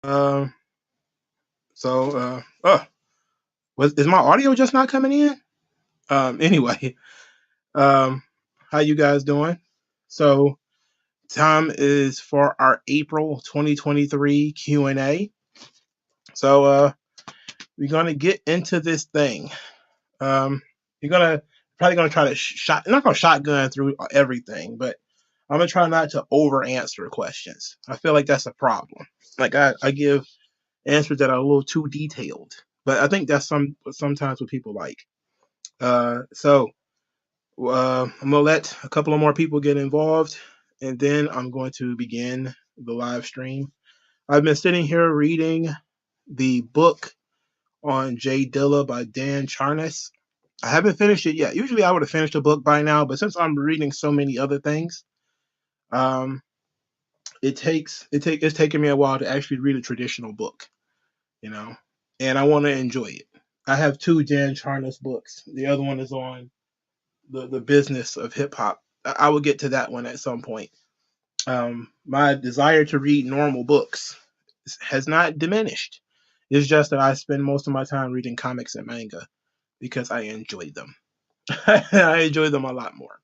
Um, oh, is my audio just not coming in? Anyway, um, how you guys doing? So, time is for our April 2023 Q&A. So, we're gonna get into this thing. You're gonna probably gonna try to not gonna shotgun through everything, but I'm gonna try not to over answer questions. I feel like that's a problem. Like I give answers that are a little too detailed. But I think that's sometimes what people like. I'm gonna let a couple of more people get involved, and then I'm going to begin the live stream. I've been sitting here reading the book on Jay Dilla by Dan Charnas. I haven't finished it yet. Usually I would have finished the book by now, but since I'm reading so many other things, um, it's taken me a while to actually read a traditional book, you know, and I want to enjoy it. I have two Dan Charnas books. The other one is on the business of hip hop. I will get to that one at some point. My desire to read normal books has not diminished. It's just that I spend most of my time reading comics and manga because I enjoy them. I enjoy them a lot more.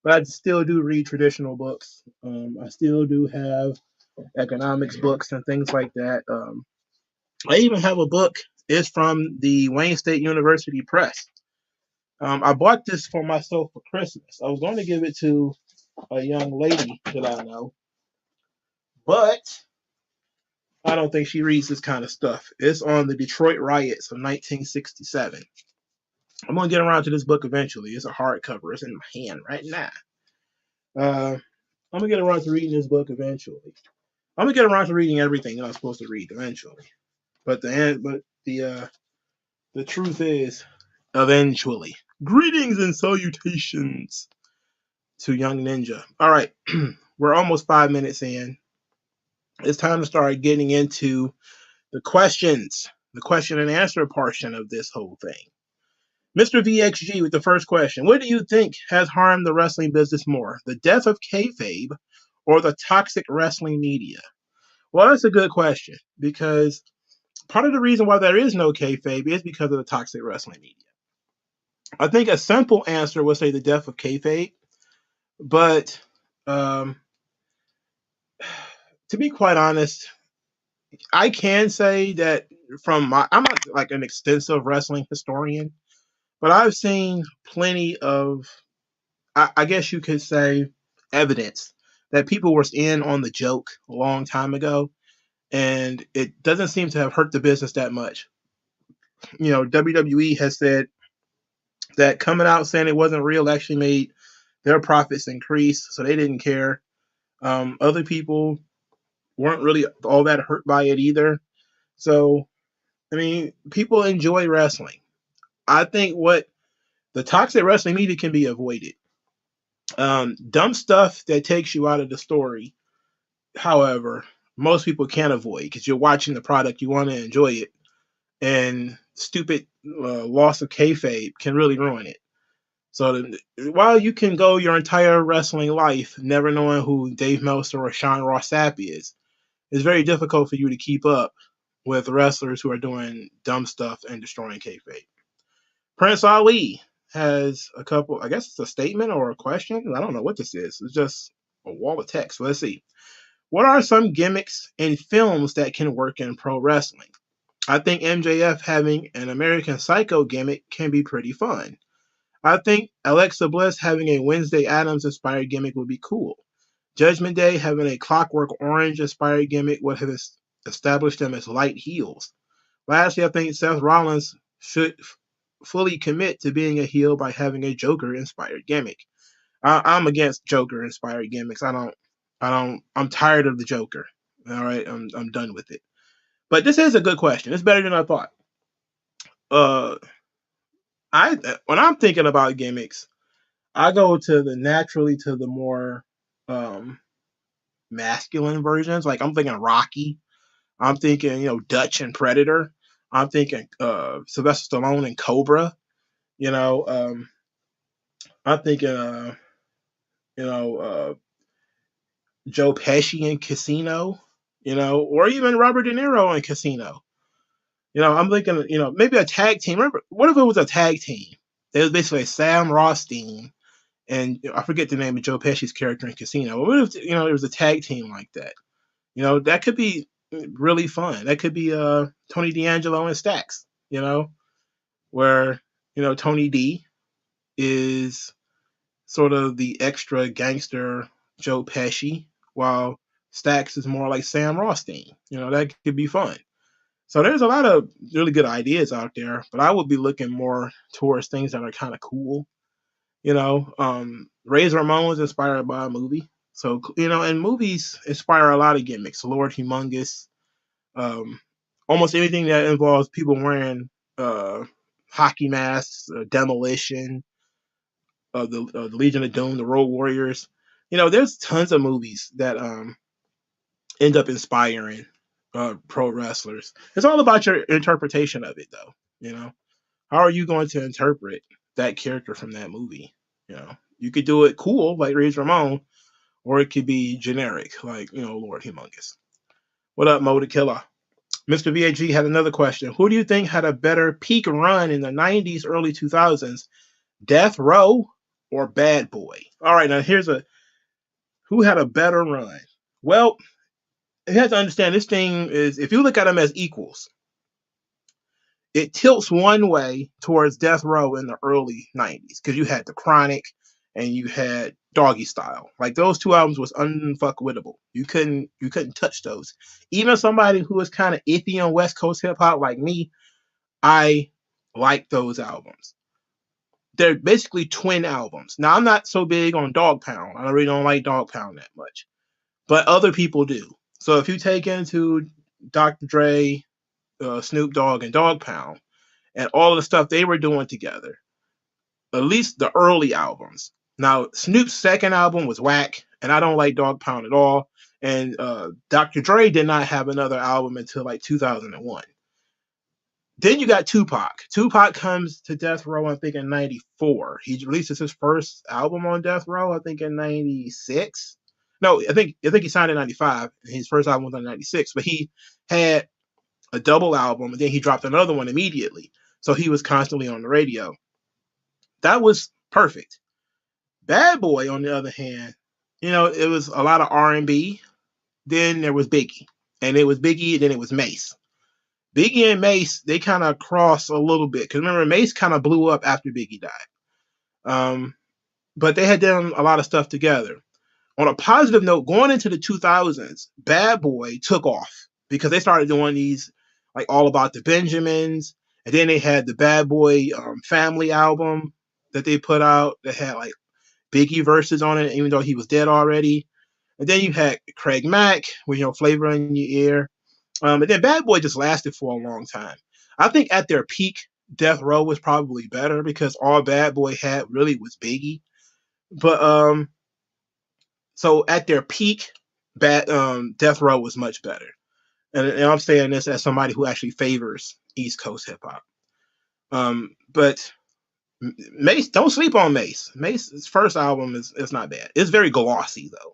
But I still do read traditional books. I still do have economics books and things like that. I even have a book. It's from the Wayne State University Press. I bought this for myself for Christmas. I was going to give it to a young lady that I know, but I don't think she reads this kind of stuff. It's on the Detroit riots of 1967. I'm going to get around to this book eventually. It's a hardcover. It's in my hand right now. I'm going to get around to reading this book eventually. I'm going to get around to reading everything that I'm supposed to read eventually. But the truth is, eventually. Greetings and salutations to Young Ninja. All right, we're almost 5 minutes in. It's time to start getting into the questions, the question and answer portion of this whole thing. Mr. VXG with the first question. What do you think has harmed the wrestling business more, the death of kayfabe or the toxic wrestling media? Well, that's a good question because part of the reason why there is no kayfabe is because of the toxic wrestling media. I think a simple answer would say the death of kayfabe, but um, to be quite honest, I can say that I'm not like an extensive wrestling historian, but I've seen plenty of, I guess you could say, evidence that people were in on the joke a long time ago, and it doesn't seem to have hurt the business that much. You know, WWE has said that coming out saying it wasn't real actually made their profits increase, so they didn't care. Other people weren't really all that hurt by it either. So, I mean, people enjoy wrestling. I think what the toxic wrestling media can be avoided. Dumb stuff that takes you out of the story, however, most people can't avoid because you're watching the product, you want to enjoy it, and stupid loss of kayfabe can really ruin it. So while you can go your entire wrestling life never knowing who Dave Meltzer or Sean Ross Sapp is, it's very difficult for you to keep up with wrestlers who are doing dumb stuff and destroying kayfabe. Prince Ali has a couple, I guess it's a statement or a question. I don't know what this is. It's just a wall of text. Let's see. What are some gimmicks in films that can work in pro wrestling? I think MJF having an American Psycho gimmick can be pretty fun. I think Alexa Bliss having a Wednesday Addams inspired gimmick would be cool. Judgment Day having a Clockwork Orange inspired gimmick would have established them as light heels. Lastly, I think Seth Rollins should fully commit to being a heel by having a Joker inspired gimmick. I'm against Joker inspired gimmicks. I'm tired of the Joker. All right, I'm done with it. But this is a good question. It's better than I thought. Uh, I when I'm thinking about gimmicks, I go to the more um masculine versions. Like I'm thinking Rocky. I'm thinking Dutch and Predator. I'm thinking Sylvester Stallone and Cobra. You know, I'm thinking you know Joe Pesci in Casino. or even Robert De Niro in Casino. I'm thinking, maybe a tag team. Remember, what if it was a tag team? It was basically Sam Rothstein and I forget the name of Joe Pesci's character in Casino. What if there was a tag team like that? That could be really fun. That could be Tony D'Angelo and Stax. Where Tony D is sort of the extra gangster Joe Pesci, while Stax is more like Sam Rothstein. That could be fun. So there's a lot of really good ideas out there, but I would be looking more towards things that are kind of cool. Razor Ramon was inspired by a movie. So, and movies inspire a lot of gimmicks. Lord Humongous, um, almost anything that involves people wearing hockey masks, Demolition, the Legion of Doom, the Road Warriors. There's tons of movies that end up inspiring pro wrestlers. It's all about your interpretation of it, though. How are you going to interpret that character from that movie? You could do it cool, like Razor Ramon, or it could be generic, like Lord Humongous. What up, Mo the Killer? Mr. VAG had another question. Who do you think had a better peak run in the 90s, early 2000s? Death Row or Bad Boy? All right, now who had a better run? Well, you have to understand this thing is, if you look at them as equals, it tilts one way towards Death Row in the early 90s because you had The Chronic and you had Doggy Style. Like, those two albums was unfuckwittable. You couldn't touch those. Even somebody who was kind of iffy on West Coast hip hop like me, I like those albums. They're basically twin albums. Now, I'm not so big on Dog Pound. I really don't like Dog Pound that much, but other people do. So if you take into Dr. Dre, Snoop Dogg, and Dog Pound, and all of the stuff they were doing together, at least the early albums. Now, Snoop's second album was whack, and I don't like Dog Pound at all. And Dr. Dre did not have another album until like 2001. Then you got Tupac. Tupac comes to Death Row, I think, in 94. He releases his first album on Death Row, I think, in 96. No, I think he signed in 95. And his first album was in 96. But he had a double album, and then he dropped another one immediately. So he was constantly on the radio. That was perfect. Bad Boy, on the other hand, it was a lot of R&B. Then there was Biggie. And it was Biggie, and then it was Mace. Biggie and Mace, they kind of cross a little bit. Because remember, Mace kind of blew up after Biggie died. But they had done a lot of stuff together. On a positive note, going into the 2000s, Bad Boy took off. Because they started doing these, like, All About the Benjamins. And then they had the Bad Boy Family album that they put out that had, like, Biggie verses on it, even though he was dead already. And then you had Craig Mack with, Flavor in Your Ear. And then Bad Boy just lasted for a long time. I think at their peak, Death Row was probably better because all Bad Boy had really was Biggie. But so at their peak, Death Row was much better. And I'm saying this as somebody who actually favors East Coast hip hop. But Mace, don't sleep on Mace. Mace's first album is not bad. It's very glossy though.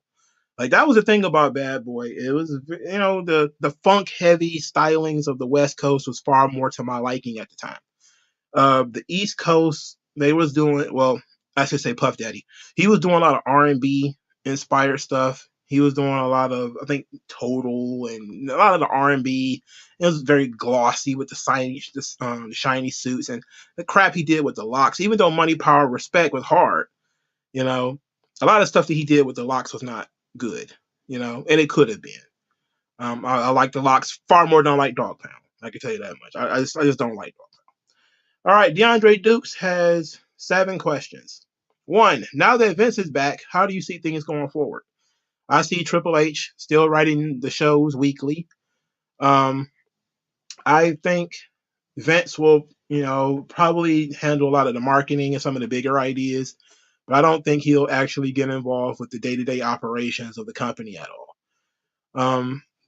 Like, that was the thing about Bad Boy. It was, the funk heavy stylings of the West Coast was far more to my liking at the time. The East Coast, they was doing, well, I should say Puff Daddy. He was doing a lot of R&B inspired stuff. He was doing a lot of, I think, Total and a lot of the R&B. It was very glossy with the shiny suits and the crap he did with the locks. Even though Money, Power, Respect was hard, a lot of stuff that he did with the locks was not good, and it could have been. I like the locks far more than I like Dog Pound. I can tell you that much. I just don't like Dog Pound. All right, DeAndre Dukes has 7 questions. 1, now that Vince is back, how do you see things going forward? I see Triple H still writing the shows weekly. I think Vince will, probably handle a lot of the marketing and some of the bigger ideas, but I don't think he'll actually get involved with the day-to-day operations of the company at all.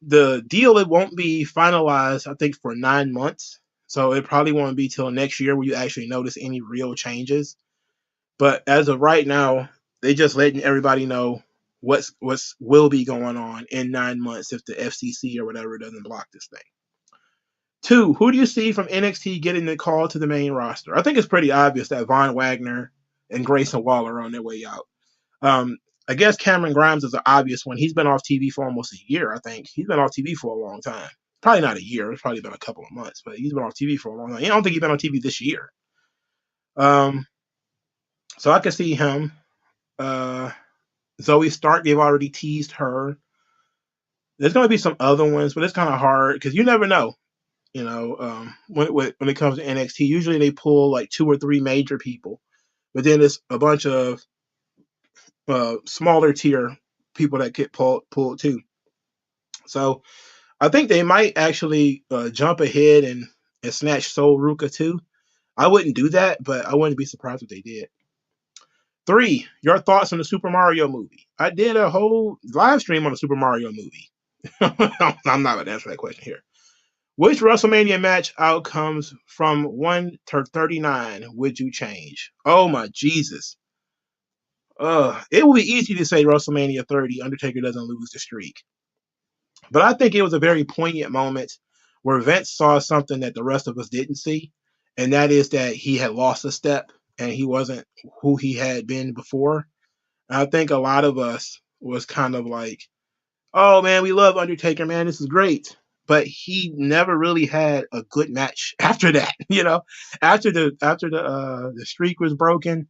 The deal, it won't be finalized, I think, for 9 months. So it probably won't be till next year where you actually notice any real changes. But as of right now, they just letting everybody know what's will be going on in 9 months if the FCC or whatever doesn't block this thing. Two, who do you see from NXT getting the call to the main roster? I think it's pretty obvious that Von Wagner and Grayson Waller are on their way out. Um, I guess Cameron Grimes is an obvious one. He's been off TV for almost a year, I think. He's been off TV for a long time. Probably not a year. It's probably been a couple of months, but he's been off TV for a long time. I don't think he's been on TV this year. Um, so I can see him. Zoe Stark, they've already teased her. There's going to be some other ones, but it's kind of hard because you never know. When it comes to NXT, usually they pull like 2 or 3 major people, but then it's a bunch of smaller tier people that get pulled too. So I think they might actually jump ahead and snatch Sol Ruka too. I wouldn't do that, but I wouldn't be surprised if they did. 3, your thoughts on the Super Mario movie. I did a whole live stream on the Super Mario movie. I'm not going to answer that question here. Which WrestleMania match outcomes from 1 to 39 would you change? Oh my Jesus. It will be easy to say WrestleMania 30, Undertaker doesn't lose the streak. But I think it was a very poignant moment where Vince saw something that the rest of us didn't see, and that is that he had lost a step and he wasn't who he had been before. And I think a lot of us was kind of like, oh man, we love Undertaker, man, this is great. But he never really had a good match after that. After the streak was broken,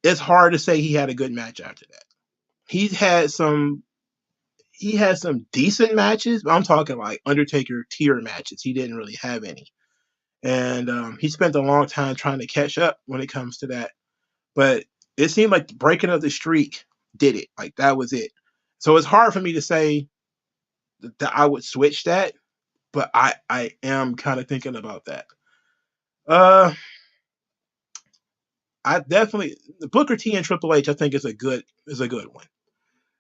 it's hard to say he had a good match after that. He had some decent matches, but I'm talking like Undertaker tier matches. He didn't really have any, and he spent a long time trying to catch up when it comes to that. But it seemed like the breaking of the streak did it. Like that was it. So it's hard for me to say that I would switch that, but I am kind of thinking about that. I definitely Booker T and Triple H. I think is a good one.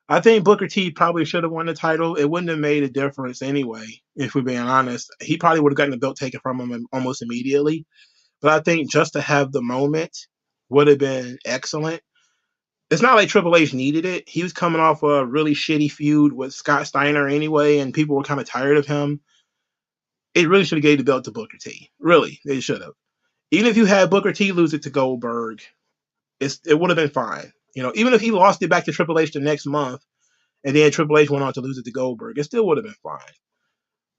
I think Booker T probably should have won the title. It wouldn't have made a difference anyway, if we're being honest. He probably would have gotten the belt taken from him almost immediately. But I think just to have the moment would have been excellent. It's not like Triple H needed it. He was coming off a really shitty feud with Scott Steiner anyway, and people were kind of tired of him. It really should have gave the belt to Booker T. Really, they should have. Even if you had Booker T lose it to Goldberg, it would have been fine. Even if he lost it back to Triple H the next month, and then Triple H went on to lose it to Goldberg, it still would have been fine.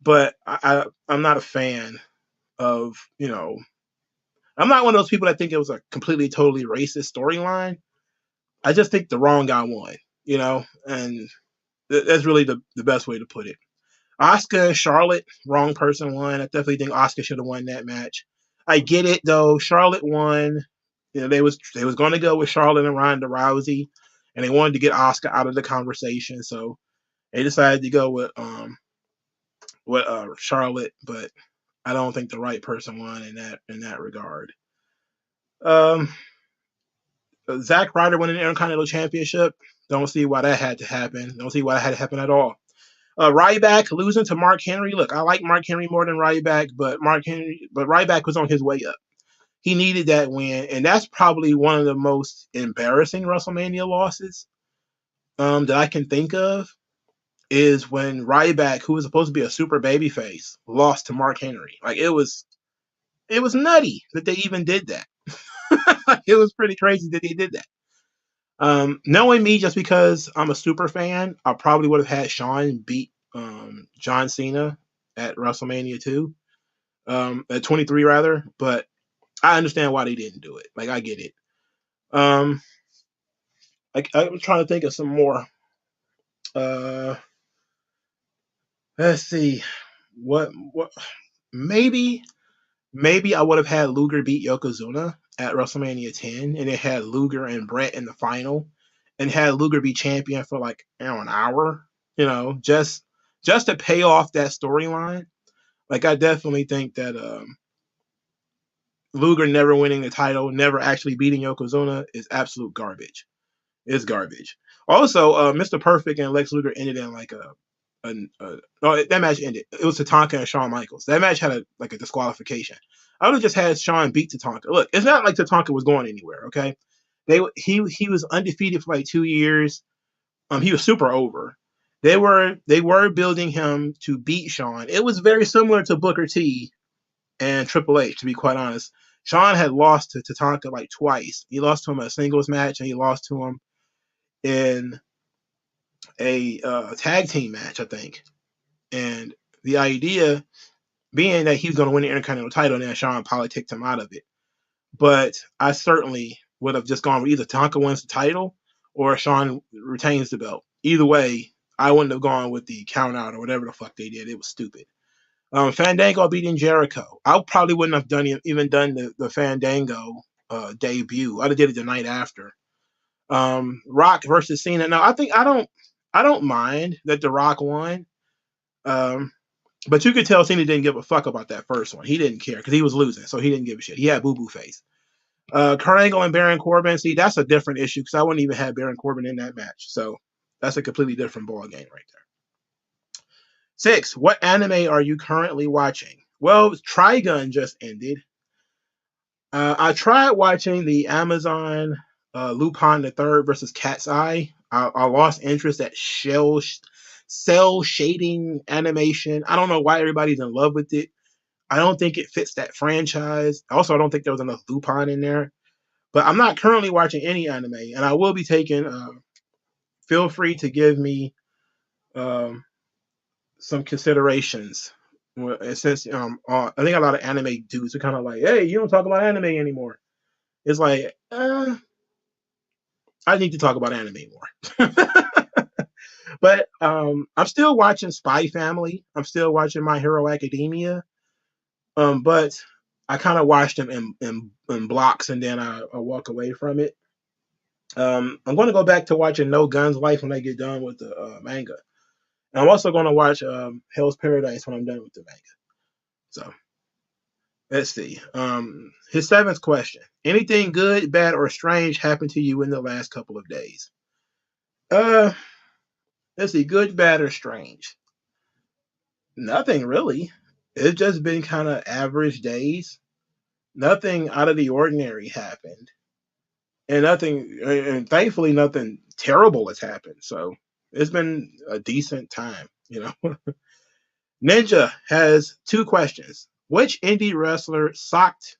But I'm not a fan of, I'm not one of those people that think it was a completely, totally racist storyline. I just think the wrong guy won, and that's really the best way to put it. Asuka and Charlotte, wrong person won. I definitely think Asuka should have won that match. I get it though. Charlotte won. They was going to go with Charlotte and Ronda Rousey, and they wanted to get Asuka out of the conversation, so they decided to go with Charlotte. But I don't think the right person won in that regard. Zack Ryder winning the Intercontinental Championship. Don't see why that had to happen. Don't see why that had to happen at all. Ryback losing to Mark Henry. Look, I like Mark Henry more than Ryback, but Ryback was on his way up. He needed that win, and that's probably one of the most embarrassing WrestleMania losses that I can think of. Is when Ryback, who was supposed to be a super babyface, lost to Mark Henry. Like it was nutty that they even did that. It was pretty crazy that they did that. Knowing me, just because I'm a super fan, I probably would have had Shawn beat John Cena at WrestleMania 2, at 23 rather. But I understand why they didn't do it. Like I get it. I'm trying to think of some more. Let's see. What maybe I would have had Luger beat Yokozuna at WrestleMania 10, and it had Luger and Brett in the final, and had Luger be champion for like an hour. Just to pay off that storyline. Like I definitely think that Luger never winning the title, never actually beating Yokozuna is absolute garbage. It's garbage. Also, Mr. Perfect and Lex Luger ended in like that match ended. It was Tatanka and Shawn Michaels. That match had a disqualification. I would have just had Shawn beat Tatanka. Look, it's not like Tatanka was going anywhere. Okay, he was undefeated for like 2 years. He was super over. They were building him to beat Shawn. It was very similar to Booker T and Triple H, to be quite honest. Shawn had lost to Tatanka like twice. He lost to him in a singles match, and he lost to him in a tag team match, I think. And the idea being that he was going to win the Intercontinental title, and then Shawn politicked him out of it. But I certainly would have just gone with either Tatanka wins the title or Shawn retains the belt. Either way, I wouldn't have gone with the count out or whatever the fuck they did. It was stupid. Fandango beating Jericho. I probably wouldn't have even done the Fandango debut. I'd have did it the night after. Rock versus Cena. Now I don't mind that The Rock won. But you could tell Cena didn't give a fuck about that first one. He didn't care because he was losing, so he didn't give a shit. He had boo boo face. Kurt Angle and Baron Corbin. See, that's a different issue because I wouldn't even have Baron Corbin in that match. So that's a completely different ball game right there. 6. What anime are you currently watching? Well, Trigun just ended. I tried watching the Amazon Lupin the Third versus Cat's Eye. I lost interest at cell shading animation. I don't know why everybody's in love with it. I don't think it fits that franchise. Also, I don't think there was enough Lupin in there. But I'm not currently watching any anime, and I will be taking. Feel free to give me some considerations. Since I think a lot of anime dudes are kind of like, "Hey, you don't talk about anime anymore." It's like, I need to talk about anime more. But I'm still watching Spy Family. I'm still watching My Hero Academia. But I kind of watched them in blocks, and then I walk away from it. I'm going to go back to watching No Guns Life when I get done with the manga. And I'm also going to watch Hell's Paradise when I'm done with the manga. So let's see. His 7th question: anything good, bad, or strange happened to you in the last couple of days? Uh, let's see. Good, bad, or strange? Nothing really. It's just been kind of average days. Nothing out of the ordinary happened, and thankfully nothing terrible has happened. So it's been a decent time, you know. Ninja has 2 questions. Which indie wrestler sucked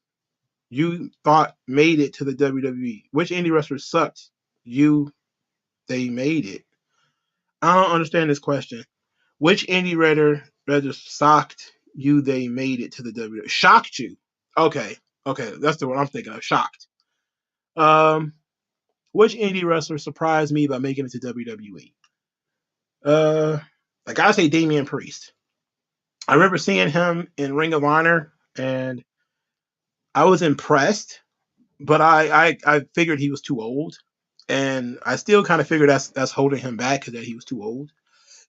you thought made it to the WWE? Which indie wrestler sucked you they made it? I don't understand this question. Which indie wrestler shocked you they made it to the WWE? Shocked you? Okay, okay, that's the one I'm thinking of. Shocked. Um, which indie wrestler surprised me by making it to WWE? I gotta say Damian Priest. I remember seeing him in Ring of Honor, and I was impressed, but I figured he was too old, and I still kind of figured that's holding him back because that he was too old.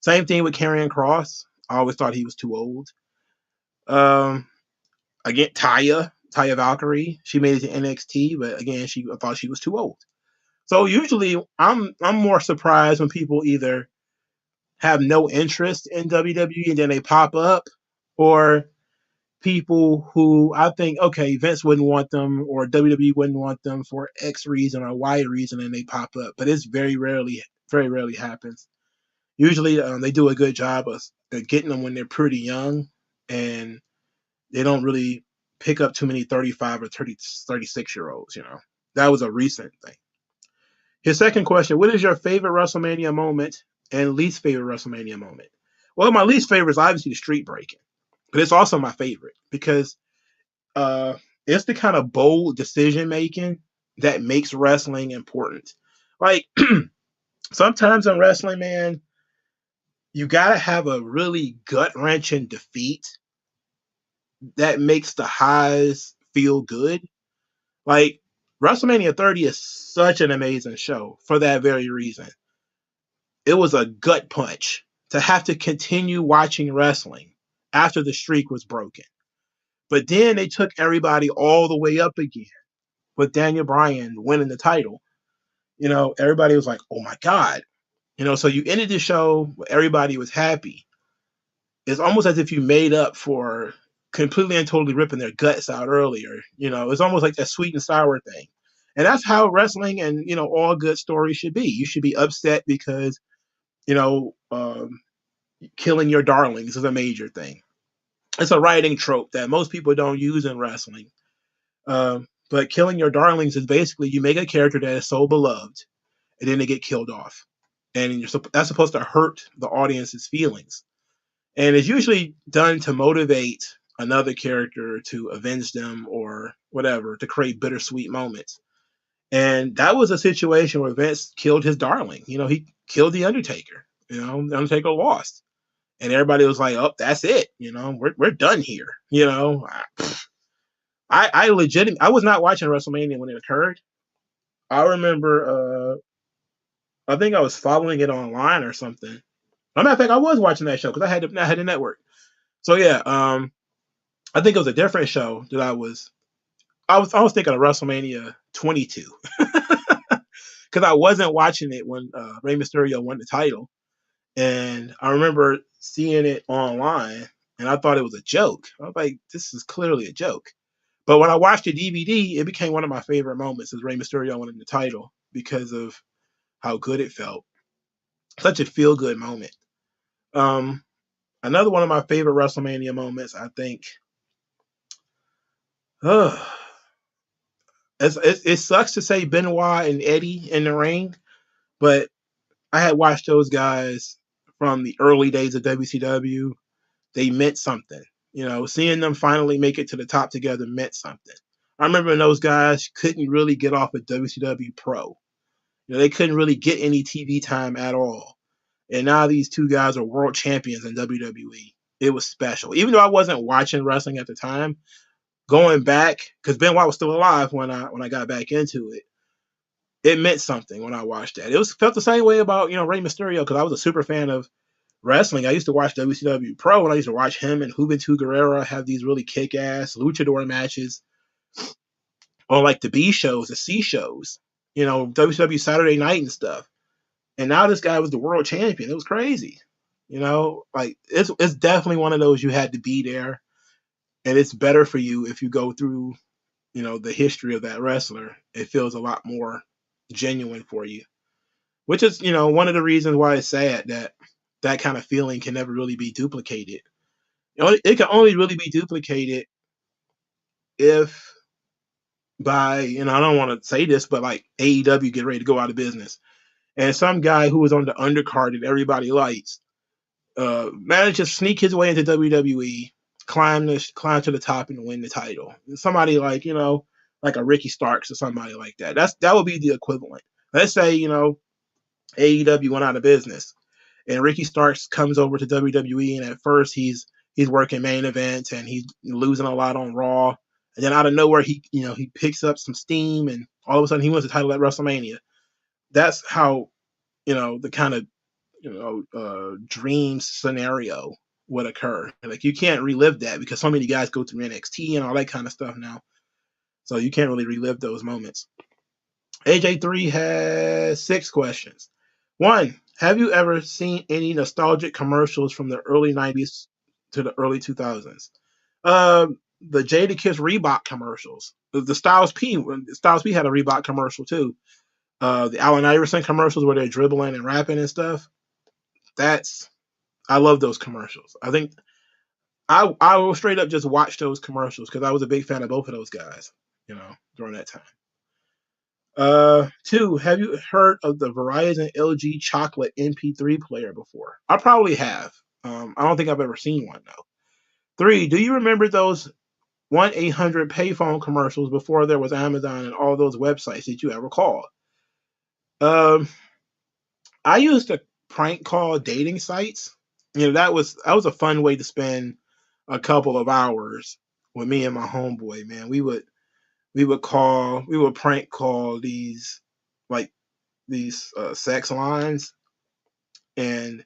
Same thing with Karrion Kross. I always thought he was too old. Um, again, Taya Valkyrie, she made it to NXT, but again, I thought she was too old. So usually, I'm more surprised when people either have no interest in WWE and then they pop up, or people who I think, okay, Vince wouldn't want them or WWE wouldn't want them for X reason or Y reason, and they pop up. But it's very rarely happens. Usually, they do a good job of getting them when they're pretty young, and they don't really pick up too many 35 or 36 year olds. You know, that was a recent thing. His second question: what is your favorite WrestleMania moment and least favorite WrestleMania moment? Well, my least favorite is obviously the street breaking, but it's also my favorite because uh, it's the kind of bold decision making that makes wrestling important. Like sometimes in wrestling, man, you gotta have a really gut wrenching defeat that makes the highs feel good. Like WrestleMania 30 is such an amazing show for that very reason. It was a gut punch to have to continue watching wrestling after the streak was broken. But then they took everybody all the way up again with Daniel Bryan winning the title. You know, everybody was like, oh my God. You know, so you ended the show, everybody was happy. It's almost as if you made up for completely and totally ripping their guts out earlier. You know, it's almost like that sweet and sour thing. And that's how wrestling and, you know, all good stories should be. You should be upset because you know, killing your darlings is a major thing. It's a writing trope that most people don't use in wrestling. But killing your darlings is basically you make a character that is so beloved, and then they get killed off, and that's supposed to hurt the audience's feelings, and it's usually done to motivate another character to avenge them or whatever to create bittersweet moments. And that was a situation where Vince killed his darling. He killed the Undertaker. The Undertaker lost, and everybody was like, "Oh, that's it. We're done here." I legitimately I was not watching WrestleMania when it occurred. I remember, I think I was following it online or something. As a matter of fact, I was watching that show because I had a network. So yeah, I think it was a different show that I was thinking of WrestleMania 22 because I wasn't watching it when Rey Mysterio won the title, and I remember seeing it online, and I thought it was a joke. I was like, "This is clearly a joke." But when I watched the DVD, it became one of my favorite moments as Rey Mysterio winning the title because of how good it felt. Such a feel good moment. Um, Another one of my favorite WrestleMania moments, I think. Uh, it sucks to say Benoit and Eddie in the ring, but I had watched those guys from the early days of WCW. They meant something. Seeing them finally make it to the top together meant something. I remember when those guys couldn't really get off of WCW Pro. They couldn't really get any TV time at all. And now these two guys are world champions in WWE. It was special. Even though I wasn't watching wrestling at the time, going back, because Benoit was still alive when I got back into it, it meant something when I watched that. It was felt the same way about Rey Mysterio because I was a super fan of wrestling. I used to watch WCW Pro, and I used to watch him and Juventud Guerrera have these really kick-ass luchador matches on like the B shows, the C shows, WCW Saturday Night and stuff. And now this guy was the world champion. It was crazy. Like it's definitely one of those you had to be there, and it's better for you if you go through, the history of that wrestler. It feels a lot more genuine for you, which is, one of the reasons why it's sad that that kind of feeling can never really be duplicated. It can only really be duplicated if by, I don't want to say this, but like AEW get ready to go out of business, and some guy who was on the undercard that everybody likes managed to sneak his way into WWE, climb to the top and win the title. Somebody like like a Ricky Starks or somebody like that. That would be the equivalent. Let's say AEW went out of business, and Ricky Starks comes over to WWE, and at first he's working main events and he's losing a lot on Raw, and then out of nowhere he picks up some steam, and all of a sudden he wins the title at WrestleMania. That's how the kind of dream scenario would occur. Like you can't relive that because so many guys go through NXT and all that kind of stuff now. So you can't really relive those moments. AJ3 has 6 questions. One, have you ever seen any nostalgic commercials from the early 90s to the early 2000s? The Jadakiss Reebok commercials. The Styles P had a Reebok commercial too. The Allen Iverson commercials where they're dribbling and rapping and stuff. I love those commercials. I think I will straight up just watch those commercials because I was a big fan of both of those guys, during that time. Two, have you heard of the Verizon LG Chocolate MP3 player before? I probably have. I don't think I've ever seen one though. Three, do you remember those 1-800 payphone commercials before there was Amazon and all those websites that you ever called? Um, I used to prank call dating sites. That was a fun way to spend a couple of hours with me and my homeboy. Man, we would prank call like sex lines and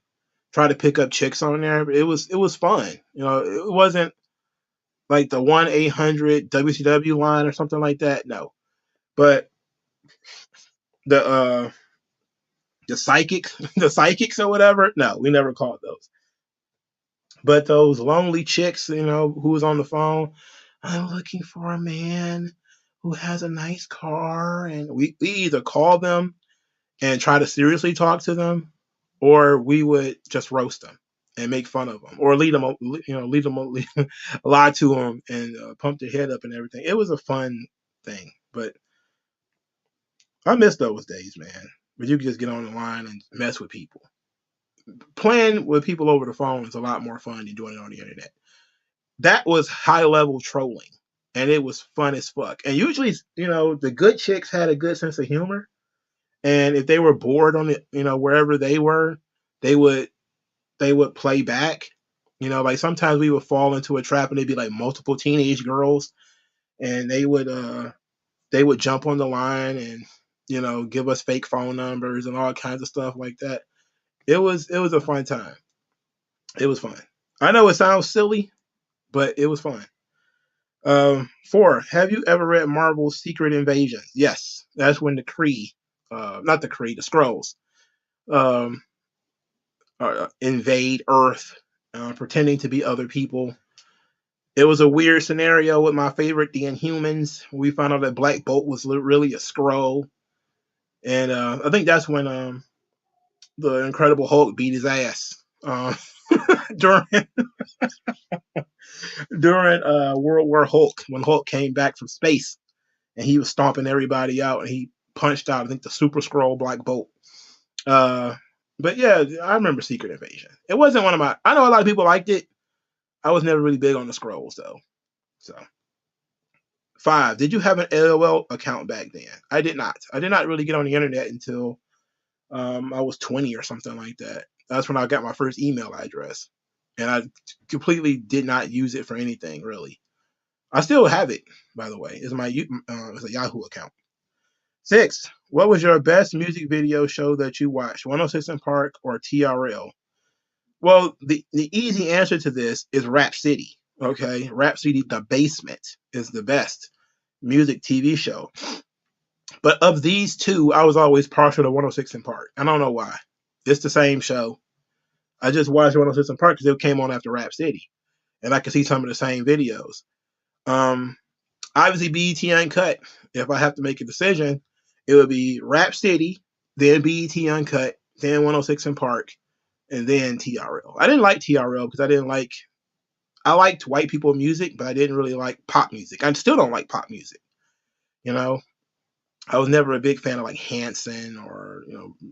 try to pick up chicks on there. It was fun. It wasn't like the 1-800 WCW line or something like that. No, but the the psychic the psychics or whatever. No, we never called those. But those lonely chicks, who was on the phone, I'm looking for a man who has a nice car, and we either call them and try to seriously talk to them, or we would just roast them and make fun of them, or lie to them and pump their head up and everything. It was a fun thing, but I miss those days, man. But you could just get on the line and mess with people. Playing with people over the phone is a lot more fun than doing it on the internet. That was high level trolling, and it was fun as fuck. And usually, the good chicks had a good sense of humor, and if they were bored on it, wherever they were, they would play back. Like sometimes we would fall into a trap, and they'd be like multiple teenage girls, and they would jump on the line and give us fake phone numbers and all kinds of stuff like that. It was a fun time. It was fun. I know it sounds silly, but it was fun. 4. Have you ever read Marvel's Secret Invasion? Yes, that's when the Kree, not the Kree, the Skrulls, um, invade Earth, pretending to be other people. It was a weird scenario with my favorite, the Inhumans. We found out that Black Bolt was really a Skrull, and I think that's when the Incredible Hulk beat his ass during World War Hulk, when Hulk came back from space and he was stomping everybody out, and he punched out, I think, the Super Skrull Black Bolt. Uh, but yeah, I remember Secret Invasion. It wasn't one of my. I know a lot of people liked it. I was never really big on the Skrulls though. So 5. Did you have an AOL account back then? I did not. I did not really get on the internet until I was 20 or something like that. That's when I got my first email address, and I completely did not use it for anything really. I still have it, by the way. It's a Yahoo account. 6. What was your best music video show that you watched? 106 in Park or TRL? Well, the easy answer to this is Rap City. Okay, Rap City, The Basement is the best music TV show. But of these two, I was always partial to 106 in Park. I don't know why. It's the same show. I just watched 106 in Park because it came on after Rap City, and I could see some of the same videos. Um, Obviously, BET Uncut. If I have to make a decision, it would be Rap City, then BET Uncut, then 106 in Park, and then TRL. I didn't like TRL because I liked white people music, but I didn't really like pop music. I still don't like pop music. You know, I was never a big fan of like Hanson or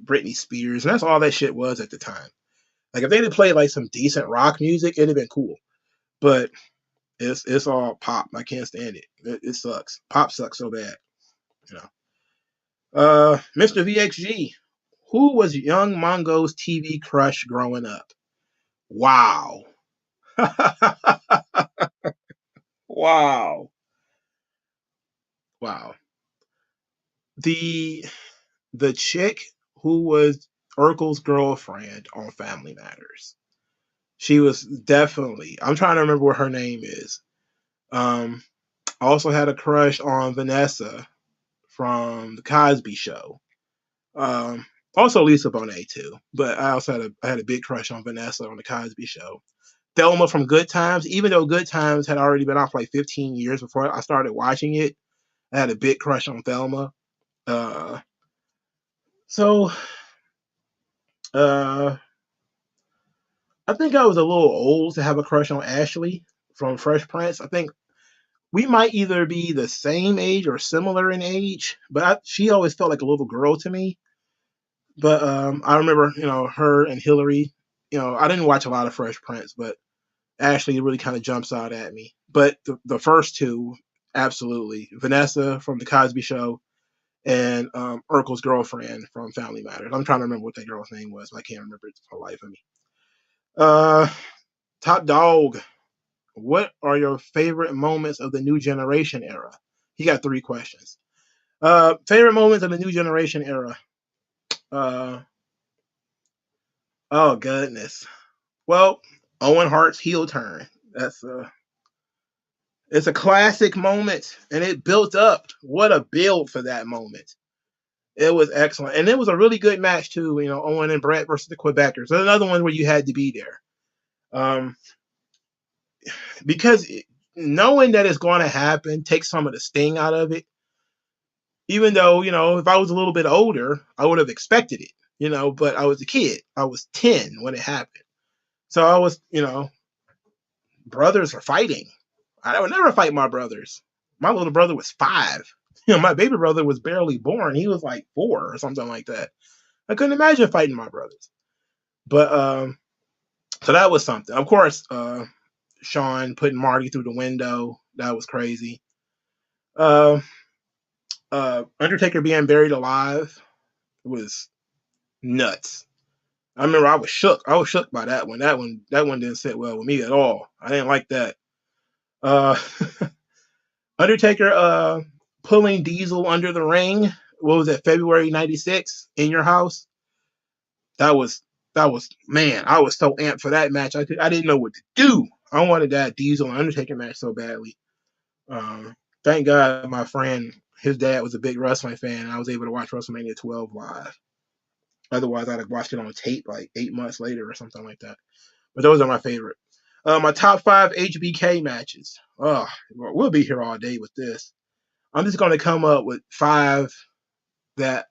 Britney Spears, and that's all that shit was at the time. Like if they did play like some decent rock music, it'd have been cool. But it's all pop. I can't stand it. It sucks. Pop sucks so bad. You know. Mr. VXG, who was Young Mongo's TV crush growing up? Wow. Wow. Wow. The the chick who was Urkel's girlfriend on Family Matters. She was definitely. I'm trying to remember what her name is. I also had a crush on Vanessa from the Cosby Show. Um, Also Lisa Bonet too, but I had a big crush on Vanessa on the Cosby Show. Thelma from Good Times, even though Good Times had already been off like 15 years before I started watching it, I had a big crush on Thelma. Uh, so uh, I think I was a little old to have a crush on Ashley from Fresh Prince. I think we might either be the same age or similar in age, but she always felt like a little girl to me. But I remember, her and Hillary. I didn't watch a lot of Fresh Prince, but Ashley really kind of jumps out at me. But the first two, absolutely, Vanessa from the Cosby Show and Urkel's girlfriend from Family Matters. I'm trying to remember what that girl's name was, but I can't remember it for the life of me. Uh, Top Dog, what are your favorite moments of the New Generation era? He got 3 questions. Favorite moments of the New Generation era. Uh, oh goodness. Well, Owen Hart's heel turn. It's a classic moment, and it built up. What a build for that moment. It was excellent, and it was a really good match too. Owen and Brett versus the Quebecers. There's another one where you had to be there, um, because knowing that it's going to happen takes some of the sting out of it. Even though if I was a little bit older, I would have expected it. but I was a kid. I was 10 when it happened. So I was, brothers are fighting. I would never fight my brothers. My little brother was 5. My baby brother was barely born. He was like 4 or something like that. I couldn't imagine fighting my brothers. But so that was something. Of course, Shawn putting Marty through the window, that was crazy. Undertaker being buried alive was nuts. I remember I was shook. I was shook by that one. That one didn't sit well with me at all. I didn't like that. Uh, Undertaker pulling Diesel under the ring. What was that? February '96 in your house. That was man. I was so amped for that match. I didn't know what to do. I wanted that Diesel and Undertaker match so badly. Thank God my friend, his dad was a big wrestling fan, and I was able to watch WrestleMania 12 live. Otherwise, I'd have watched it on tape like 8 months later or something like that. But those are my favorite. My top 5 HBK matches. Oh, we'll be here all day with this. I'm just going to come up with 5 that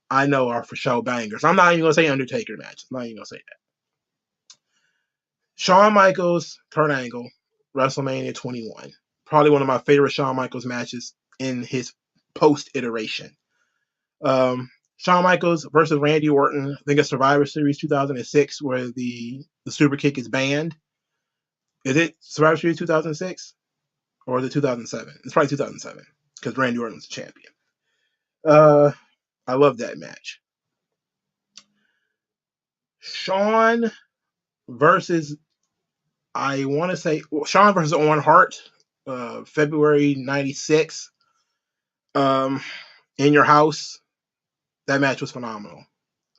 I know are for show bangers. I'm not even going to say Undertaker matches. I'm not even going to say that. Shawn Michaels, Kurt Angle, WrestleMania 21. Probably one of my favorite Shawn Michaels matches in his post iteration. Shawn Michaels versus Randy Orton. I think it's Survivor Series 2006 where the super kick is banned. Is it Survivor Series 2006 or is it 2007? It's probably 2007 because Randy Orton was the champion. I love that match. Shawn versus, I want to say, Shawn versus Owen Hart, February '96. In your house. That match was phenomenal.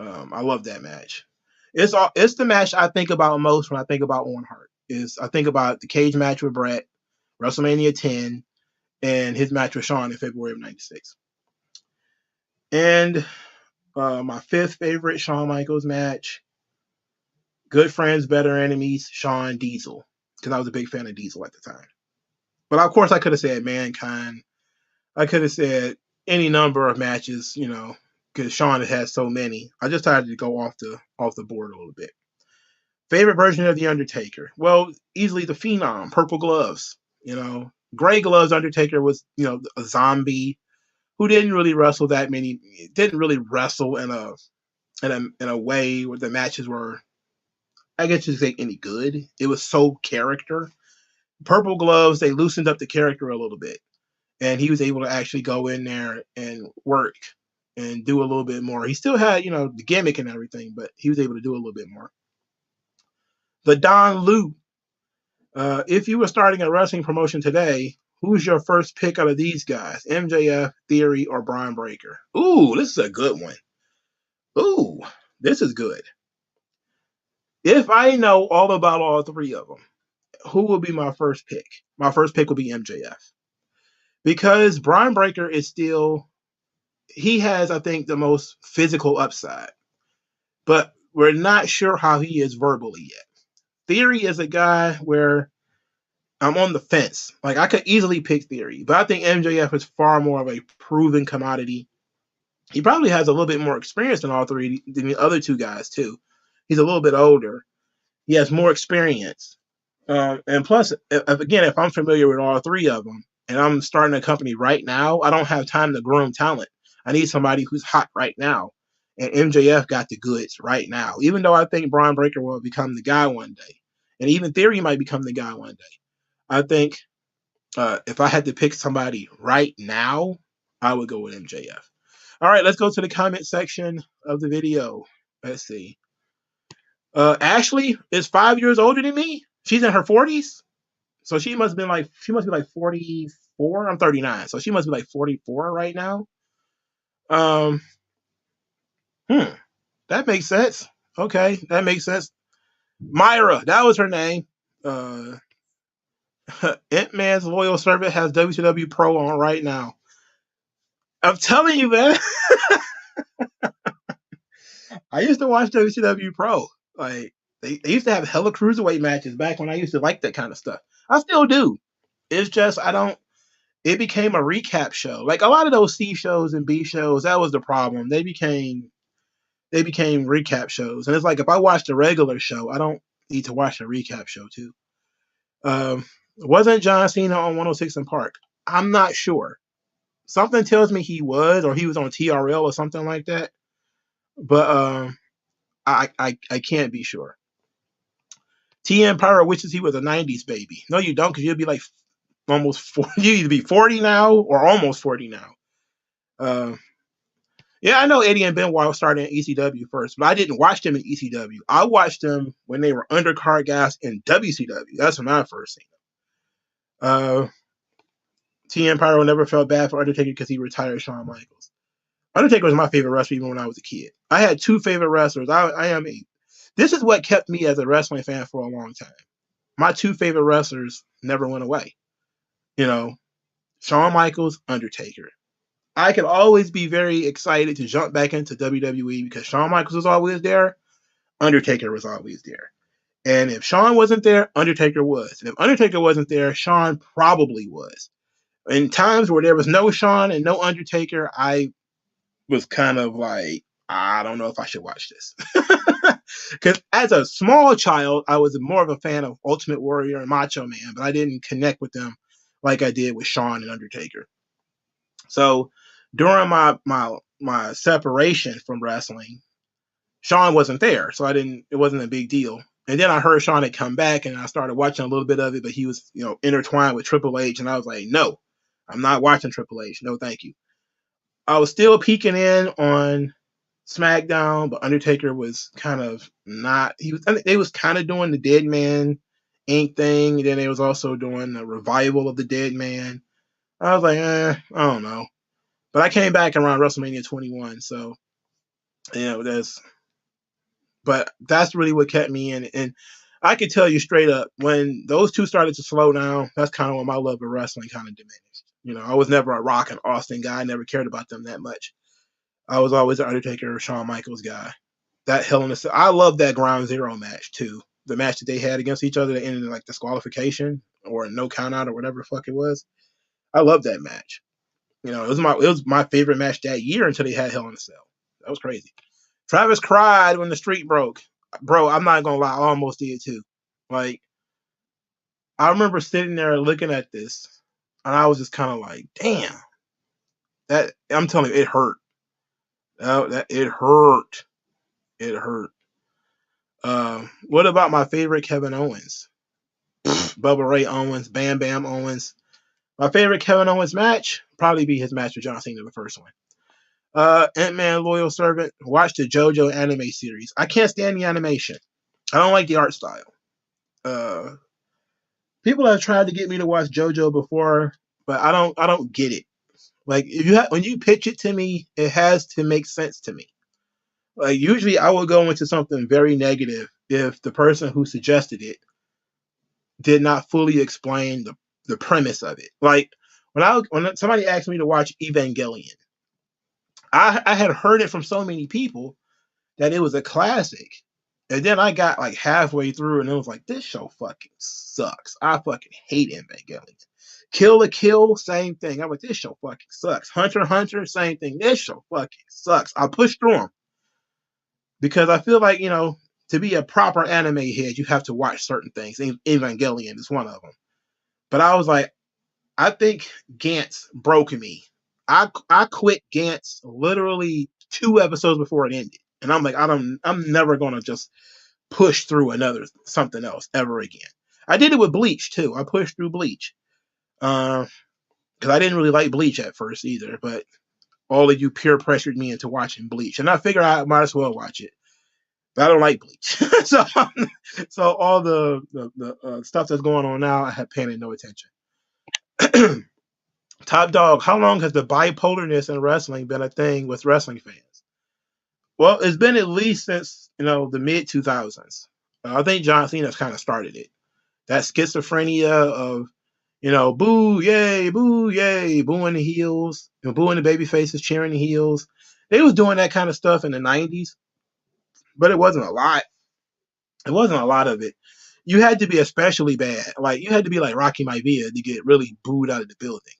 I love that match. It's the match I think about most when I think about Owen Hart. I think about the cage match with Bret, WrestleMania 10, and his match with Shawn in February of '96. And my 5th favorite Shawn Michaels match, Good Friends, Better Enemies, Shawn Diesel, because I was a big fan of Diesel at the time. But of course, I could have said Mankind. I could have said any number of matches, because Shawn has so many. I just tried to go off the board a little bit. Favorite version of The Undertaker? Well, easily the Phenom, purple gloves. Gray gloves Undertaker was, a zombie who didn't really wrestle that many. Didn't really wrestle in a way where the matches were, I guess you could say, any good. It was so character. Purple gloves, they loosened up the character a little bit, and he was able to actually go in there and work and do a little bit more. He still had, the gimmick and everything, but he was able to do a little bit more. The Don Lu. If you were starting a wrestling promotion today, who's your first pick out of these guys? MJF, Theory, or Brian Breaker? Ooh, this is a good one. Ooh, this is good. If I know all about all 3 of them, who will be my first pick? My first pick will be MJF. Because Brian Breaker is still, he has, I think, the most physical upside. But we're not sure how he is verbally yet. Theory is a guy where I'm on the fence. Like, I could easily pick Theory, but I think MJF is far more of a proven commodity. He probably has a little bit more experience than all 3 than the other 2 guys, too. He's a little bit older. He has more experience. And plus, if I'm familiar with all 3 of them and I'm starting a company right now, I don't have time to groom talent. I need somebody who's hot right now. And MJF got the goods right now. Even though I think Brian Breaker will become the guy one day, and even Theory might become the guy one day, I think if I had to pick somebody right now, I would go with MJF. All right, let's go to the comment section of the video. Let's see. Ashley is 5 years older than me. She's in her 40s. So she must be like 44. I'm 39. So she must be like 44 right now. That makes sense. Okay, that makes sense. Myra, that was her name. Ant-Man's loyal servant has WCW Pro on right now. I'm telling you, man. I used to watch WCW Pro. Like, they used to have hella cruiserweight matches back when I used to like that kind of stuff. I still do. It's just it became a recap show. Like a lot of those C shows and B shows, that was the problem. They became they became recap shows. And it's like if I watch the regular show, I don't need to watch the recap show too. Wasn't John Cena on 106 in Park? I'm not sure. Something tells me he was, or he was on TRL or something like that. But I can't be sure. T Empire wishes he was a 90s baby. No, you don't, because you'll be like almost 40. You either be 40 now or almost 40 now. Yeah, I know Eddie and Benoit started in ECW first, but I didn't watch them in ECW. I watched them when they were undercard guys in WCW. That's when I first seen them. T Empire never felt bad for Undertaker because he retired Shawn Michaels. Undertaker was my favorite wrestler even when I was a kid. I had two favorite wrestlers. This is what kept me as a wrestling fan for a long time. My two favorite wrestlers never went away. You know, Shawn Michaels, Undertaker. I could always be very excited to jump back into WWE because Shawn Michaels was always there, Undertaker was always there. And if Shawn wasn't there, Undertaker was. And if Undertaker wasn't there, Shawn probably was. In times where there was no Shawn and no Undertaker, I was kind of like, I don't know if I should watch this. Because as a small child, I was more of a fan of Ultimate Warrior and Macho Man, but I didn't connect with them like I did with Shawn and Undertaker. So during my separation from wrestling, Shawn wasn't there, so it wasn't a big deal. And then I heard Shawn had come back, and I started watching a little bit of it, but he was, intertwined with Triple H, and I was like, no, I'm not watching Triple H. No, thank you. I was still peeking in on SmackDown, but Undertaker was kind of not. They was kind of doing the Dead Man Inc. thing, and then they was also doing the revival of the Dead Man. I was like, I don't know. But I came back around WrestleMania 21, so that's really what kept me in. And I could tell you straight up, when those two started to slow down, that's kind of when my love of wrestling kind of diminished. I was never a Rock and Austin guy. I never cared about them that much. I was always an Undertaker or Shawn Michaels guy. That Hell in a Cell, I love that Ground Zero match too. The match that they had against each other that ended in like disqualification or no count out or whatever the fuck it was. I love that match. It was my favorite match that year until they had Hell in a Cell. That was crazy. Travis cried when the streak broke. Bro, I'm not gonna lie, I almost did too. Like, I remember sitting there looking at this, and I was just kind of like, damn. That I'm telling you, it hurt. It hurt. It hurt. What about my favorite Kevin Owens? Bubba Ray Owens, Bam Bam Owens. My favorite Kevin Owens match probably be his match with John Cena, the first one. Ant-Man Loyal Servant. Watch the JoJo anime series. I can't stand the animation. I don't like the art style. People have tried to get me to watch JoJo before, but I don't get it. Like when you pitch it to me, it has to make sense to me. Like usually I will go into something very negative if the person who suggested it did not fully explain the premise of it. Like when somebody asked me to watch Evangelion, I had heard it from so many people that it was a classic. And then I got like halfway through and it was like, this show fucking sucks. I fucking hate Evangelion. Kill la Kill, same thing. I'm like, this show fucking sucks. Hunter x Hunter, same thing. This show fucking sucks. I pushed through them because I feel like, to be a proper anime head, you have to watch certain things. Evangelion is one of them. But I was like, I think Gantz broke me. I quit Gantz literally 2 episodes before it ended. And I'm like, I'm never gonna just push through something else ever again. I did it with Bleach too. I pushed through Bleach. Because I didn't really like Bleach at first either, but all of you peer pressured me into watching Bleach. And I figured I might as well watch it. But I don't like Bleach. so all the stuff that's going on now, I have paying no attention. Top Dog, how long has the bipolarness in wrestling been a thing with wrestling fans? Well, it's been at least since, the mid 2000s. I think John Cena's kind of started it. That schizophrenia of, boo, yay, booing the heels, booing the baby faces, cheering the heels. They was doing that kind of stuff in the 90s, but it wasn't a lot. It wasn't a lot of it. You had to be especially bad. Like, you had to be like Rocky Maivia to get really booed out of the building.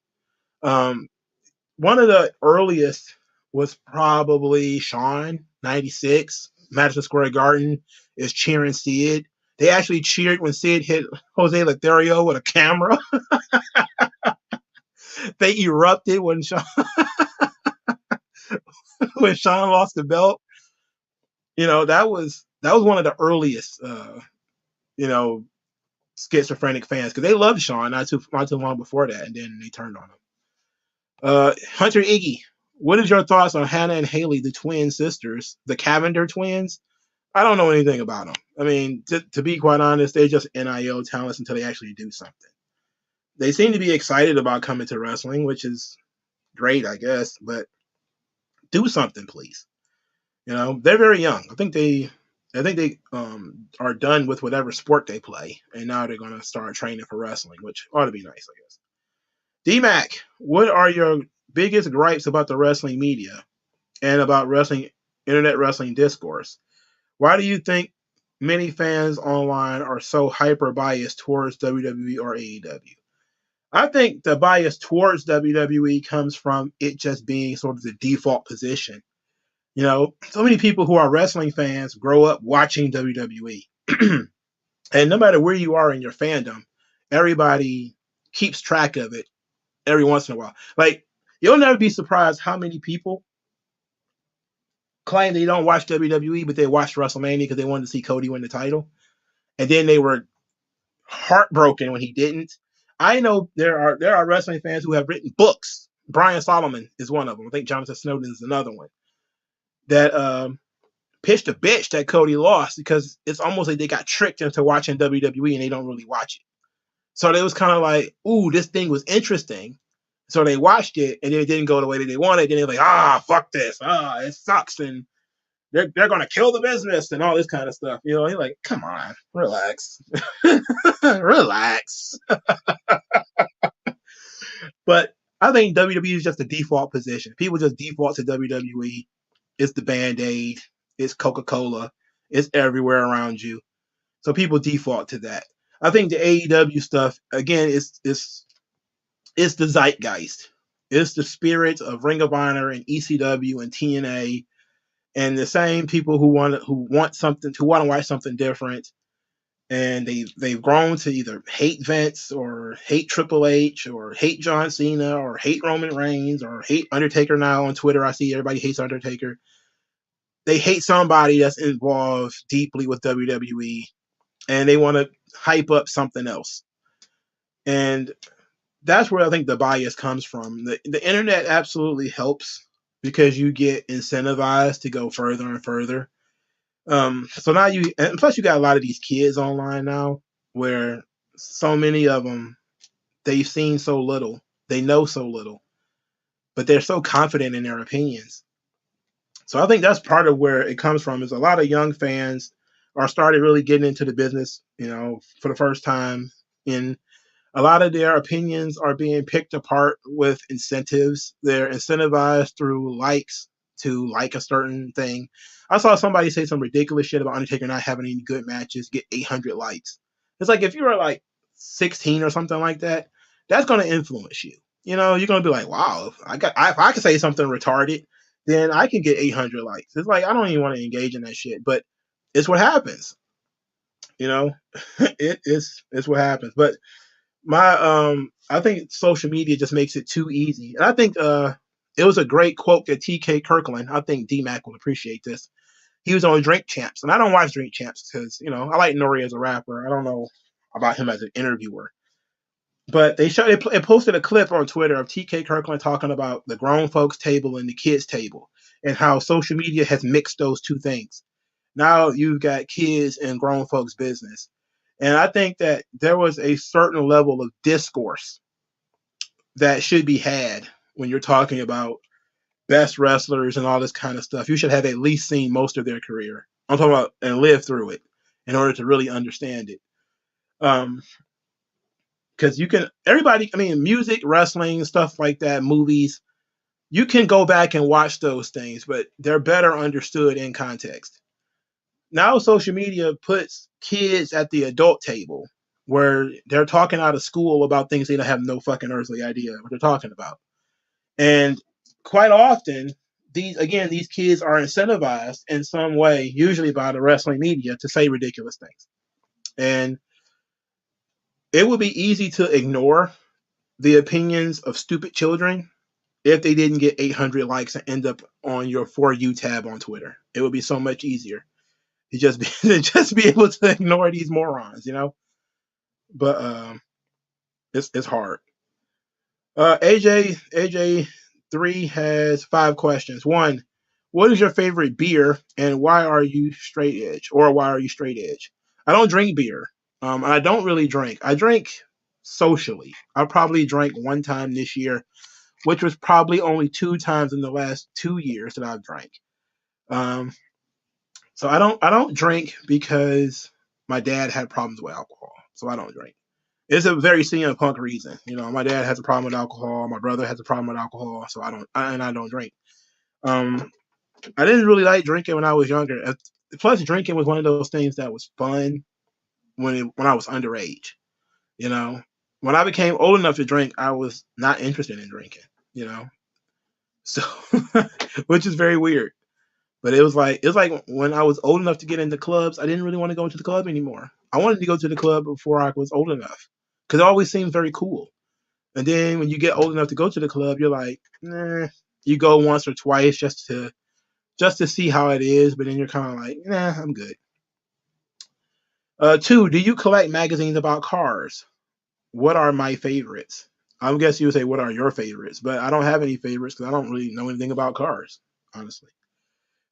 One of the earliest was probably Sean, 96. Madison Square Garden is cheering Sid. They actually cheered when Sid hit Jose Lothario with a camera. They erupted when Sean when Sean lost the belt. That was one of the earliest you know schizophrenic fans because they loved Sean not too long before that, and then they turned on him. Hunter Iggy, what is your thoughts on Hannah and Haley, the twin sisters, the Cavender twins? I don't know anything about them. I mean, to be quite honest, they're just NIL talents until they actually do something. They seem to be excited about coming to wrestling, which is great, I guess, but do something, please. They're very young. I think they are done with whatever sport they play, and now they're going to start training for wrestling, which ought to be nice, I guess. DMAC, what are your biggest gripes about the wrestling media and about internet wrestling discourse? Why do you think many fans online are so hyper biased towards WWE or AEW? I think the bias towards WWE comes from it just being sort of the default position. So many people who are wrestling fans grow up watching WWE. And no matter where you are in your fandom, everybody keeps track of it every once in a while. Like, you'll never be surprised how many people claim they don't watch WWE, but they watched WrestleMania because they wanted to see Cody win the title. And then they were heartbroken when he didn't. I know there are wrestling fans who have written books. Brian Solomon is one of them. I think Jonathan Snowden is another one that pitched a bitch that Cody lost because it's almost like they got tricked into watching WWE and they don't really watch it. So it was kind of like, ooh, this thing was interesting. So they watched it and it didn't go the way that they wanted. Then they're like, fuck this. It sucks. And they're going to kill the business and all this kind of stuff. You're like, come on, relax. Relax. But I think WWE is just the default position. People just default to WWE. It's the Band-Aid. It's Coca-Cola. It's everywhere around you. So people default to that. I think the AEW stuff, again, it's the zeitgeist. It's the spirit of Ring of Honor and ECW and TNA, and the same people who want to watch something different, and they've grown to either hate Vince or hate Triple H or hate John Cena or hate Roman Reigns or hate Undertaker. Now on Twitter, I see everybody hates Undertaker. They hate somebody that's involved deeply with WWE, and they want to hype up something else. And that's where I think the bias comes from. The internet absolutely helps because you get incentivized to go further and further. So now and plus you got a lot of these kids online now where so many of them, they've seen so little, they know so little, but they're so confident in their opinions. So I think that's part of where it comes from is a lot of young fans are started really getting into the business, for the first time. And a lot of their opinions are being picked apart with incentives. They're incentivized through likes to like a certain thing. I saw somebody say some ridiculous shit about Undertaker not having any good matches, get 800 likes. It's like if you were like 16 or something like that, that's going to influence you. You're going to be like, wow, if I can say something retarded, then I can get 800 likes. It's like, I don't even want to engage in that shit, but it's what happens. It's what happens. But I think social media just makes it too easy. And I think it was a great quote that TK Kirkland, I think DMAC will appreciate this. He was on Drink Champs, and I don't watch Drink Champs because, I like Nori as a rapper. I don't know about him as an interviewer. But they posted a clip on Twitter of TK Kirkland talking about the grown folks table and the kids table and how social media has mixed those two things. Now you've got kids and grown folks business. And I think that there was a certain level of discourse that should be had when you're talking about best wrestlers and all this kind of stuff. You should have at least seen most of their career. I'm talking about and lived through it in order to really understand it. Because music, wrestling, stuff like that, movies, you can go back and watch those things, but they're better understood in context. Now social media puts kids at the adult table where they're talking out of school about things they don't have no fucking earthly idea what they're talking about. And quite often these kids are incentivized in some way, usually by the wrestling media, to say ridiculous things. And it would be easy to ignore the opinions of stupid children if they didn't get 800 likes and end up on your For You tab on Twitter. It would be so much easier to just be to just be able to ignore these morons, you know. But it's hard. AJ3 has 5 questions. One, what is your favorite beer and why are you straight edge? Or why are you straight edge? I don't drink beer. I don't really drink. I drink socially. I probably drank one time this year, which was probably only 2 times in the last 2 years that I've drank. Um, so I don't drink because my dad had problems with alcohol. So I don't drink. It's a very CM Punk reason. You know, my dad has a problem with alcohol. My brother has a problem with alcohol, so I don't drink. Um, I didn't really like drinking when I was younger. Plus, drinking was one of those things that was fun when I was underage. You know, when I became old enough to drink, I was not interested in drinking. You know, so which is very weird. But it was like when I was old enough to get into clubs, I didn't really want to go into the club anymore. I wanted to go to the club before I was old enough because it always seemed very cool. And then when you get old enough to go to the club, you're like, nah. You go once or twice just to see how it is, but then you're kind of like, nah, I'm good. Two, do you collect magazines about cars? What are my favorites? I guess you would say, what are your favorites? But I don't have any favorites because I don't really know anything about cars, honestly.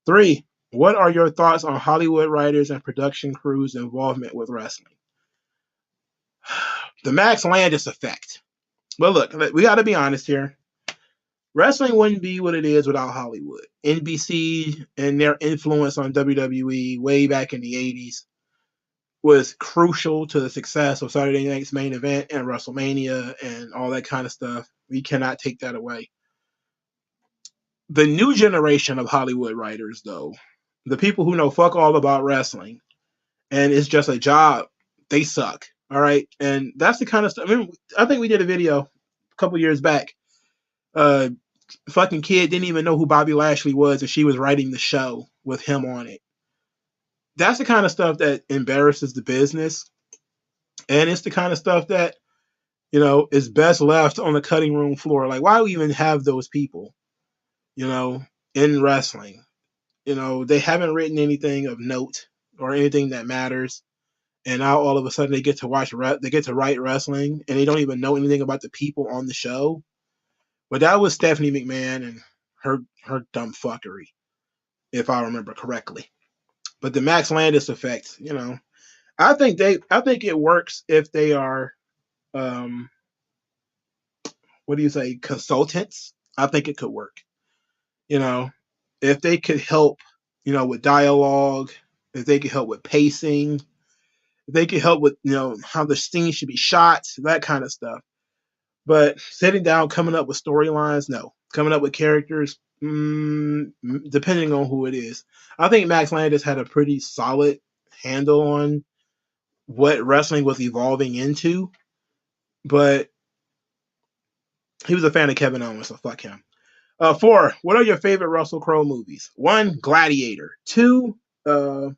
Three, what are your thoughts on Hollywood writers and production crews' involvement with wrestling? The Max Landis effect. But look, we got to be honest here. Wrestling wouldn't be what it is without Hollywood. NBC and their influence on WWE way back in the 80s was crucial to the success of Saturday Night's Main Event and WrestleMania and all that kind of stuff. We cannot take that away. The new generation of Hollywood writers, though, the people who know fuck all about wrestling and it's just a job, they suck. All right. And that's the kind of stuff. I think we did a video a couple years back. Uh, Fucking kid didn't even know who Bobby Lashley was, and she was writing the show with him on it. That's the kind of stuff that embarrasses the business, and it's the kind of stuff that is best left on the cutting room floor. Like, why do we even have those people? You know, in wrestling, they haven't written anything of note or anything that matters, and now all of a sudden they get to they get to write wrestling, and they don't even know anything about the people on the show. But that was Stephanie McMahon and her dumb fuckery, if I remember correctly. But the Max Landis effect, I think it works if they are, um, what do you say, consultants. I think it could work. You know, if they could help, with dialogue, if they could help with pacing, if they could help with, how the scene should be shot, that kind of stuff. But sitting down, coming up with storylines, no. Coming up with characters, depending on who it is. I think Max Landis had a pretty solid handle on what wrestling was evolving into, but he was a fan of Kevin Owens, so fuck him. 4, what are your favorite Russell Crowe movies? 1, Gladiator. 2, the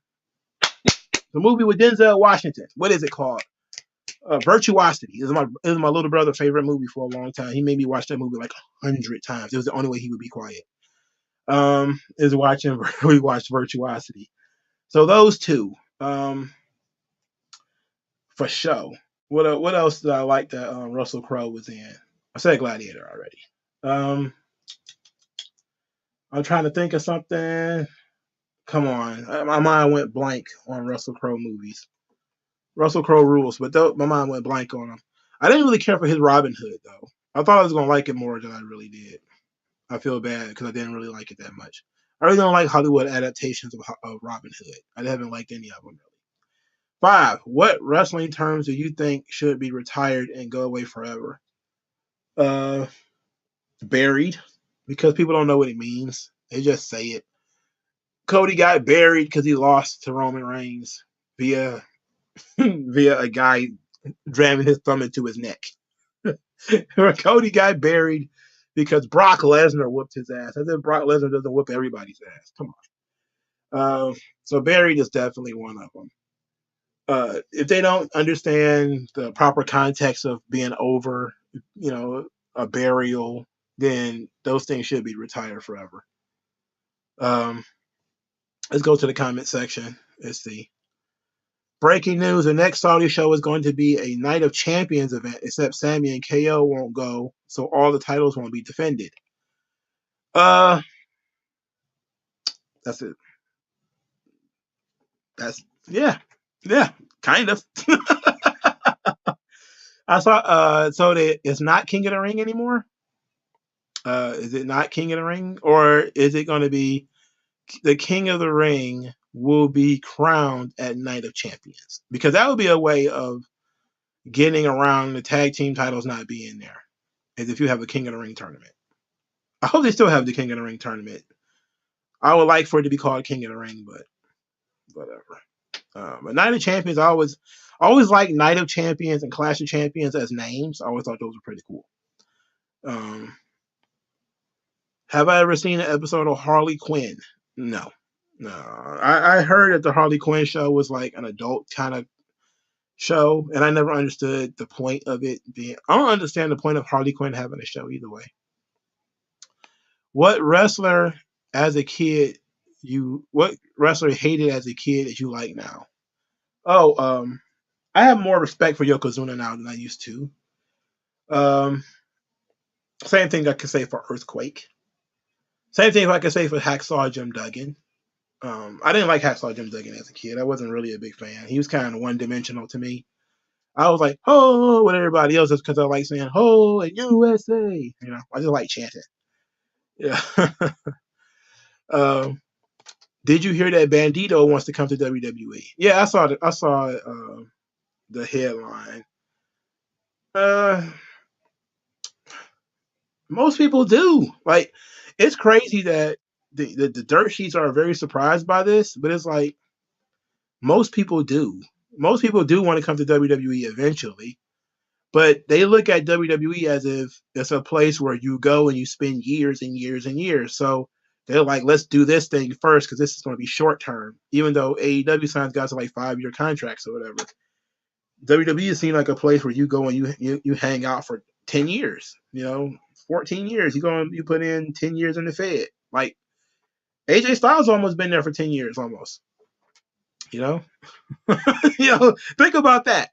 movie with Denzel Washington. What is it called? Virtuosity. It was my little brother's favorite movie for a long time. He made me watch that movie like 100 times. It was the only way he would be quiet. Is watching we watched Virtuosity. So those two, for sure. What else did I like that Russell Crowe was in? I said Gladiator already. I'm trying to think of something. Come on, my mind went blank on Russell Crowe movies. Russell Crowe rules, but my mind went blank on him. I didn't really care for his Robin Hood though. I thought I was gonna like it more than I really did. I feel bad because I didn't really like it that much. I really don't like Hollywood adaptations of Robin Hood. I haven't liked any of them really. 5, what wrestling terms do you think should be retired and go away forever? Uh, Buried, because people don't know what it means. They just say it. Cody got buried because he lost to Roman Reigns via via a guy jamming his thumb into his neck. Cody got buried because Brock Lesnar whooped his ass. As if Brock Lesnar doesn't whoop everybody's ass. Come on. So Buried is definitely one of them. If they don't understand the proper context of being over, a burial, then those things should be retired forever. Um, let's go to the comment section. Let's see. Breaking news: the next Saudi show is going to be a Night of Champions event, except Sami and KO won't go, so all the titles won't be defended. Uh, that's it. That's yeah, yeah, kind of. I saw. So it's not King of the Ring anymore. Is it not King of the Ring, or is it going to be the King of the Ring will be crowned at Night of Champions? Because that would be a way of getting around the tag team titles not being there. Is if you have a King of the Ring tournament. I hope they still have the King of the Ring tournament. I would like for it to be called King of the Ring, but whatever. But Night of Champions, I always like Night of Champions and Clash of Champions as names. I always thought those were pretty cool. Have I ever seen an episode of Harley Quinn? No. No. I heard that the Harley Quinn show was like an adult kind of show, and I never understood the point of it being. I don't understand the point of Harley Quinn having a show either way. What wrestler what wrestler hated as a kid that you like now? Oh, I have more respect for Yokozuna now than I used to. Same thing I could say for Earthquake. Same thing I could say for Hacksaw Jim Duggan. I didn't like Hacksaw Jim Duggan as a kid. I wasn't really a big fan. He was kind of one dimensional to me. I was like, "Oh," with everybody else, just because I like saying "Oh" and USA. I just like chanting. Yeah. Did you hear that Bandito wants to come to WWE? Yeah, I saw the headline. Most people do. Like, it's crazy that the dirt sheets are very surprised by this, but it's like most people do. Most people do want to come to WWE eventually, but they look at WWE as if it's a place where you go and you spend years and years and years. So they're like, let's do this thing first because this is going to be short term. Even though AEW signs guys to like 5-year contracts or whatever, WWE seems like a place where you go and you hang out for 10 years. 14 years. You put in 10 years in the Fed. Like AJ Styles almost been there for 10 years almost. Think about that.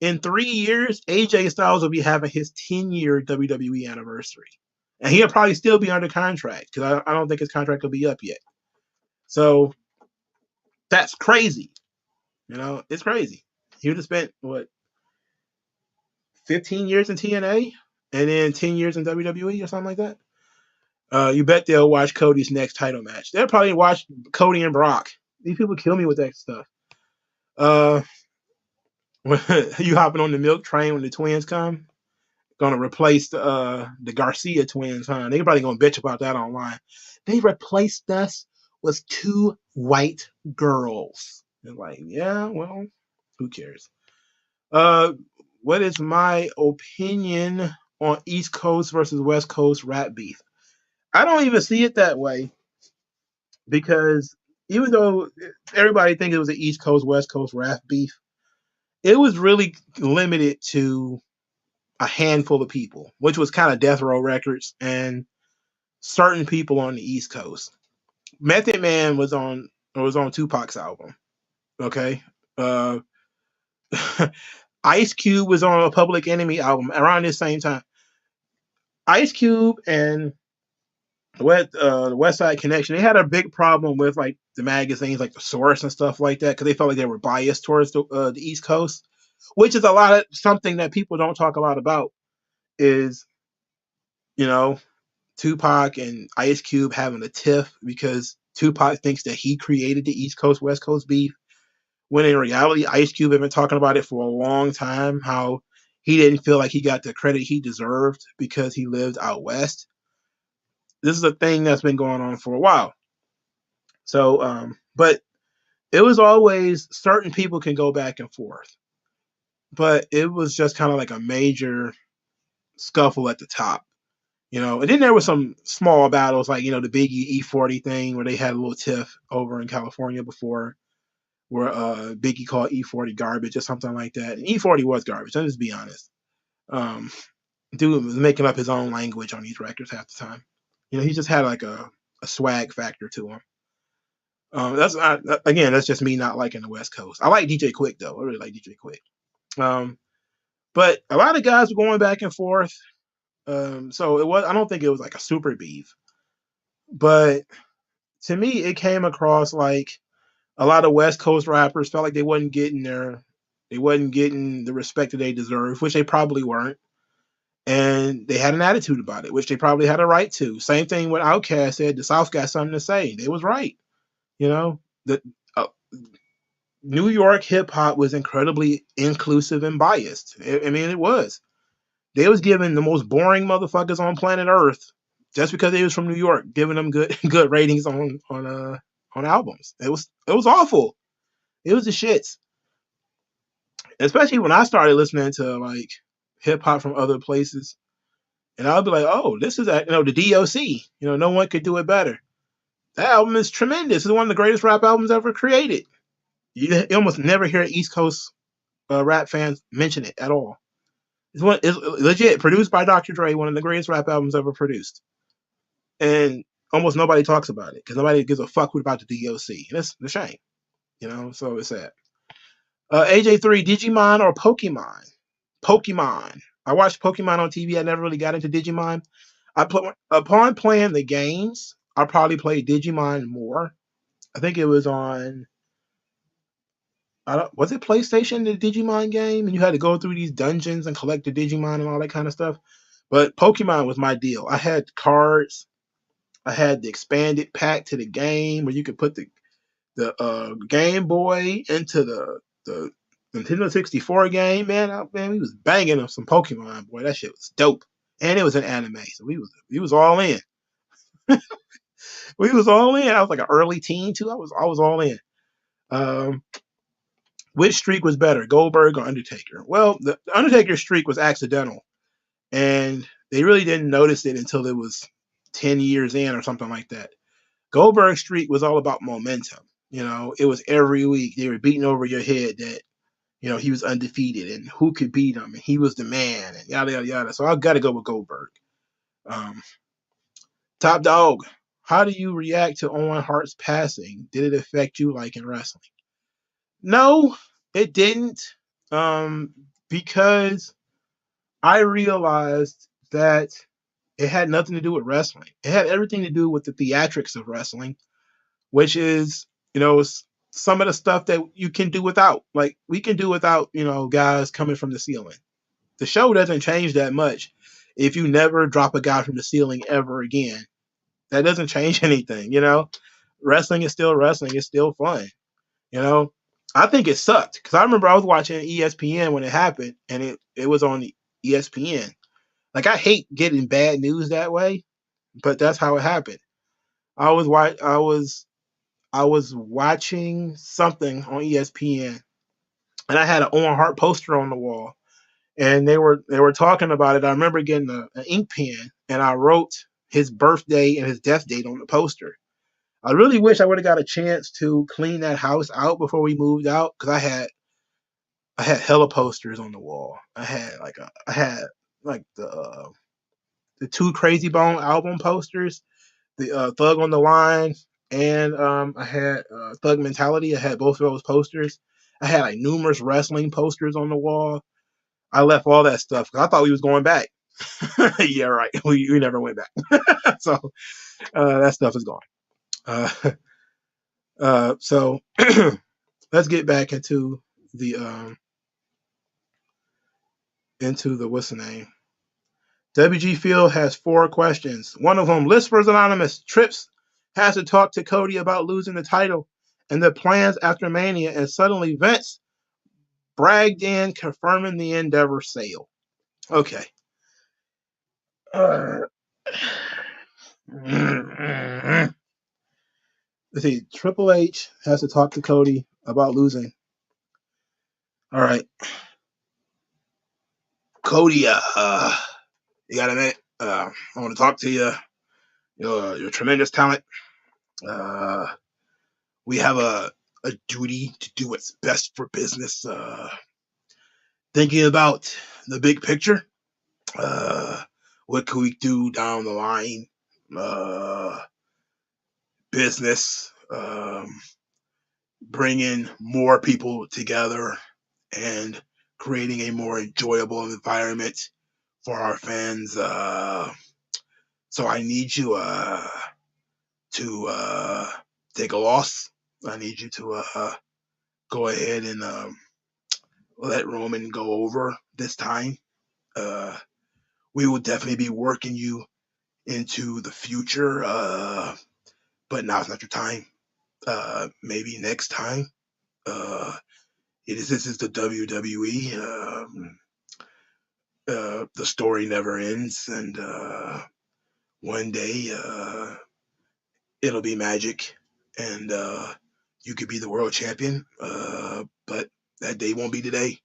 In 3 years, AJ Styles will be having his 10-year WWE anniversary. And he'll probably still be under contract because I don't think his contract will be up yet. So that's crazy. It's crazy. He would have spent, 15 years in TNA and then 10 years in WWE or something like that? You bet they'll watch Cody's next title match. They'll probably watch Cody and Brock. These people kill me with that stuff. You hopping on the milk train when the twins come? Gonna replace the Garcia twins, huh? They probably gonna bitch about that online. They replaced us with 2 white girls. They're like, yeah, well, who cares? What is my opinion on East Coast versus West Coast rap beef? I don't even see it that way because even though everybody thinks it was an East Coast West Coast rap beef, it was really limited to a handful of people, which was kind of Death Row Records and certain people on the East Coast. Method Man was on Tupac's album. Okay. Ice Cube was on a Public Enemy album around this same time. Ice Cube and the West Side Connection, they had a big problem with like the magazines, like the Source and stuff like that, because they felt like they were biased towards the East Coast, which is something that people don't talk a lot about. Is Tupac and Ice Cube having a tiff because Tupac thinks that he created the East Coast West Coast beef, when in reality Ice Cube had been talking about it for a long time, how he didn't feel like he got the credit he deserved because he lived out west. This is a thing that's been going on for a while. So, but it was always certain people can go back and forth, but it was just kind of like a major scuffle at the top. And then there was some small battles like the Biggie E40 thing where they had a little tiff over in California before, where Biggie called E40 garbage or something like that. And E40 was garbage. Let's just be honest. Um, Dude was making up his own language on these records half the time. He just had like a swag factor to him. That's not, again, that's just me not liking the West Coast. I like DJ Quick though. I really like DJ Quick. Um, but a lot of guys were going back and forth. So it was. I don't think it was like a super beef, but to me, it came across like a lot of West Coast rappers felt like they wasn't getting the respect that they deserve, which they probably weren't, and they had an attitude about it, which they probably had a right to. Same thing when Outkast said the South got something to say. They was right. The New York hip hop was incredibly inclusive and biased. I mean, it was. They was giving the most boring motherfuckers on planet Earth just because they was from New York, giving them good good ratings on albums. It was awful. It was the shits. Especially when I started listening to like hip hop from other places, and I'll be like, oh, this is the DOC. No one could do it better. That album is tremendous. It's one of the greatest rap albums ever created. You almost never hear East Coast rap fans mention it at all. It's legit produced by Dr. Dre, one of the greatest rap albums ever produced, and almost nobody talks about it because nobody gives a fuck about the DOC. And it's a shame, So it's sad. AJ3, Digimon or Pokemon? Pokemon. I watched Pokemon on TV. I never really got into Digimon. Upon playing the games, I probably played Digimon more. I think it was on. Was it PlayStation, the Digimon game, and you had to go through these dungeons and collect the Digimon and all that kind of stuff. But Pokemon was my deal. I had cards. I had the expanded pack to the game where you could put the Game Boy into the Nintendo 64 game. Man, we was banging on some Pokemon. Boy, that shit was dope. And it was an anime, so we was all in. We was all in. I was like an early teen too. I was all in. Um, which streak was better, Goldberg or Undertaker? Well, the Undertaker streak was accidental, and they really didn't notice it until it was 10 years in or something like that. Goldberg's streak was all about momentum. It was every week they were beating over your head that he was undefeated and who could beat him and he was the man and yada yada yada. So I got to go with Goldberg. Top Dog, how do you react to Owen Hart's passing? Did it affect you like in wrestling? No, it didn't. Because I realized that it had nothing to do with wrestling. It had everything to do with the theatrics of wrestling, which is, some of the stuff that you can do without. Like we can do without, guys coming from the ceiling. The show doesn't change that much if you never drop a guy from the ceiling ever again. That doesn't change anything, Wrestling is still wrestling. It's still fun, you know. I think it sucked because I remember I was watching ESPN when it happened, and it was on ESPN. Like I hate getting bad news that way, but that's how it happened. I was I was watching something on ESPN, and I had an Owen Hart poster on the wall, and they were talking about it. I remember getting an ink pen, and I wrote his birthday and his death date on the poster. I really wish I would have got a chance to clean that house out before we moved out because I had hella posters on the wall. I had like the two Crazy Bone album posters, the Thug on the Line, and I had Thug Mentality. I had both of those posters. I had like numerous wrestling posters on the wall. I left all that stuff because I thought we was going back. Yeah, right. We never went back. So that stuff is gone. Uh, so let's get back into the what's the name. WG Field has 4 questions. One of them, Lispers Anonymous. Trips has to talk to Cody about losing the title and the plans after Mania, and suddenly Vince bragged in confirming the Endeavor sale. Okay. Let's see. Triple H has to talk to Cody about losing. All right. Cody, you got a minute? I want to talk to you. You're a tremendous talent. Uh, we have a duty to do what's best for business. Thinking about the big picture. Uh, what can we do down the line? Uh, business. Bringing more people together and creating a more enjoyable environment for our fans. So I need you to take a loss. I need you to go ahead and let Roman go over this time. Uh, we will definitely be working you into the future, but now's not your time. Maybe next time. This is the WWE. The story never ends, and one day it'll be magic, and you could be the world champion. But that day won't be today.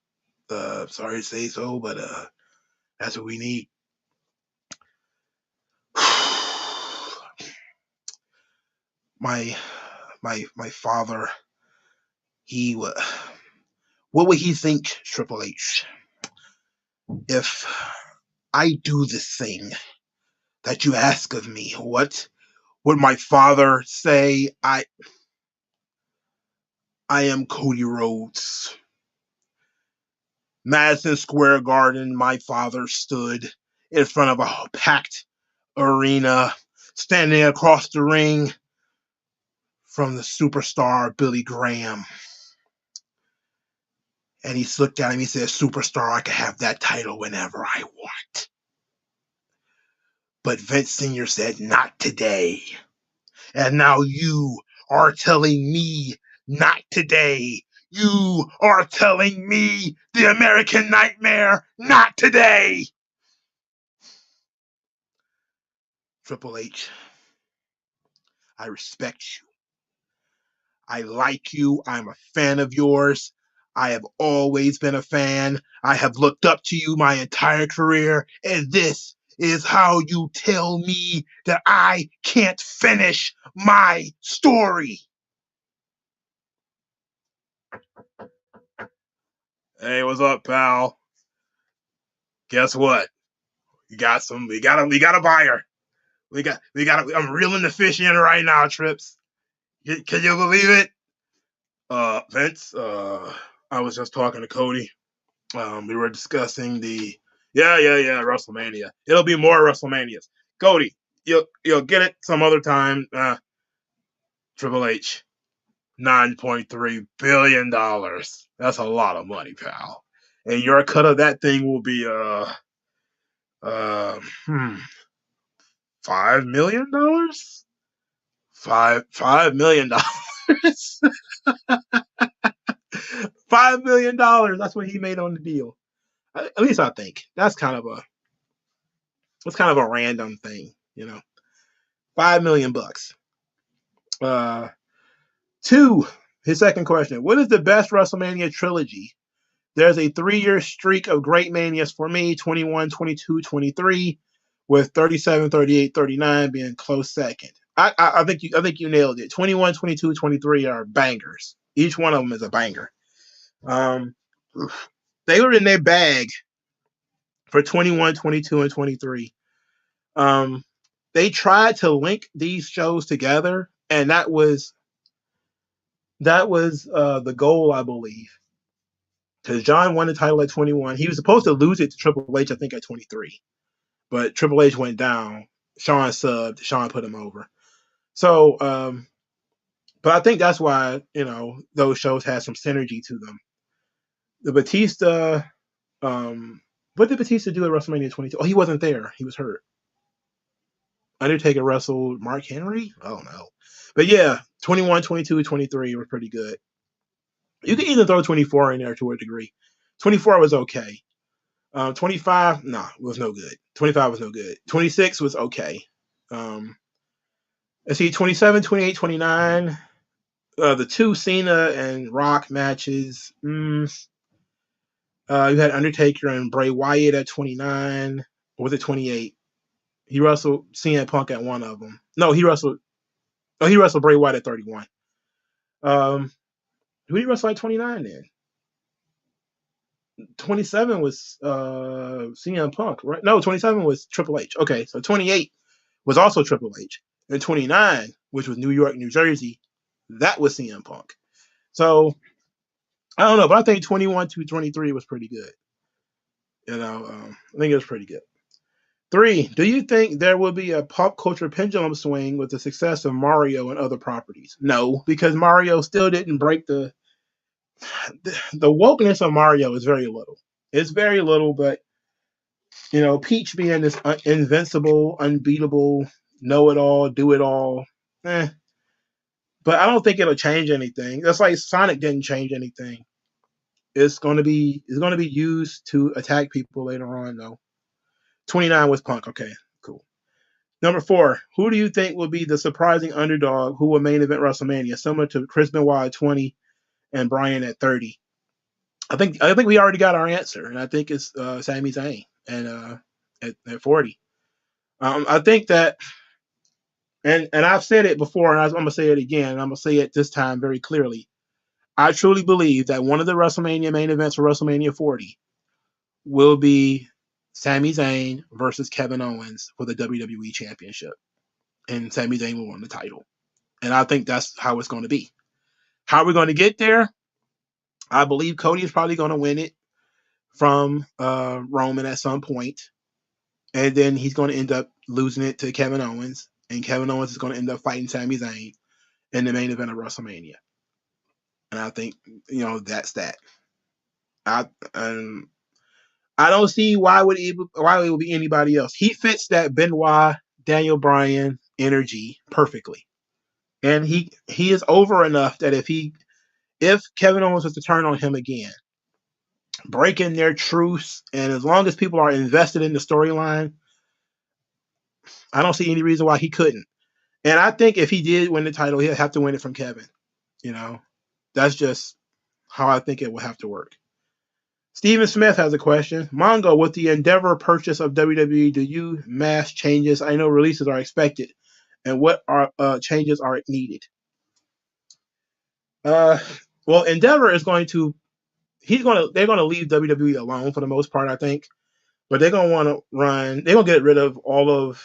Sorry to say so, but that's what we need. my my father, he would. What would he think, Triple H, if I do this thing that you ask of me? What would my father say? I am Cody Rhodes. Madison Square Garden, my father stood in front of a packed arena, standing across the ring from the superstar Billy Graham. And he looked at him, he said, "Superstar, I can have that title whenever I want." But Vince Sr. said, "Not today." And now you are telling me, "Not today." You are telling me, the American Nightmare, "Not today." Triple H, I respect you. I like you. I'm a fan of yours. I have always been a fan. I have looked up to you my entire career. And this is how you tell me that I can't finish my story. Hey, what's up, pal? Guess what? We got a buyer. I'm reeling the fish in right now, Trips. Can you believe it? Vince, I was just talking to Cody. We were discussing the WrestleMania. It'll be more WrestleManias. Cody, you'll get it some other time. Triple H, $9.3 billion. That's a lot of money, pal. And your cut of that thing will be uh $5 million. $5 million. $5 million. That's what he made on the deal. At least I think that's kind of a random thing, you know. $5 million. Uh, two. His second question: what is the best WrestleMania trilogy? There's a 3-year streak of great manias for me: 21, 22, 23, with 37, 38, 39 being close second. I think you nailed it. 21, 22, 23 are bangers. Each one of them is a banger. They were in their bag for 21, 22, and 23. They tried to link these shows together, and that was the goal, I believe. Because John won the title at 21. He was supposed to lose it to Triple H, I think, at 23. But Triple H went down. Shawn subbed. Shawn put him over. So, but I think that's why, those shows had some synergy to them. The Batista, what did Batista do at WrestleMania 22? Oh, he wasn't there. He was hurt. Undertaker wrestled Mark Henry? Oh, no. But yeah, 21, 22, 23 were pretty good. You can even throw 24 in there to a degree. 24 was okay. 25, was no good. 25 was no good. 26 was okay. Let's see, 27, 28, 29. The two Cena and Rock matches. You had Undertaker and Bray Wyatt at 29. Or was it 28? He wrestled CM Punk at one of them. No, he wrestled. Oh, he wrestled Bray Wyatt at 31. Who did he wrestle at 29 then? 27 was CM Punk, right? No, 27 was Triple H. Okay, so 28 was also Triple H. And 29, which was New York, New Jersey, that was CM Punk. So I don't know, but I think 21 to 23 was pretty good. I think it was pretty good. 3, do you think there will be a pop culture pendulum swing with the success of Mario and other properties? No, because Mario still didn't break the wokeness of Mario is very little. It's very little, but Peach being this invincible, unbeatable, know it all, do it all, but I don't think it'll change anything. That's like Sonic didn't change anything. It's gonna be used to attack people later on though. 29 was Punk. Okay, cool. Number 4, who do you think will be the surprising underdog who will main event WrestleMania, similar to Chris Benoit at 20 and Bryan at 30? I think we already got our answer, and I think it's Sami Zayn and at 40. I think that, and I've said it before, and I'm gonna say it again, and I'm gonna say it this time very clearly. I truly believe that one of the WrestleMania main events for WrestleMania 40 will be Sami Zayn versus Kevin Owens for the WWE Championship, and Sami Zayn will win the title. And I think that's how it's going to be. How are we going to get there? I believe Cody is probably going to win it from Roman at some point, and then he's going to end up losing it to Kevin Owens, and Kevin Owens is going to end up fighting Sami Zayn in the main event of WrestleMania. And I think that's that. I don't see why it would be anybody else. He fits that Benoit, Daniel Bryan energy perfectly, and he is over enough that if Kevin Owens was to turn on him again, breaking their truce, and as long as people are invested in the storyline, I don't see any reason why he couldn't. And I think if he did win the title, he'll have to win it from Kevin. That's just how I think it will have to work. Steven Smith has a question. Mongo, with the Endeavor purchase of WWE, do you mass changes? I know releases are expected, and what changes are needed? Well, Endeavor is going to they're going to leave WWE alone for the most part, I think. But they're going to want to they're going to get rid of all of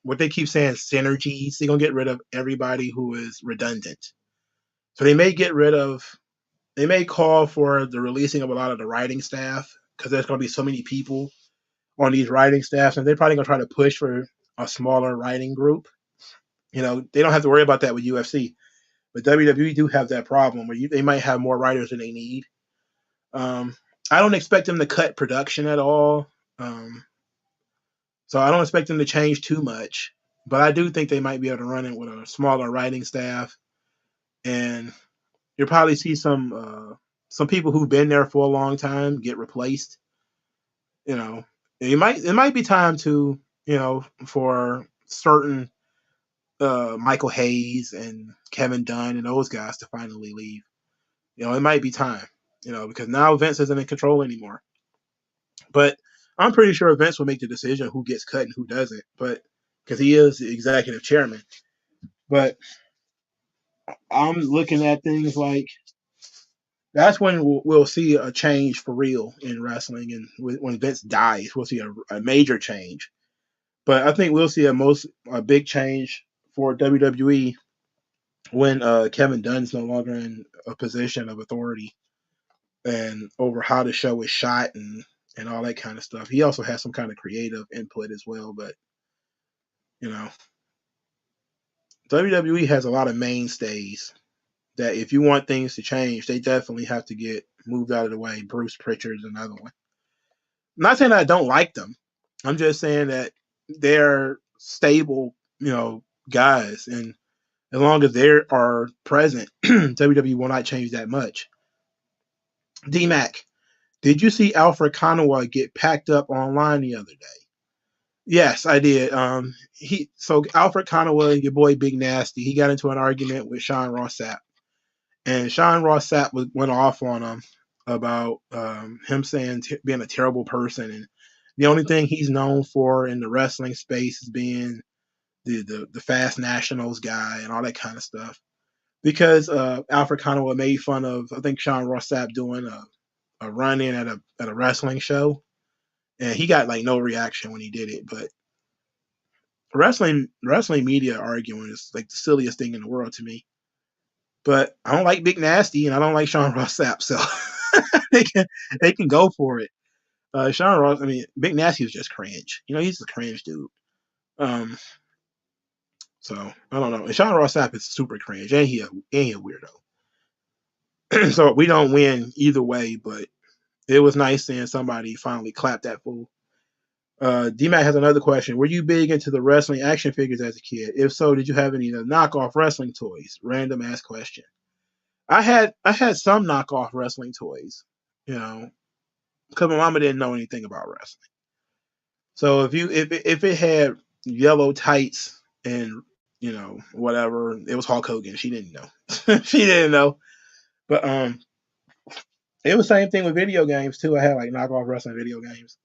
what they keep saying synergies. They're going to get rid of everybody who is redundant. So they may call for the releasing of a lot of the writing staff, because there's going to be so many people on these writing staffs, and they're probably going to try to push for a smaller writing group. They don't have to worry about that with UFC. But WWE do have that problem where they might have more writers than they need. I don't expect them to cut production at all. So I don't expect them to change too much. But I do think they might be able to run it with a smaller writing staff. And you'll probably see some people who've been there for a long time get replaced. It might be time to, for certain Michael Hayes and Kevin Dunn and those guys to finally leave. It might be time, because now Vince isn't in control anymore. But I'm pretty sure Vince will make the decision who gets cut and who doesn't, but because he is the executive chairman. But I'm looking at things like that's when we'll see a change for real in wrestling, and when Vince dies, we'll see a major change. But I think we'll see a big change for WWE when Kevin Dunn's no longer in a position of authority and over how the show is shot and all that kind of stuff. He also has some kind of creative input as well, but WWE has a lot of mainstays that if you want things to change, they definitely have to get moved out of the way. Bruce Pritchard's another one. I'm not saying that I don't like them. I'm just saying that they're stable, guys, and as long as they are present, WWE will not change that much. D-Mac, did you see Alfred Konuwa get packed up online the other day? Yes, I did. So Alfred Konuwa, your boy Big Nasty, he got into an argument with Sean Ross Sapp. And Sean Ross Sapp went off on him about him saying being a terrible person and The only thing he's known for in the wrestling space is being the Fast Nationals guy and all that kind of stuff. Because Alfred Conway made fun of, I think, Sean Ross Sapp doing a run in at a wrestling show, and he got like no reaction when he did it. But wrestling media arguing is like the silliest thing in the world to me. But I don't like Big Nasty and I don't like Sean Ross Sapp, so they can they can go for it. Sean Ross, I mean, Big Nasty was just cringe. You know, he's a cringe dude. Um, so I don't know. And Sean Ross Sapp is super cringe, and he a weirdo. So we don't win either way, but it was nice seeing somebody finally clap that fool. DMAC has another question. Were you big into the wrestling action figures as a kid? If so, did you have any knockoff wrestling toys? Random ass question. I had some knockoff wrestling toys, you know, because my mama didn't know anything about wrestling. So if it had yellow tights and whatever, it was Hulk Hogan. She didn't know. She didn't know. But it was the same thing with video games too. I had like knockoff wrestling video games.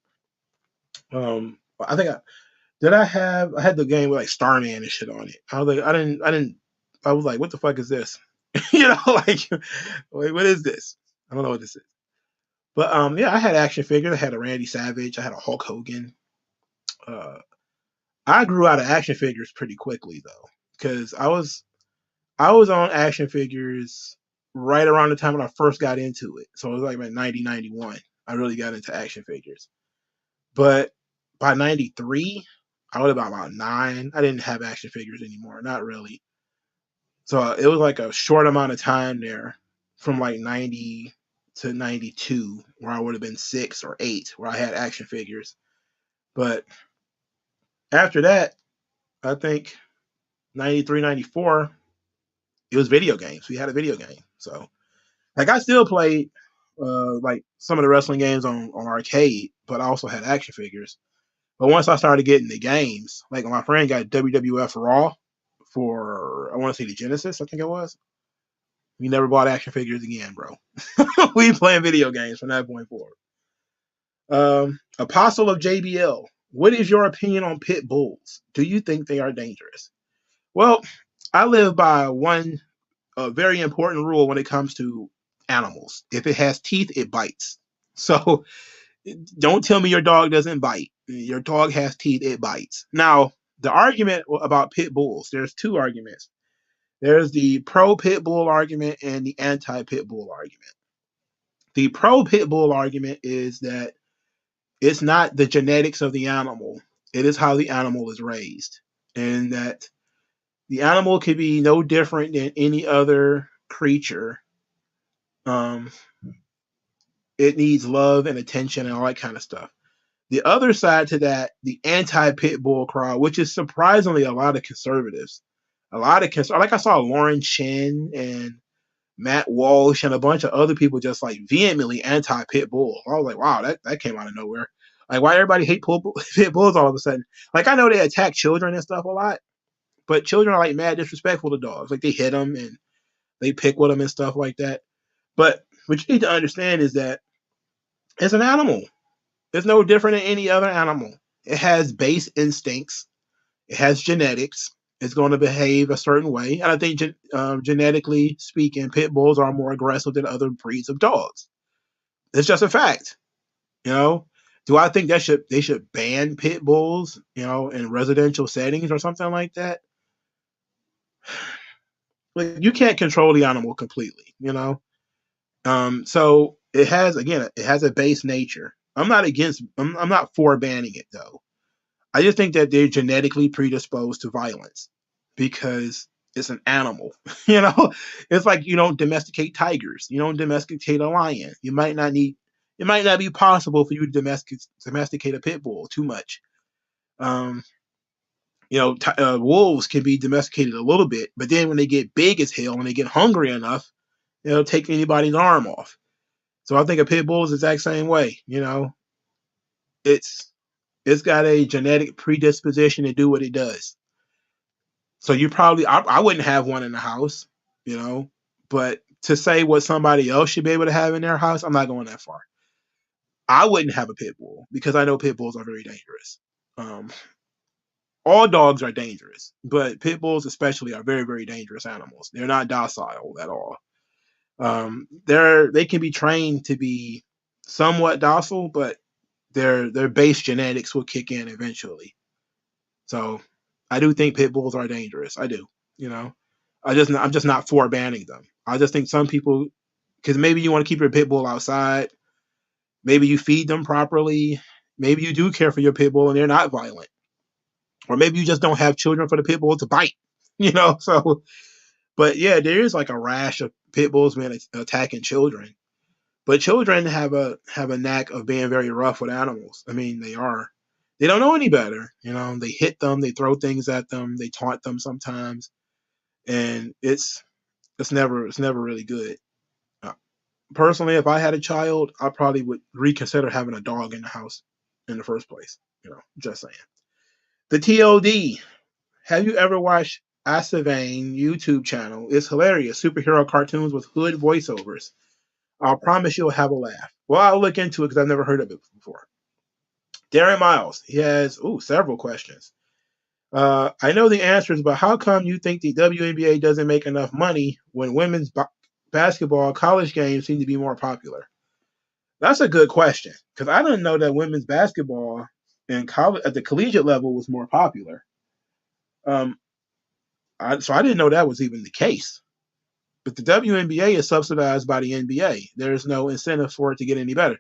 I think I had the game with like Starman and shit on it. I was like, I was like, what the fuck is this? Like, wait, what is this? I don't know what this is. But yeah, I had action figures. I had a Randy Savage. I had a Hulk Hogan. Uh, I grew out of action figures pretty quickly though, because I was on action figures right around the time when I first got into it. So it was like about 1991. I really got into action figures. But by 93, I was about 9. I didn't have action figures anymore. Not really. So it was like a short amount of time there from like 90 to 92 where I would have been 6 or 8 where I had action figures. But after that, I think 93, 94, it was video games. We had a video game. So like I still played like some of the wrestling games on arcade, but I also had action figures. But once I started getting the games, like my friend got WWF Raw for I want to say the Genesis, I think it was. We never bought action figures again, bro. We playing video games from that point forward. Apostle of JBL, what is your opinion on pit bulls? Do you think they are dangerous? Well, I live by one very important rule when it comes to animals. If it has teeth, it bites. So don't tell me your dog doesn't bite. Your dog has teeth, it bites. Now, the argument about pit bulls, there's two arguments. There's the pro pit bull argument and the anti pit bull argument. The pro pit bull argument is that it's not the genetics of the animal, it is how the animal is raised. And that the animal could be no different than any other creature. Um, it needs love and attention and all that kind of stuff. The other side to that, the anti-pit bull crowd, which is surprisingly a lot of conservatives, like I saw Lauren Chin and Matt Walsh and a bunch of other people just like vehemently anti-pit bull. I was like, wow, that came out of nowhere. Like, why everybody hate pit bulls all of a sudden? Like, I know they attack children and stuff a lot, but children are like mad disrespectful to dogs. Like, they hit them and they pick with them and stuff like that. But what you need to understand is that it's an animal. It's no different than any other animal. It has base instincts. It has genetics. It's going to behave a certain way. And I think genetically speaking, pit bulls are more aggressive than other breeds of dogs. It's just a fact. You know, do I think they should ban pit bulls, in residential settings or something like that? Like, you can't control the animal completely. So it has a base nature. I'm not for banning it though. I just think that they're genetically predisposed to violence because it's an animal. you know, it's like you don't domesticate tigers. You don't domesticate a lion. It might not be possible for you to domesticate a pit bull too much. Um, wolves can be domesticated a little bit, but then when they get big as hell and they get hungry enough, they'll take anybody's arm off. So I think a pit bull is the exact same way. It's it's got a genetic predisposition to do what it does. So I wouldn't have one in the house, you know, but to say what somebody else should be able to have in their house, I'm not going that far. I wouldn't have a pit bull because I know pit bulls are very dangerous. Um, all dogs are dangerous, but pit bulls especially are very, very dangerous animals. They're not docile at all. They can be trained to be somewhat docile, but their base genetics will kick in eventually. So I do think pit bulls are dangerous. I do. You know, I'm just not for banning them. I just think some people, because maybe you want to keep your pit bull outside, maybe you feed them properly, maybe you do care for your pit bull and they're not violent, or maybe you just don't have children for the pit bull to bite. You know, so but yeah, there is like a rash of pit bulls being attacking children. But children have a knack of being very rough with animals. I mean, they are. They don't know any better. You know, they hit them, they throw things at them, they taunt them sometimes, and it's never really good. Uh, Personally, if I had a child, I probably would reconsider having a dog in the house in the first place. You know, just saying. The TOD. Have you ever watched Asavane YouTube channel? It's hilarious. Superhero cartoons with hood voiceovers. I'll promise you'll have a laugh. Well, I'll look into it because I've never heard of it before. Darren Miles, he has several questions. I know the answers, but how come you think the WNBA doesn't make enough money when women's basketball college games seem to be more popular? That's a good question because I didn't know that women's basketball in college at the collegiate level was more popular. Um, so I didn't know that was even the case. But the WNBA is subsidized by the NBA. There's no incentive for it to get any better.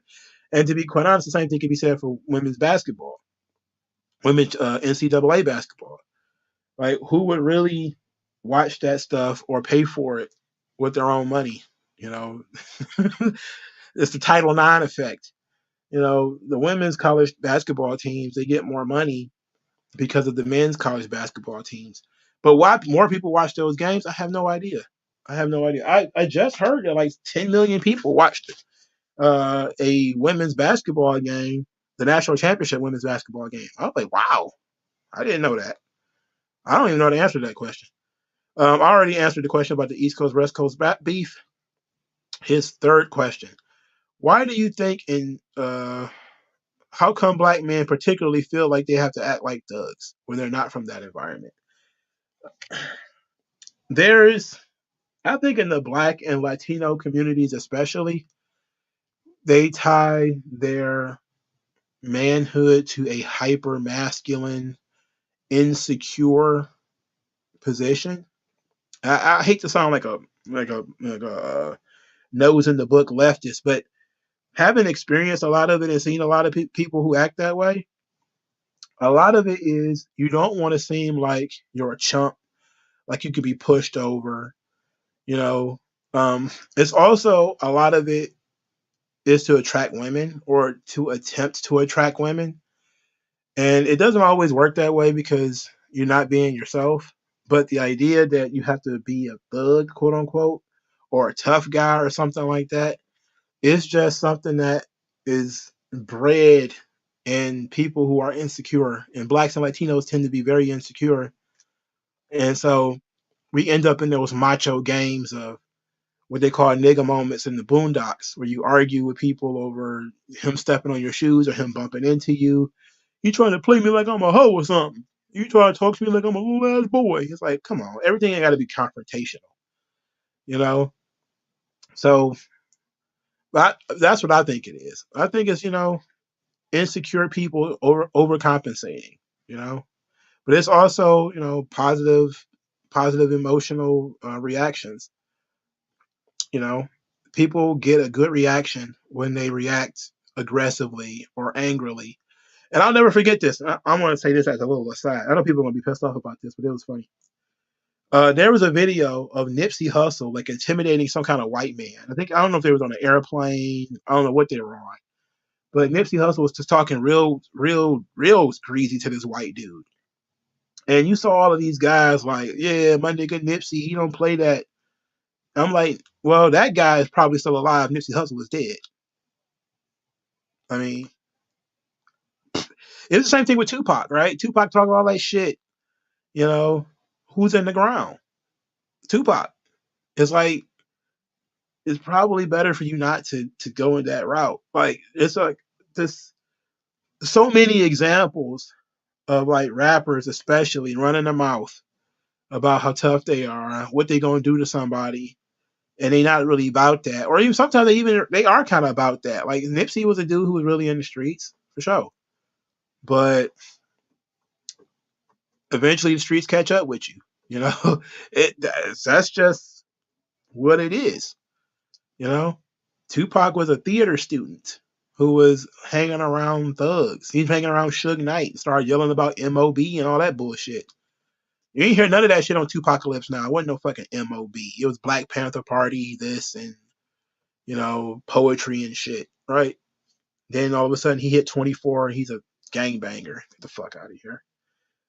And to be quite honest, the same thing can be said for women's basketball, women's NCAA basketball. Like, who would really watch that stuff or pay for it with their own money? You know, it's the Title IX effect. You know, the women's college basketball teams, they get more money because of the men's college basketball teams. But why more people watch those games, I have no idea. I have no idea. I just heard that like 10 million people watched a women's basketball game, the national championship women's basketball game. I was like, wow, I didn't know that. I don't even know the answer to that question. I already answered the question about the East Coast West Coast beef. His third question: why do you think how come black men particularly feel like they have to act like thugs when they're not from that environment? There's, I think, in the black and Latino communities especially, they tie their manhood to a hyper masculine, insecure position. I hate to sound like a nose in the book leftist, but having experienced a lot of it and seen a lot of people who act that way, a lot of it is you don't want to seem like you're a chump, like you could be pushed over. You know, it's also a lot of it is to attract women or to attempt to attract women. And it doesn't always work that way because you're not being yourself. But the idea that you have to be a thug, quote unquote, or a tough guy or something like that, is just something that is bred in people who are insecure. And blacks and Latinos tend to be very insecure. And so we end up in those macho games of what they call nigga moments in the boondocks, where you argue with people over him stepping on your shoes or him bumping into you. You trying to play me like I'm a hoe or something. You trying to talk to me like I'm a little ass boy. It's like, come on, everything ain't got to be confrontational, you know. So that's what I think it is. I think it's insecure people overcompensating, you know. But it's also positive emotional reactions. You know, people get a good reaction when they react aggressively or angrily. And I'll never forget this. I'm going to say this as a little aside. I know people are going to be pissed off about this, but it was funny. There was a video of Nipsey Hussle like intimidating some kind of white man. I don't know if they was on an airplane. I don't know what they were on, but Nipsey Hussle was just talking real greasy to this white dude. And you saw all of these guys like, yeah, my nigga Nipsey, he don't play that. I'm like, well, that guy is probably still alive. Nipsey Hussle is dead. I mean, it's the same thing with Tupac, right? Tupac talk all that shit. You know, who's in the ground? Tupac. It's like it's probably better for you not to go in that route. Like it's like this so many examples of like rappers, especially running their mouth about how tough they are, what they gonna do to somebody, and they not really about that. Or even sometimes they are kind of about that. Like Nipsey was a dude who was really in the streets for sure, but eventually the streets catch up with you. You know, that's just what it is. You know, Tupac was a theater student who was hanging around thugs. He's hanging around Suge Knight and started yelling about MOB and all that bullshit. You ain't hear none of that shit on Tupacalypse now. It wasn't no fucking MOB. It was Black Panther Party, this and poetry and shit, right? Then all of a sudden he hit 24 and he's a gangbanger. Get the fuck out of here.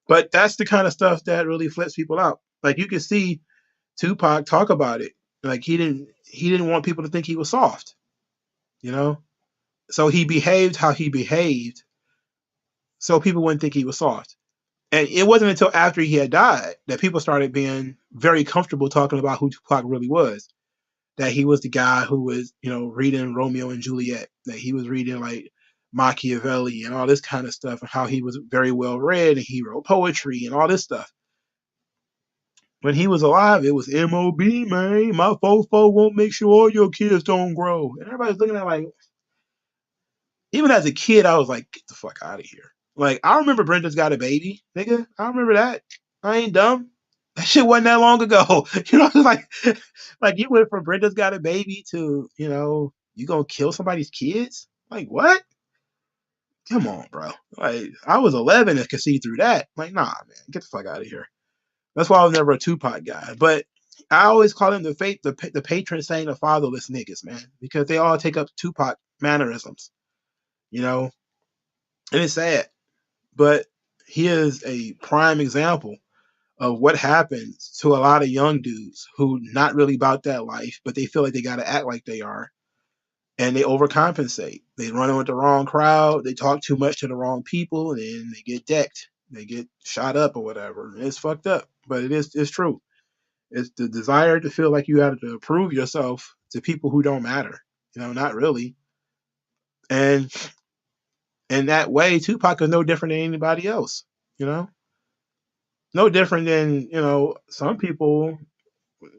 But that's the kind of stuff that really flips people out. Like you can see Tupac talk about it. Like he didn't want people to think he was soft, you know? So he behaved how he behaved so people wouldn't think he was soft. And it wasn't until after he had died that people started being very comfortable talking about who Tupac really was. That he was the guy who was, reading Romeo and Juliet, that he was reading like Machiavelli and all this kind of stuff, and how he was very well read and he wrote poetry and all this stuff. When he was alive, it was MOB, man. My fofo won't make sure all your kids don't grow. And everybody's looking at like, even as a kid, I was like, get the fuck out of here. Like, I remember Brenda's Got a Baby, nigga. I remember that. I ain't dumb. That shit wasn't that long ago. Like you went from Brenda's Got a Baby to, you gonna kill somebody's kids? Like, what? Come on, bro. Like, I was 11 and could see through that. Like, nah, man, get the fuck out of here. That's why I was never a Tupac guy. But I always call him the patron saint of fatherless niggas, man, because they all take up Tupac mannerisms, you know, and it's sad. But he is a prime example of what happens to a lot of young dudes who not really about that life, but they feel like they got to act like they are, and they overcompensate. They run in with the wrong crowd, they talk too much to the wrong people, and then they get decked, they get shot up or whatever. It's fucked up, but it's true. It's the desire to feel like you have to prove yourself to people who don't matter. Not really. And in that way, Tupac is no different than anybody else. You know, no different than some people.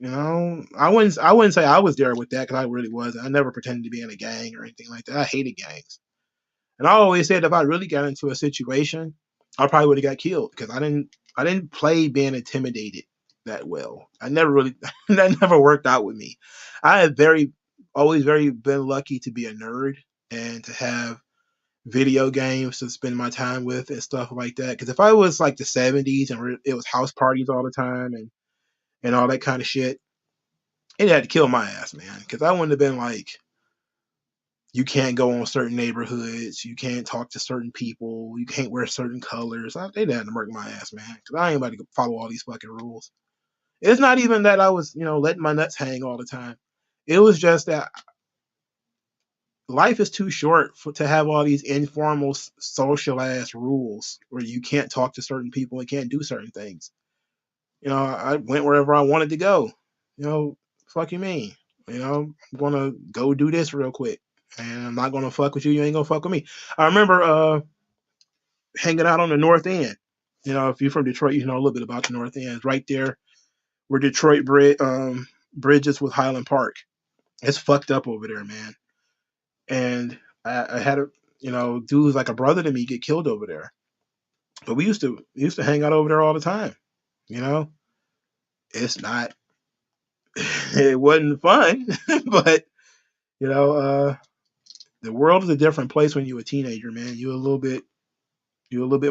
I wouldn't say I was there with that because I really was. I never pretended to be in a gang or anything like that. I hated gangs, and I always said if I really got into a situation, I probably would have got killed because I didn't play being intimidated that well. I never really that never worked out with me. I have always very been lucky to be a nerd and to have video games to spend my time with and stuff like that. Because if I was like the 70s and it was house parties all the time and all that kind of shit, it had to kill my ass, man. Because I wouldn't have been like, you can't go on certain neighborhoods, you can't talk to certain people, you can't wear certain colors. They'd have to murk my ass, man. Because I ain't about to follow all these fucking rules. It's not even that I was, letting my nuts hang all the time. It was just that life is too short to have all these informal social ass rules where you can't talk to certain people and can't do certain things. I went wherever I wanted to go. Fuck you mean? I'm gonna go do this real quick, and I'm not gonna fuck with you. You ain't gonna fuck with me. I remember hanging out on the North End. If you're from Detroit, you know a little bit about the North End. It's right there where Detroit bridges with Highland Park. It's fucked up over there, man. And I had dudes like a brother to me get killed over there. But we used to hang out over there all the time. You know, it's not. It wasn't fun, but you know, the world is a different place when you're a teenager, man. You're a little bit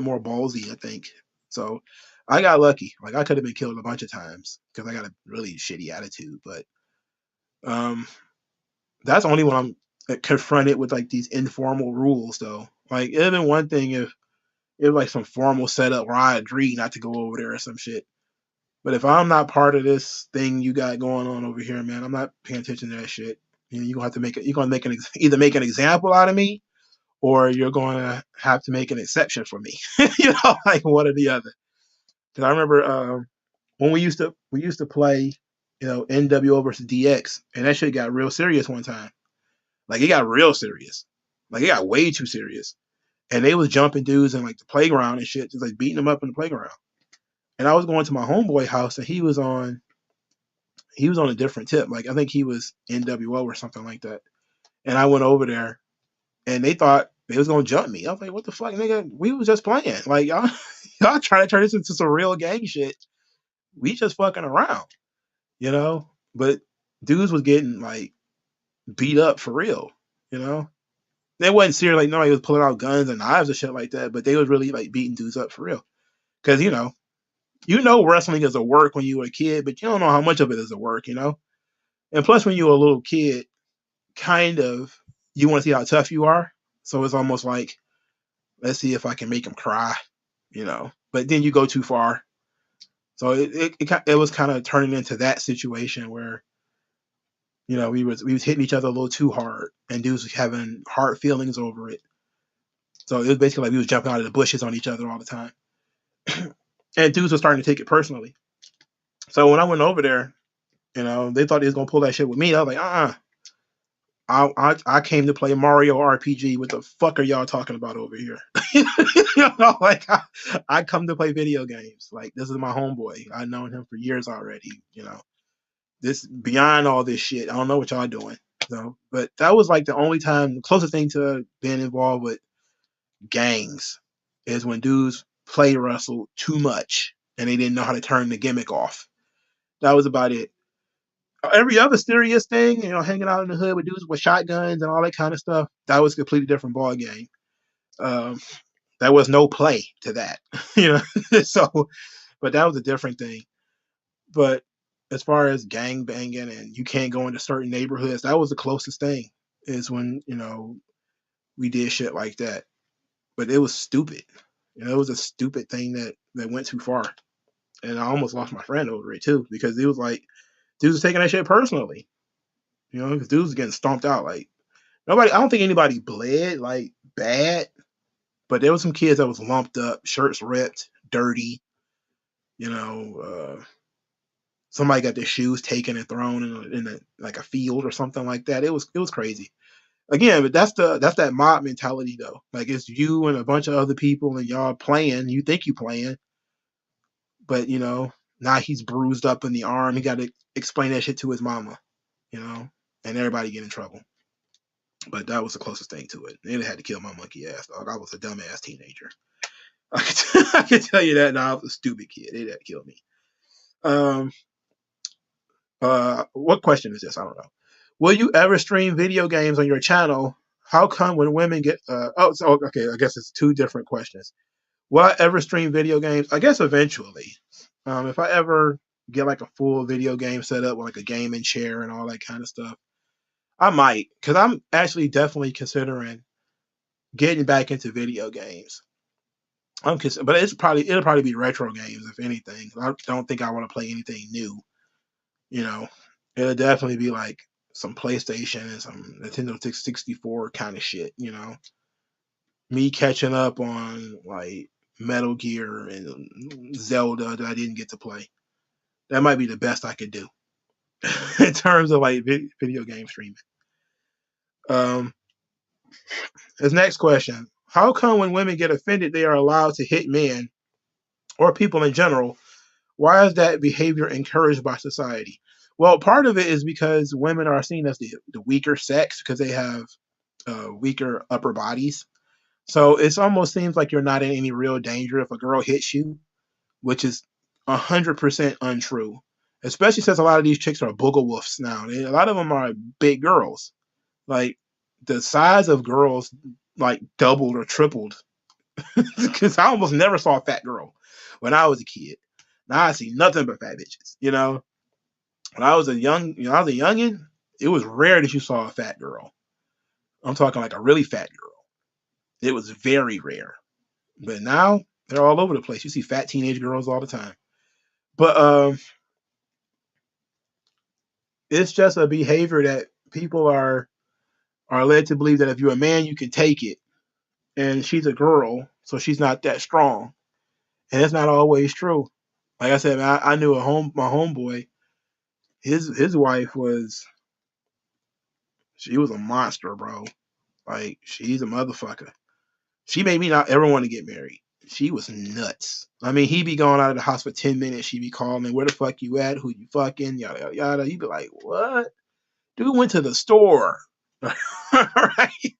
more ballsy, I think. So I got lucky. Like I could have been killed a bunch of times because I got a really shitty attitude. But um, that's only when I'm confronted with like these informal rules, though. Like it'd been one thing if it was like some formal setup where I agree not to go over there or some shit. But if I'm not part of this thing you got going on over here, man, I'm not paying attention to that shit. You're gonna have to make it. You're gonna either make an example out of me, or you're gonna have to make an exception for me. Like one or the other. Because I remember when we used to play, NWO versus DX, and that shit got real serious one time. Like it got real serious. Like it got way too serious. And they was jumping dudes in like the playground and shit, just like beating them up in the playground. And I was going to my homeboy house, and he was on a different tip. Like I think he was NWO or something like that. And I went over there, and they thought they was gonna jump me. I was like, "What the fuck, nigga? We was just playing. Like y'all, y'all trying to turn this into some real gang shit. We just fucking around, you know." But dudes was getting like beat up for real, you know. They wasn't serious, like nobody was pulling out guns and knives and shit like that, but they was really like beating dudes up for real. Because wrestling is a work when you were a kid, but you don't know how much of it is a work, you know. And plus, when you were a little kid, kind of you want to see how tough you are. So it's almost like, let's see if I can make him cry, you know. But then you go too far, so it was kind of turning into that situation where we was hitting each other a little too hard, and dudes was having hard feelings over it. So it was basically like we was jumping out of the bushes on each other all the time, and dudes were starting to take it personally. So when I went over there, they thought they was gonna pull that shit with me. I was like, I came to play Mario RPG. What the fuck are y'all talking about over here? Like I come to play video games. Like this is my homeboy. I've known him for years already. This beyond all this shit. I don't know what y'all doing. But that was like the only time, the closest thing to being involved with gangs is when dudes play wrestle too much and they didn't know how to turn the gimmick off. That was about it. Every other serious thing, hanging out in the hood with dudes with shotguns and all that kind of stuff, that was a completely different ball game. Um, there was no play to that, you know. So, but that was a different thing. But as far as gang banging and you can't go into certain neighborhoods, that was the closest thing. Is when we did shit like that. But it was stupid. It was a stupid thing that went too far, and I almost lost my friend over it too because it was like dudes was taking that shit personally. Because dudes was getting stomped out. Like nobody, I don't think anybody bled like bad, but there was some kids that was lumped up, shirts ripped, dirty. You know, somebody got their shoes taken and thrown in like a field or something like that. It was crazy. Again, but that's that mob mentality though. Like it's you and a bunch of other people and y'all playing. You think you playing, but now he's bruised up in the arm. He got to explain that shit to his mama. And everybody get in trouble. But that was the closest thing to it. It had to kill my monkey ass dog. I was a dumbass teenager. I can tell you that now. I was a stupid kid. It had killed me. Um. What question is this? I don't know. Will you ever stream video games on your channel? How come when women get? So okay. I guess it's two different questions. Will I ever stream video games? I guess eventually. If I ever get like a full video game set up with like a gaming chair and all that kind of stuff, I might, because I'm actually definitely considering getting back into video games. But it'll probably be retro games if anything. I don't think I want to play anything new. You know, it'll definitely be like some PlayStation and some Nintendo 64 kind of shit. Me catching up on like Metal Gear and Zelda that I didn't get to play. That might be the best I could do in terms of like video game streaming. Um, His next question: how come when women get offended, they are allowed to hit men or people in general? Why is that behavior encouraged by society? Well, part of it is because women are seen as the weaker sex because they have weaker upper bodies. So it almost seems like you're not in any real danger if a girl hits you, which is 100% untrue. Especially since a lot of these chicks are booger wolves now. A lot of them are big girls. Like the size of girls like doubled or tripled because I almost never saw a fat girl when I was a kid. Now I see nothing but fat bitches. When I was a youngin, it was rare that you saw a fat girl. I'm talking like a really fat girl. It was very rare. But now they're all over the place. You see fat teenage girls all the time. But it's just a behavior that people are led to believe that if you're a man, you can take it. And she's a girl, so she's not that strong. And it's not always true. Like I said, man, I knew my homeboy. His wife she was a monster, bro. Like, she's a motherfucker. She made me not ever want to get married. She was nuts. I mean, he be going out of the house for 10 minutes. She be calling, where the fuck you at? Who you fucking? Yada, yada, yada. You be like, what? Dude went to the store. Right?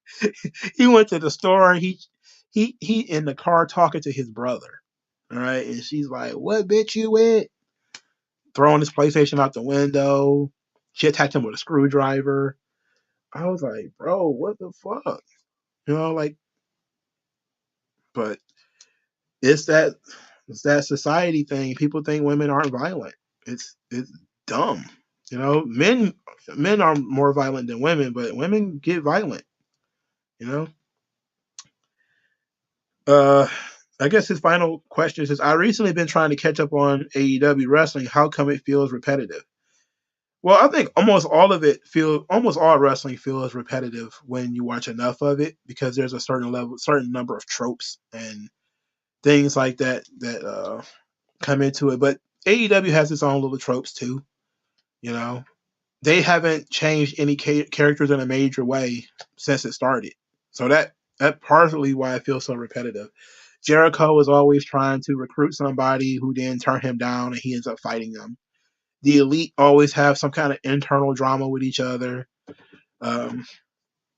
He went to the store. He in the car talking to his brother. All right. And she's like, what bitch you with? Throwing his PlayStation out the window. She attacked him with a screwdriver. I was like, bro, what the fuck? Like, but it's that it's that society thing. People think women aren't violent. It's dumb. Men are more violent than women, but women get violent. You know. Uh, I guess his final question is: I recently been trying to catch up on AEW wrestling. How come it feels repetitive? Well, I think almost all wrestling feels repetitive when you watch enough of it because there's a certain number of tropes and things like that come into it. But AEW has its own little tropes too. You know, they haven't changed any characters in a major way since it started. So that partly why I feel so repetitive. Jericho was always trying to recruit somebody who then turned him down, and he ends up fighting them. The Elite always have some kind of internal drama with each other. Um,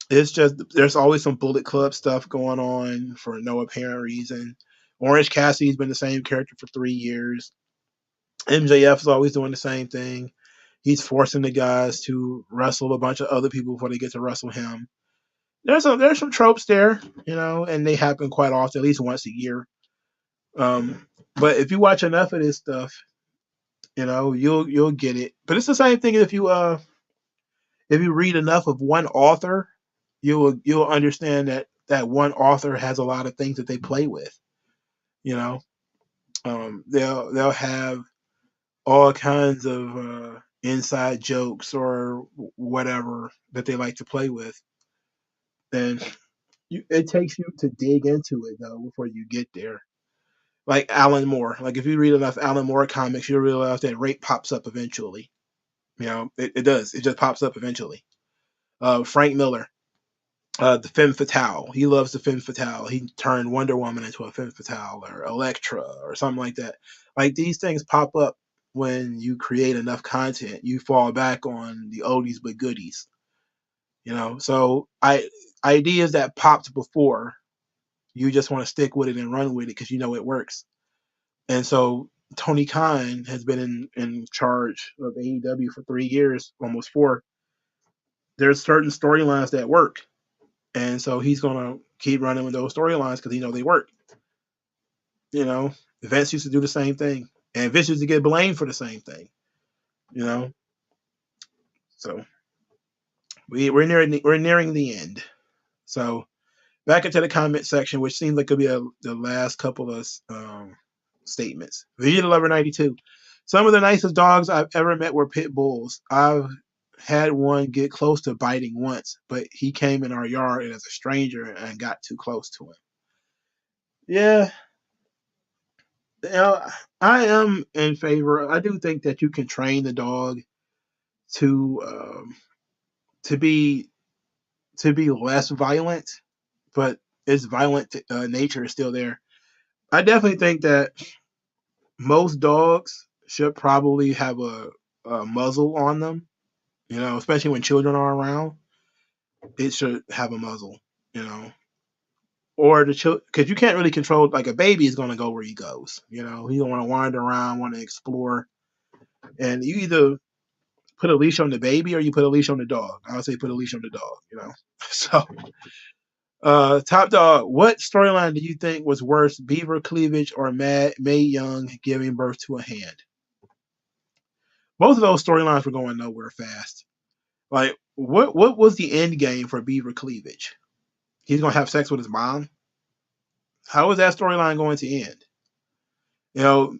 it's just there's always some Bullet Club stuff going on for no apparent reason. Orange Cassidy's been the same character for 3 years. MJF is always doing the same thing. He's forcing the guys to wrestle a bunch of other people before they get to wrestle him. There's some tropes there, and they happen quite often, at least once a year. But if you watch enough of this stuff, you'll get it. But it's the same thing if you read enough of one author, you'll understand that one author has a lot of things that they play with. They'll have all kinds of inside jokes or whatever that they like to play with. And it takes you to dig into it though before you get there. Like Alan Moore. Like if you read enough Alan Moore comics, you'll realize that rape pops up eventually. It does. It just pops up eventually. Frank Miller, the femme fatale. He loves the femme fatale. He turned Wonder Woman into a femme fatale or Elektra or something like that. Like these things pop up when you create enough content. You fall back on the oldies but goodies. So ideas that popped before, you just want to stick with it and run with it because it works. And so Tony Khan has been in charge of AEW for 3 years, almost four. There's certain storylines that work, and so he's gonna keep running with those storylines because they work. Vince used to do the same thing, and Vince used to get blamed for the same thing. So we're nearing the end. So back into the comment section, which seems like it'll be the last couple of statements. Vegeta Lover 92. Some of the nicest dogs I've ever met were pit bulls. I've had one get close to biting once, but he came in our yard as a stranger and got too close to him. Yeah. I am in favor. I do think that you can train the dog to be less violent, but its violent nature is still there. I definitely think that most dogs should probably have a muzzle on them, especially when children are around. It should have a muzzle, or the child, because you can't really control. Like a baby is going to go where he goes. He don't want to wander around, want to explore, and you either put a leash on the baby or you put a leash on the dog. I would say put a leash on the dog. So, Top Dog, what storyline do you think was worse, Beaver cleavage or Mae Young giving birth to a hand? Both of those storylines were going nowhere fast. Like, what was the end game for Beaver cleavage? He's gonna have sex with his mom. How is that storyline going to end?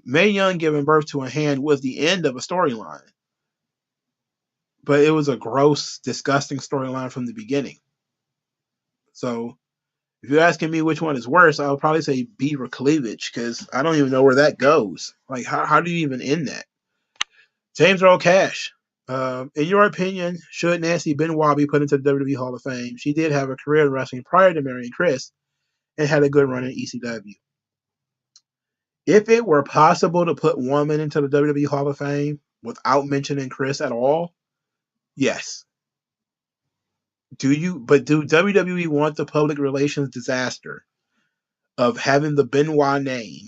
Mae Young giving birth to a hand was the end of a storyline, but it was a gross, disgusting storyline from the beginning. So, if you're asking me which one is worse, I would probably say Beaver cleavage because I don't even know where that goes. Like, how do you even end that? James Earl Cash. In your opinion, should Nancy Benoit be put into the WWE Hall of Fame? She did have a career in wrestling prior to marrying Chris and had a good run in ECW. If it were possible to put woman into the WWE Hall of Fame without mentioning Chris at all, yes. Do WWE want the public relations disaster of having the Benoit name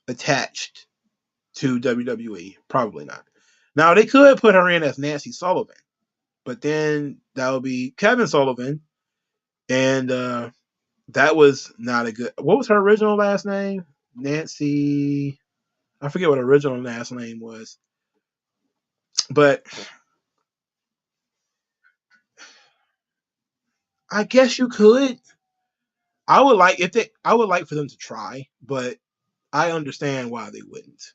attached to WWE? Probably not. Now they could put her in as Nancy Sullivan, but then that would be Kevin Sullivan, and that was not a good. What was her original last name? Nancy. I forget what her original last name was, but I guess you could. I would like if they. I would like for them to try, but I understand why they wouldn't.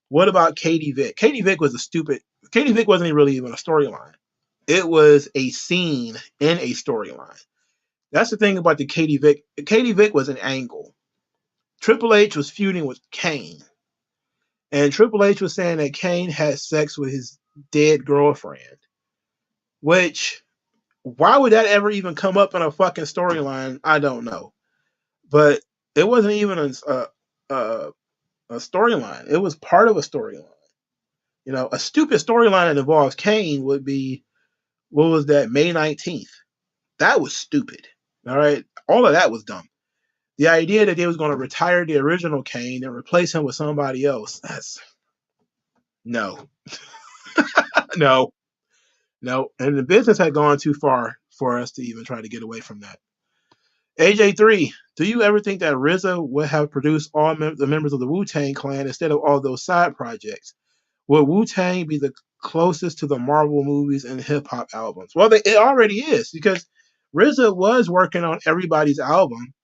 What about Katie Vick? Katie Vick was a stupid. Katie Vick wasn't really even a storyline. It was a scene in a storyline. That's the thing about the Katie Vick. Katie Vick was an angle. Triple H was feuding with Kane, and Triple H was saying that Kane had sex with his dead girlfriend. Which, why would that ever even come up in a fucking storyline? I don't know. But it wasn't even a storyline. It was part of a storyline. You know, a stupid storyline that involves Kane would be, what was that, May 19th? That was stupid. All right. All of that was dumb. The idea that they was going to retire the original Kane and replace him with somebody else, that's no. No. No. And the business had gone too far for us to even try to get away from that. AJ3, do you ever think that RZA would have produced all the members of the Wu-Tang Clan instead of all those side projects? Would Wu-Tang be the closest to the Marvel movies and hip-hop albums? Well, it already is, because RZA was working on everybody's album,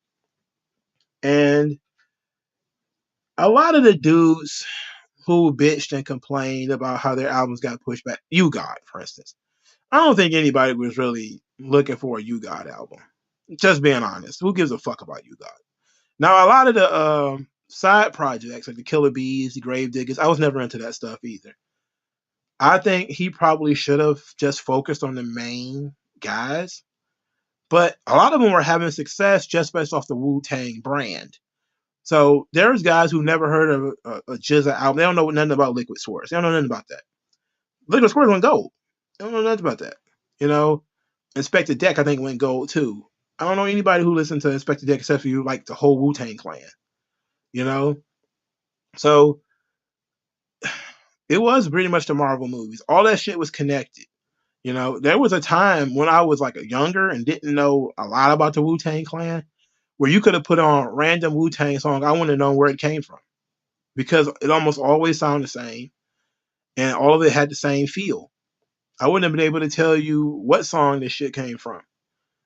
and a lot of the dudes who bitched and complained about how their albums got pushed back, U-God, for instance, I don't think anybody was really looking for a U-God album. Just being honest. Who gives a fuck about U-God? Now, a lot of the side projects, like the Killer Bees, the Grave Diggers, I was never into that stuff either. I think he probably should have just focused on the main guys. But a lot of them were having success just based off the Wu-Tang brand. So there's guys who never heard of a GZA album. They don't know nothing about Liquid Swords. They don't know nothing about that. Liquid Swords went gold. They don't know nothing about that. You know, Inspector Deck, I think, went gold too. I don't know anybody who listened to Inspector Deck except for you, like the whole Wu-Tang Clan. You know? So it was pretty much the Marvel movies. All that shit was connected. You know, there was a time when I was like younger and didn't know a lot about the Wu-Tang Clan where you could have put on random Wu-Tang song. I wouldn't have known where it came from because it almost always sounded the same and all of it had the same feel. I wouldn't have been able to tell you what song this shit came from.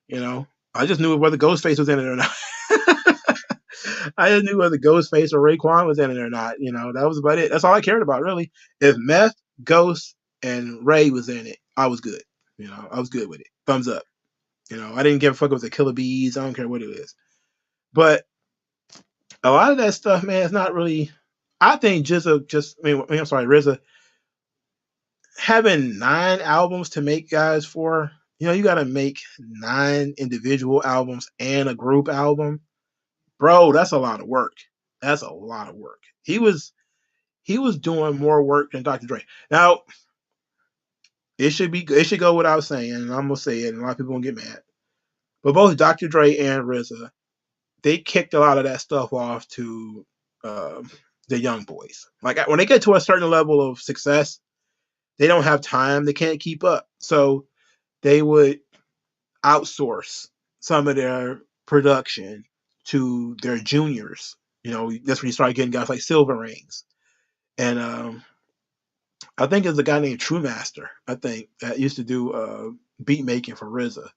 You know, I just knew whether Ghostface was in it or not. I just knew whether Ghostface or Raekwon was in it or not. You know, that was about it. That's all I cared about, really. If Meth, Ghost, and Ray was in it, I was good. You know, I was good with it. Thumbs up. You know, I didn't give a fuck if it was the Killer Bees. I don't care what it is. But a lot of that stuff, man, it's not really. I think RZA having 9 albums to make guys for. You know, you got to make 9 individual albums and a group album. Bro, that's a lot of work. That's a lot of work. He was doing more work than Dr. Dre. Now, it should go without saying, and I'm gonna say it, and a lot of people gonna get mad. But both Dr. Dre and RZA, they kicked a lot of that stuff off to the young boys. Like when they get to a certain level of success, they don't have time. They can't keep up. So they would outsource some of their production to their juniors. You know, that's when you start getting guys like Silver Rings. And I think there's a guy named True Master, I think, that used to do beat making for RZA.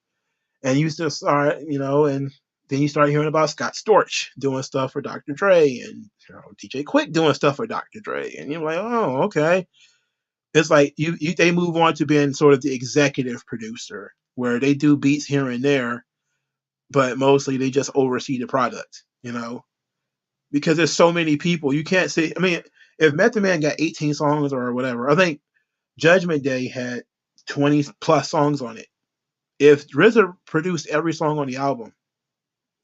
And you still start, you know, and then you start hearing about Scott Storch doing stuff for Dr. Dre and DJ Quick doing stuff for Dr. Dre. And you're like, oh, okay. It's like they move on to being sort of the executive producer where they do beats here and there, but mostly they just oversee the product, you know, because there's so many people. You can't say, I mean, if Method Man got 18 songs or whatever, I think Judgment Day had 20 plus songs on it. If RZA produced every song on the album,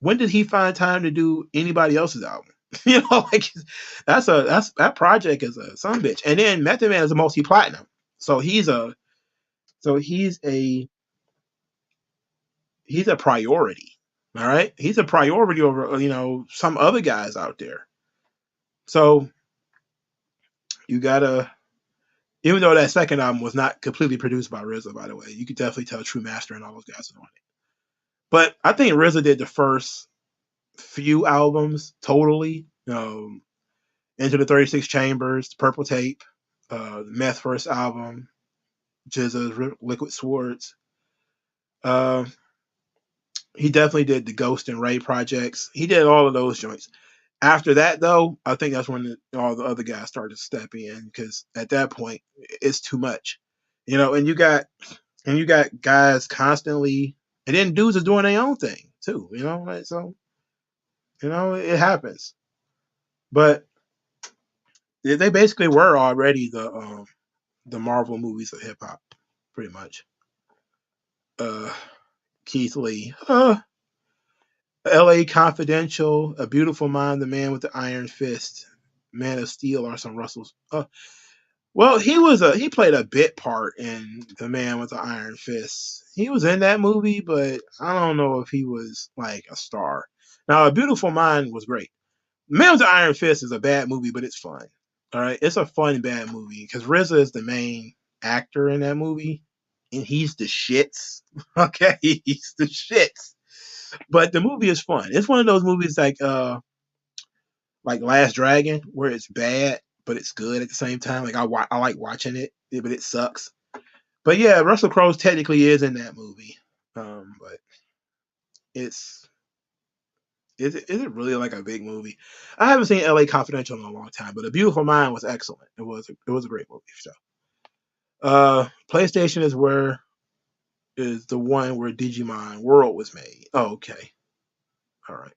when did he find time to do anybody else's album? You know, like that project is a son bitch. And then Method Man is a multi platinum, so he's a priority. All right, he's a priority over some other guys out there. So you gotta, even though that second album was not completely produced by RZA, by the way, you could definitely tell True Master and all those guys are on it. But I think RZA did the first few albums totally. Into the 36 Chambers, Purple Tape, the Meth first album, GZA's Liquid Swords. Uh, he definitely did the Ghost and Ray projects. He did all of those joints. After that, though, I think that's when all the other guys started to step in because at that point, it's too much, And you got guys constantly, and then dudes are doing their own thing too, Like, so it happens. But they basically were already the Marvel movies of hip hop, pretty much. Keith Lee, L.A. Confidential, A Beautiful Mind, The Man with the Iron Fist, Man of Steel, or some Russell's. Well, he played a bit part in The Man with the Iron Fist. He was in that movie, but I don't know if he was like a star. Now, A Beautiful Mind was great. Man with the Iron Fist is a bad movie, but it's fun. All right, it's a fun bad movie because RZA is the main actor in that movie, and he's the shits. Okay, he's the shits. But the movie is fun. It's one of those movies like Last Dragon, where it's bad but it's good at the same time. Like I like watching it, but it sucks. But yeah, Russell Crowe technically is in that movie. But it's is it really like a big movie? I haven't seen L.A. Confidential in a long time, but A Beautiful Mind was excellent. It was a great movie. So, PlayStation is the one where Digimon World was made. Oh, okay, all right.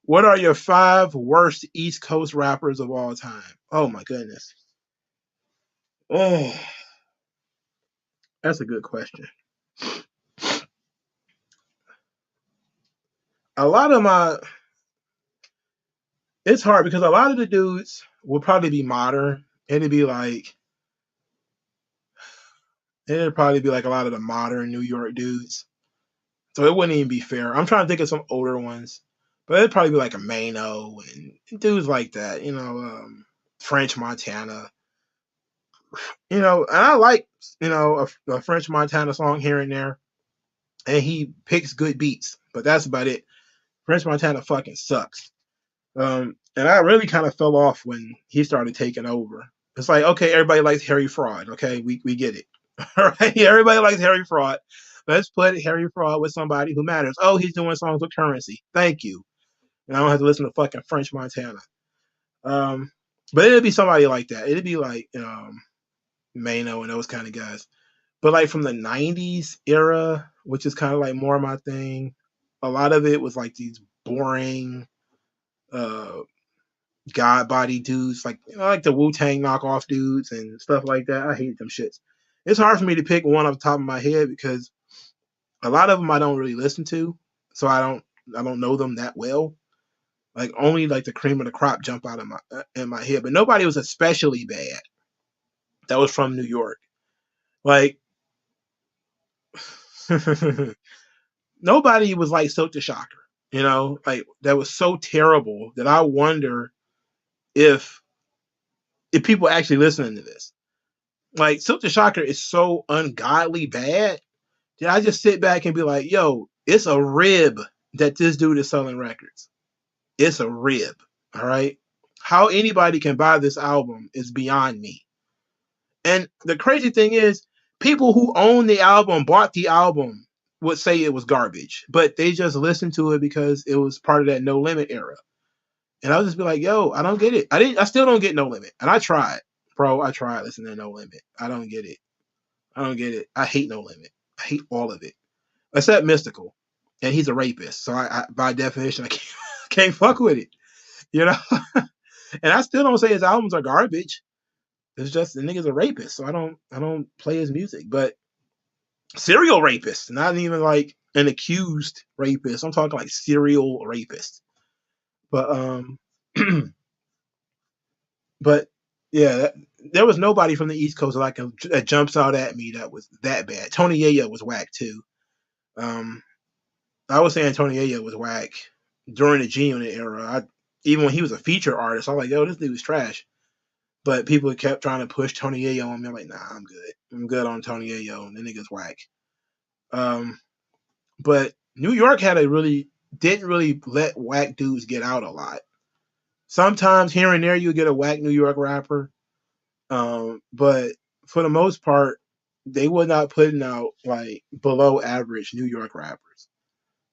What are your 5 worst East Coast rappers of all time? Oh my goodness. Oh, that's a good question. A lot of my It's hard because a lot of the dudes will probably be modern. It'd probably be like a lot of the modern New York dudes. So it wouldn't even be fair. I'm trying to think of some older ones, but it'd probably be like a Mano and dudes like that. French Montana. And I like a French Montana song here and there, and he picks good beats, but that's about it. French Montana fucking sucks. And I really kind of fell off when he started taking over. It's like, okay, everybody likes Harry Fraud. Okay, we get it. All right, everybody likes Harry Fraud. Let's put Harry Fraud with somebody who matters. Oh, he's doing songs with Currency. Thank you. And I don't have to listen to fucking French Montana. But it'd be somebody like that. It'd be like Mano and those kind of guys. But like from the '90s era, which is kind of like more my thing, a lot of it was like these boring uh god body dudes, like the Wu-Tang knockoff dudes and stuff like that. I hate them shits. It's hard for me to pick one off the top of my head because a lot of them I don't really listen to, so I don't know them that well. Like only like the cream of the crop jump out of my in my head, but nobody was especially bad that was from New York. Like nobody was like Silk the Shocker, like that was so terrible that I wonder if people actually listening to this. Like Silk the Shocker is so ungodly bad that I just sit back and be like, yo, it's a rib that this dude is selling records. It's a rib. All right. How anybody can buy this album is beyond me. And the crazy thing is, people who own the album, bought the album, would say it was garbage, but they just listened to it because it was part of that No Limit era. And I'll just be like, yo, I don't get it. I still don't get No Limit. And I tried, bro. I tried listening to No Limit. I don't get it. I don't get it. I hate No Limit. I hate all of it. Except Mystical. And he's a rapist. So I by definition, I can't fuck with it. You know? And I still don't say his albums are garbage. It's just the nigga's a rapist, so I don't play his music. But serial rapist, not even like an accused rapist. I'm talking like serial rapist. But but yeah, there was nobody from the East Coast that jumps out at me that was that bad. Tony Yayo was whack too. Um, I was saying Tony Yayo was whack during the G Unit era. Even when he was a feature artist, I was like, yo, this dude was trash. But people kept trying to push Tony Yayo on me. I'm like, nah, I'm good. I'm good on Tony Yayo. The nigga's whack. Um, but New York didn't really let whack dudes get out a lot. Sometimes here and there you get a whack New York rapper, but for the most part, they were not putting out like below average New York rappers.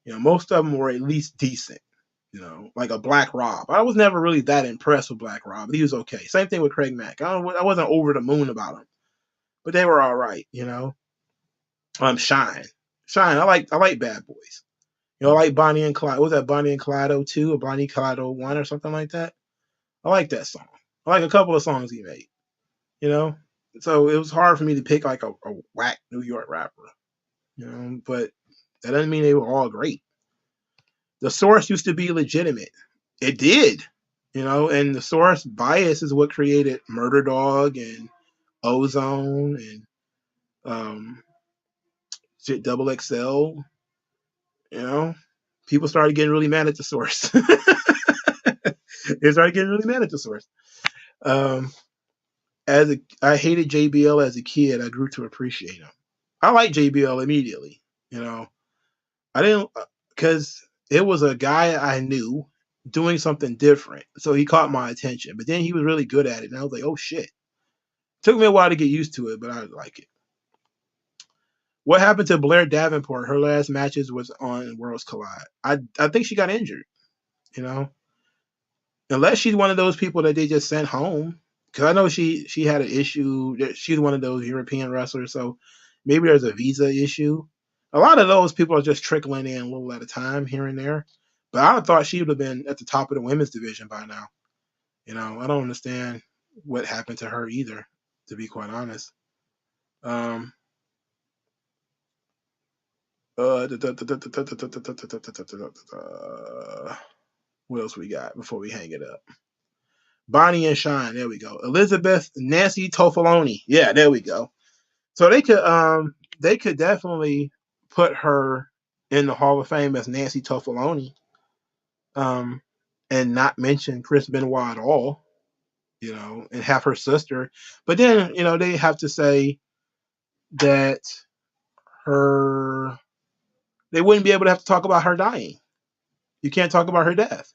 Most of them were at least decent. Like a Black Rob. I was never really that impressed with Black Rob, but he was okay. Same thing with Craig Mack. I wasn't over the moon about him, but they were all right. Shine, Shine. I like Bad Boys. I like Bonnie and Clyde. What was that Bonnie and Clyde 02 or Bonnie Clyde 01 or something like that? I like that song. I like a couple of songs he made. You know, so it was hard for me to pick like a whack New York rapper. But that doesn't mean they were all great. The Source used to be legitimate. It did. And the Source bias is what created Murder Dog and Ozone and shit Double XL. People started getting really mad at the Source. They started getting really mad at the Source. Um, I hated JBL as a kid. I grew to appreciate him. I liked JBL immediately. I didn't because it was a guy I knew doing something different, so he caught my attention. But then he was really good at it, and I was like, "Oh shit!" Took me a while to get used to it, but I like it. What happened to Blair Davenport? Her last matches was on Worlds Collide. I think she got injured. You know, unless she's one of those people that they just sent home. Because I know she had an issue. She's one of those European wrestlers, so maybe there's a visa issue. A lot of those people are just trickling in a little at a time here and there. But I thought she would have been at the top of the women's division by now. I don't understand what happened to her either, to be quite honest. Um, what else we got before we hang it up? Bonnie and Shine. There we go. Elizabeth Nancy Toffoloni. Yeah, there we go. So they could definitely put her in the Hall of Fame as Nancy Toffoloni, and not mention Chris Benoit at all, and have her sister. But then, they have to say that her they wouldn't be able to have to talk about her dying. You can't talk about her death.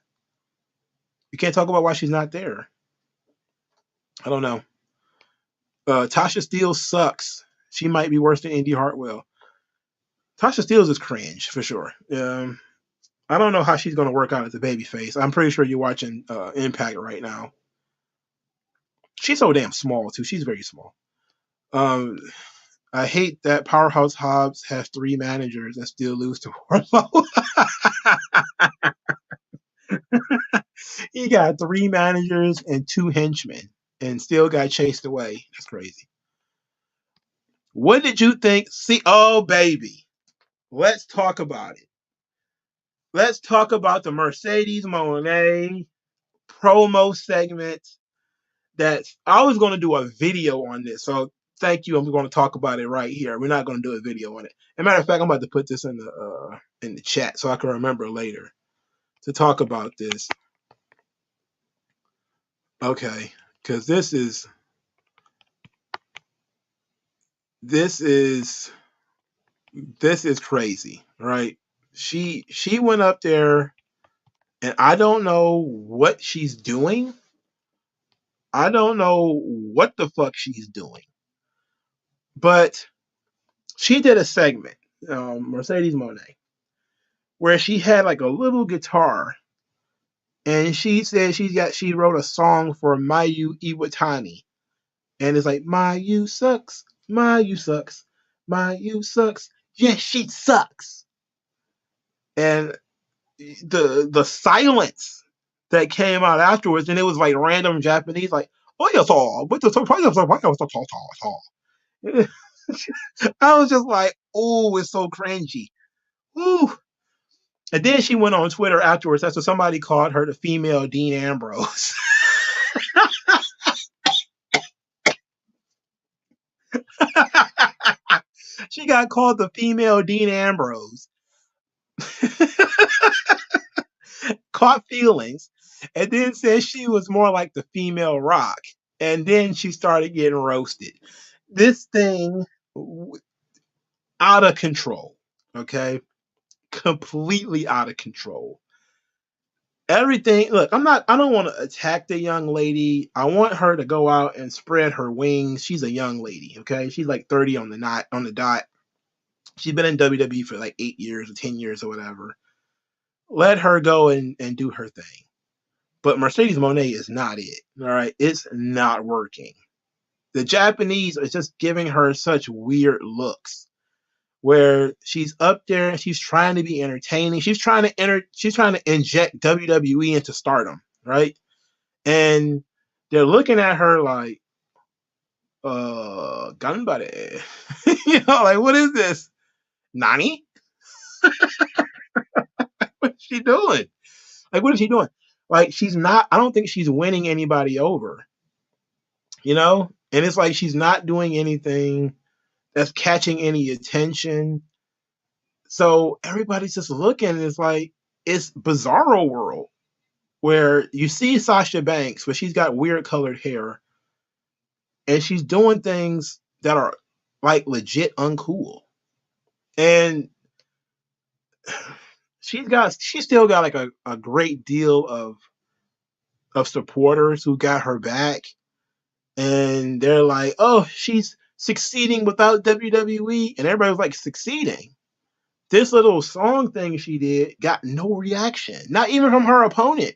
You can't talk about why she's not there. I don't know. Tasha Steele sucks. She might be worse than Indy Hartwell. Tasha Steele is cringe for sure. I don't know how she's going to work out as a babyface. I'm pretty sure you're watching Impact right now. She's so damn small too. She's very small. Um, I hate that Powerhouse Hobbs has 3 managers and still lose to Wardlow. He got 3 managers and 2 henchmen and still got chased away. That's crazy. What did you think? See, oh baby, let's talk about it. Let's talk about the Mercedes Moné promo segment. That I was going to do a video on this, so thank you. I'm going to talk about it right here. We're not going to do a video on it. As a matter of fact, I'm about to put this in the chat so I can remember later to talk about this. Okay, because this is crazy, right? She went up there, and I don't know what she's doing. I don't know what the fuck she's doing, but she did a segment, Mercedes Moné, where she had like a little guitar, and she said she wrote a song for Mayu Iwatani, and it's like Mayu sucks, Mayu sucks, Mayu sucks, yeah, she sucks, and the silence that came out afterwards, and it was like random Japanese, like, oh yeah, so but the surprise, I was just like, oh, it's so cringy. Ooh. And then she went on Twitter afterwards. That's what somebody called her, the female Dean Ambrose. She got called the female Dean Ambrose. Caught feelings, and then said she was more like the female Rock. And then she started getting roasted. This thing out of control. Okay, completely out of control. Everything. Look, I don't want to attack the young lady. I want her to go out and spread her wings. She's a young lady. Okay, she's like 30 on the dot. She's been in WWE for like 8 years or 10 years or whatever. Let her go and do her thing. But Mercedes Moné is not it. All right, it's not working. The Japanese are just giving her such weird looks where she's up there and she's trying to be entertaining. She's trying to inject WWE into stardom, right? And they're looking at her like, ganbare. Like, what is this? Nani? What's she doing? Like, what is she doing? Like, I don't think she's winning anybody over, And it's like she's not doing anything that's catching any attention. So everybody's just looking, and it's like, it's Bizarro World where you see Sasha Banks, but she's got weird colored hair and she's doing things that are like legit uncool. And she's still got like a great deal of supporters who got her back. And they're like, oh, she's succeeding without WWE. And everybody was like, succeeding. This little song thing she did got no reaction, not even from her opponent.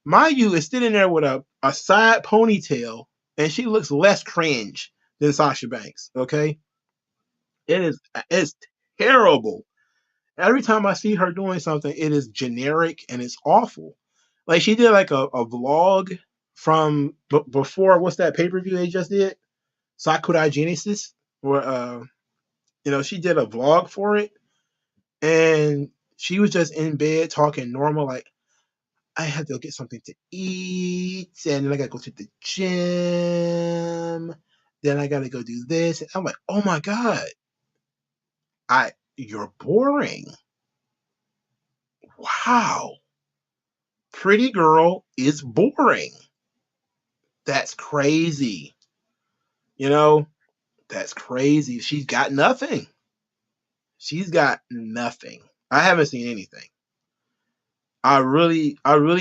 Mayu is sitting there with a side ponytail, and she looks less cringe than Sasha Banks. Okay, it's terrible. Every time I see her doing something, it is generic and it's awful. Like she did like a vlog from before, what's that pay-per-view they just did? Sakurai Genesis, where she did a vlog for it, and she was just in bed talking normal, like, I had to go get something to eat, and then I gotta go to the gym, then I gotta go do this. And I'm like, oh my god, you're boring. Wow. Pretty girl is boring. That's crazy. That's crazy. She's got nothing. She's got nothing. I haven't seen anything. I really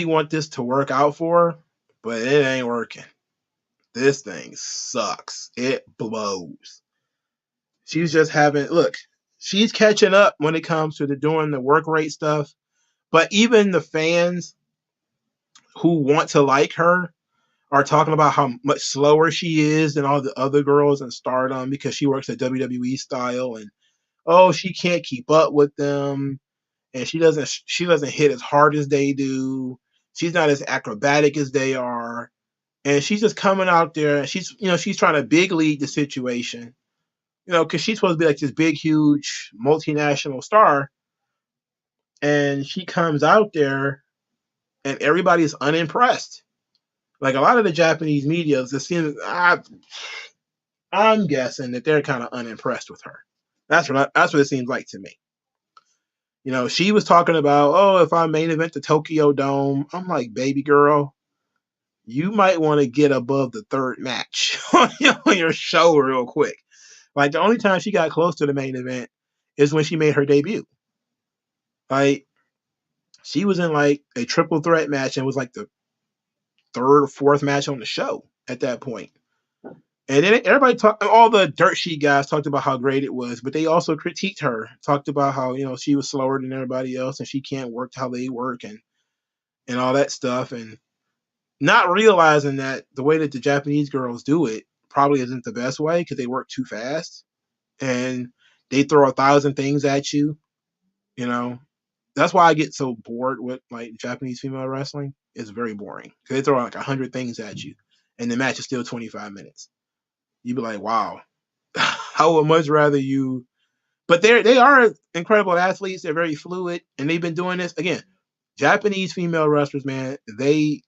want this to work out for her, but it ain't working. This thing sucks. It blows. She's just she's catching up when it comes to doing the work rate stuff. But even the fans who want to like her are talking about how much slower she is than all the other girls in Stardom because she works at WWE style, and oh, she can't keep up with them, and she doesn't hit as hard as they do. She's not as acrobatic as they are, and she's just coming out there and she's trying to big lead the situation, because she's supposed to be like this big, huge multinational star, and she comes out there and everybody's unimpressed. Like a lot of the Japanese media, I'm guessing that they're kind of unimpressed with her. That's what it seems like to me. She was talking about, oh, if I main event the Tokyo Dome, I'm like, baby girl, you might want to get above the third match on your show real quick. Like the only time she got close to the main event is when she made her debut. Like she was in like a triple threat match and was like the third or fourth match on the show at that point. And then all the dirt sheet guys talked about how great it was, but they also critiqued her, talked about how, she was slower than everybody else and she can't work how they work and all that stuff. And not realizing that the way that the Japanese girls do it probably isn't the best way because they work too fast and they throw 1,000 things at you, That's why I get so bored with like Japanese female wrestling. It's very boring. They throw like 100 things at you, and the match is still 25 minutes. You'd be like, wow, I would much rather you. But they are incredible athletes. They're very fluid, and they've been doing this again. Japanese female wrestlers, man, they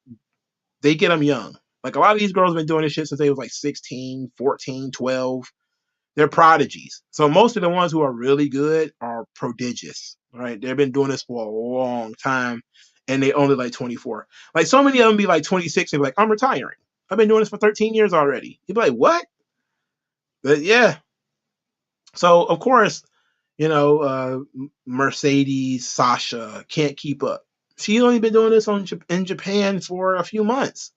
get them young. Like a lot of these girls have been doing this shit since they was like 16, 14, 12. They're prodigies. So most of the ones who are really good are prodigious, right? They've been doing this for a long time, and they only like 24. Like so many of them be like 26 and be like, I'm retiring. I've been doing this for 13 years already. You'd be like, what? But yeah. So of course, Mercedes, Sasha can't keep up. She's only been doing this in Japan for a few months.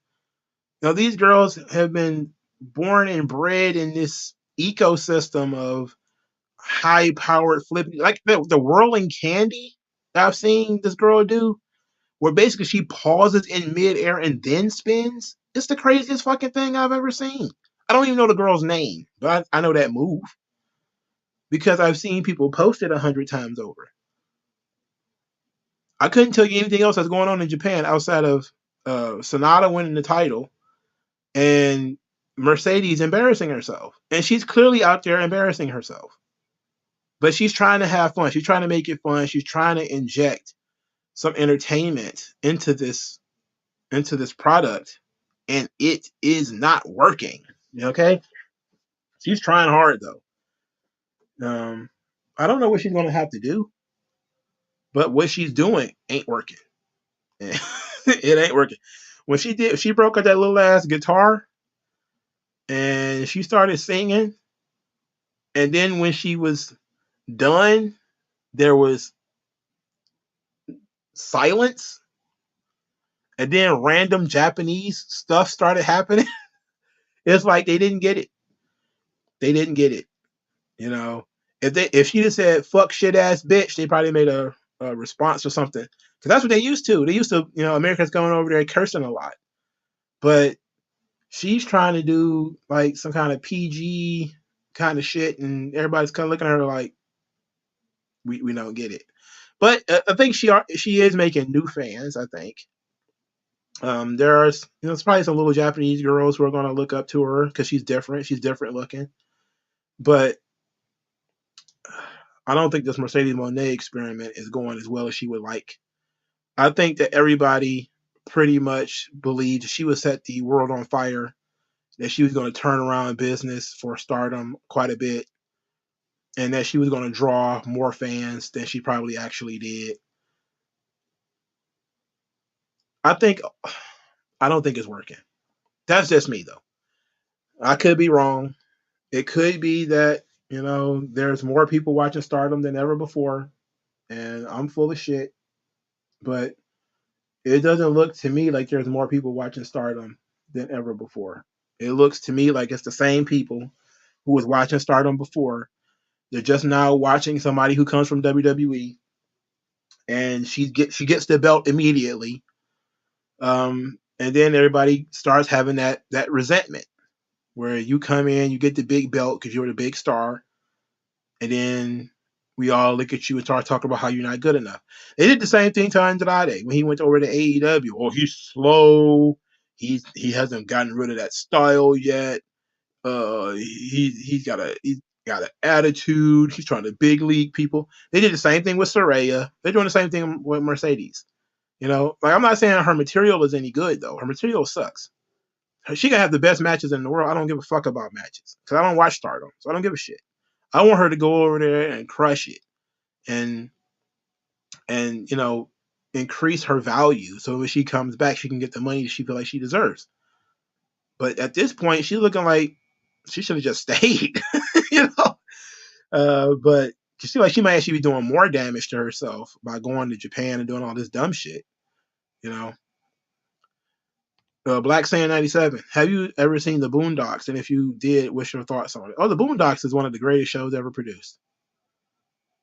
Now these girls have been born and bred in this ecosystem of high powered flipping, like the whirling candy that I've seen this girl do, where basically she pauses in midair and then spins. It's the craziest fucking thing I've ever seen. I don't even know the girl's name, but I know that move because I've seen people post it 100 times over. I couldn't tell you anything else that's going on in Japan outside of Sonata winning the title and Mercedes embarrassing herself. And she's clearly out there embarrassing herself. But she's trying to have fun. She's trying to make it fun. She's trying to inject some entertainment into this product, and it is not working. Okay, she's trying hard though. I don't know what she's going to have to do, but what she's doing ain't working. It ain't working. When she broke out that little ass guitar and she started singing, and then when she was done, there was silence, and then random Japanese stuff started happening. It's like they didn't get it. They didn't get it. You know, if she just said "fuck shit ass bitch," they probably made a response or something. Because that's what they used to. They used to, Americans going over there cursing a lot. But she's trying to do like some kind of PG kind of shit, and everybody's kind of looking at her like, we don't get it. But I think she is making new fans. I think there's probably some little Japanese girls who are going to look up to her because she's different. She's different looking, but I don't think this Mercedes Moné experiment is going as well as she would like. I think that everybody pretty much believed she would set the world on fire, that she was going to turn around business for Stardom quite a bit, and that she was going to draw more fans than she probably actually did. I don't think it's working. That's just me though. I could be wrong. It could be that, there's more people watching Stardom than ever before, and I'm full of shit. But it doesn't look to me like there's more people watching Stardom than ever before. It looks to me like it's the same people who was watching Stardom before. They're just now watching somebody who comes from WWE, and she gets the belt immediately. And then everybody starts having that resentment where you come in, you get the big belt because you're the big star, and then we all look at you and start talking about how you're not good enough. They did the same thing to Andrade when he went over to AEW. Oh, he's slow. He hasn't gotten rid of that style yet. He's got an attitude. He's trying to big league people. They did the same thing with Saraya. They're doing the same thing with Mercedes. Like I'm not saying her material is any good though. Her material sucks. She can have the best matches in the world. I don't give a fuck about matches because I don't watch Stardom, so I don't give a shit. I want her to go over there and crush it, and increase her value so when she comes back, she can get the money she feels like she deserves. But at this point, she's looking like she should have just stayed, you know. But she seems like she might actually be doing more damage to herself by going to Japan and doing all this dumb shit, you know. Black Sand 97. Have you ever seen the Boondocks? And if you did, what's your thoughts on it? Oh, the Boondocks is one of the greatest shows ever produced.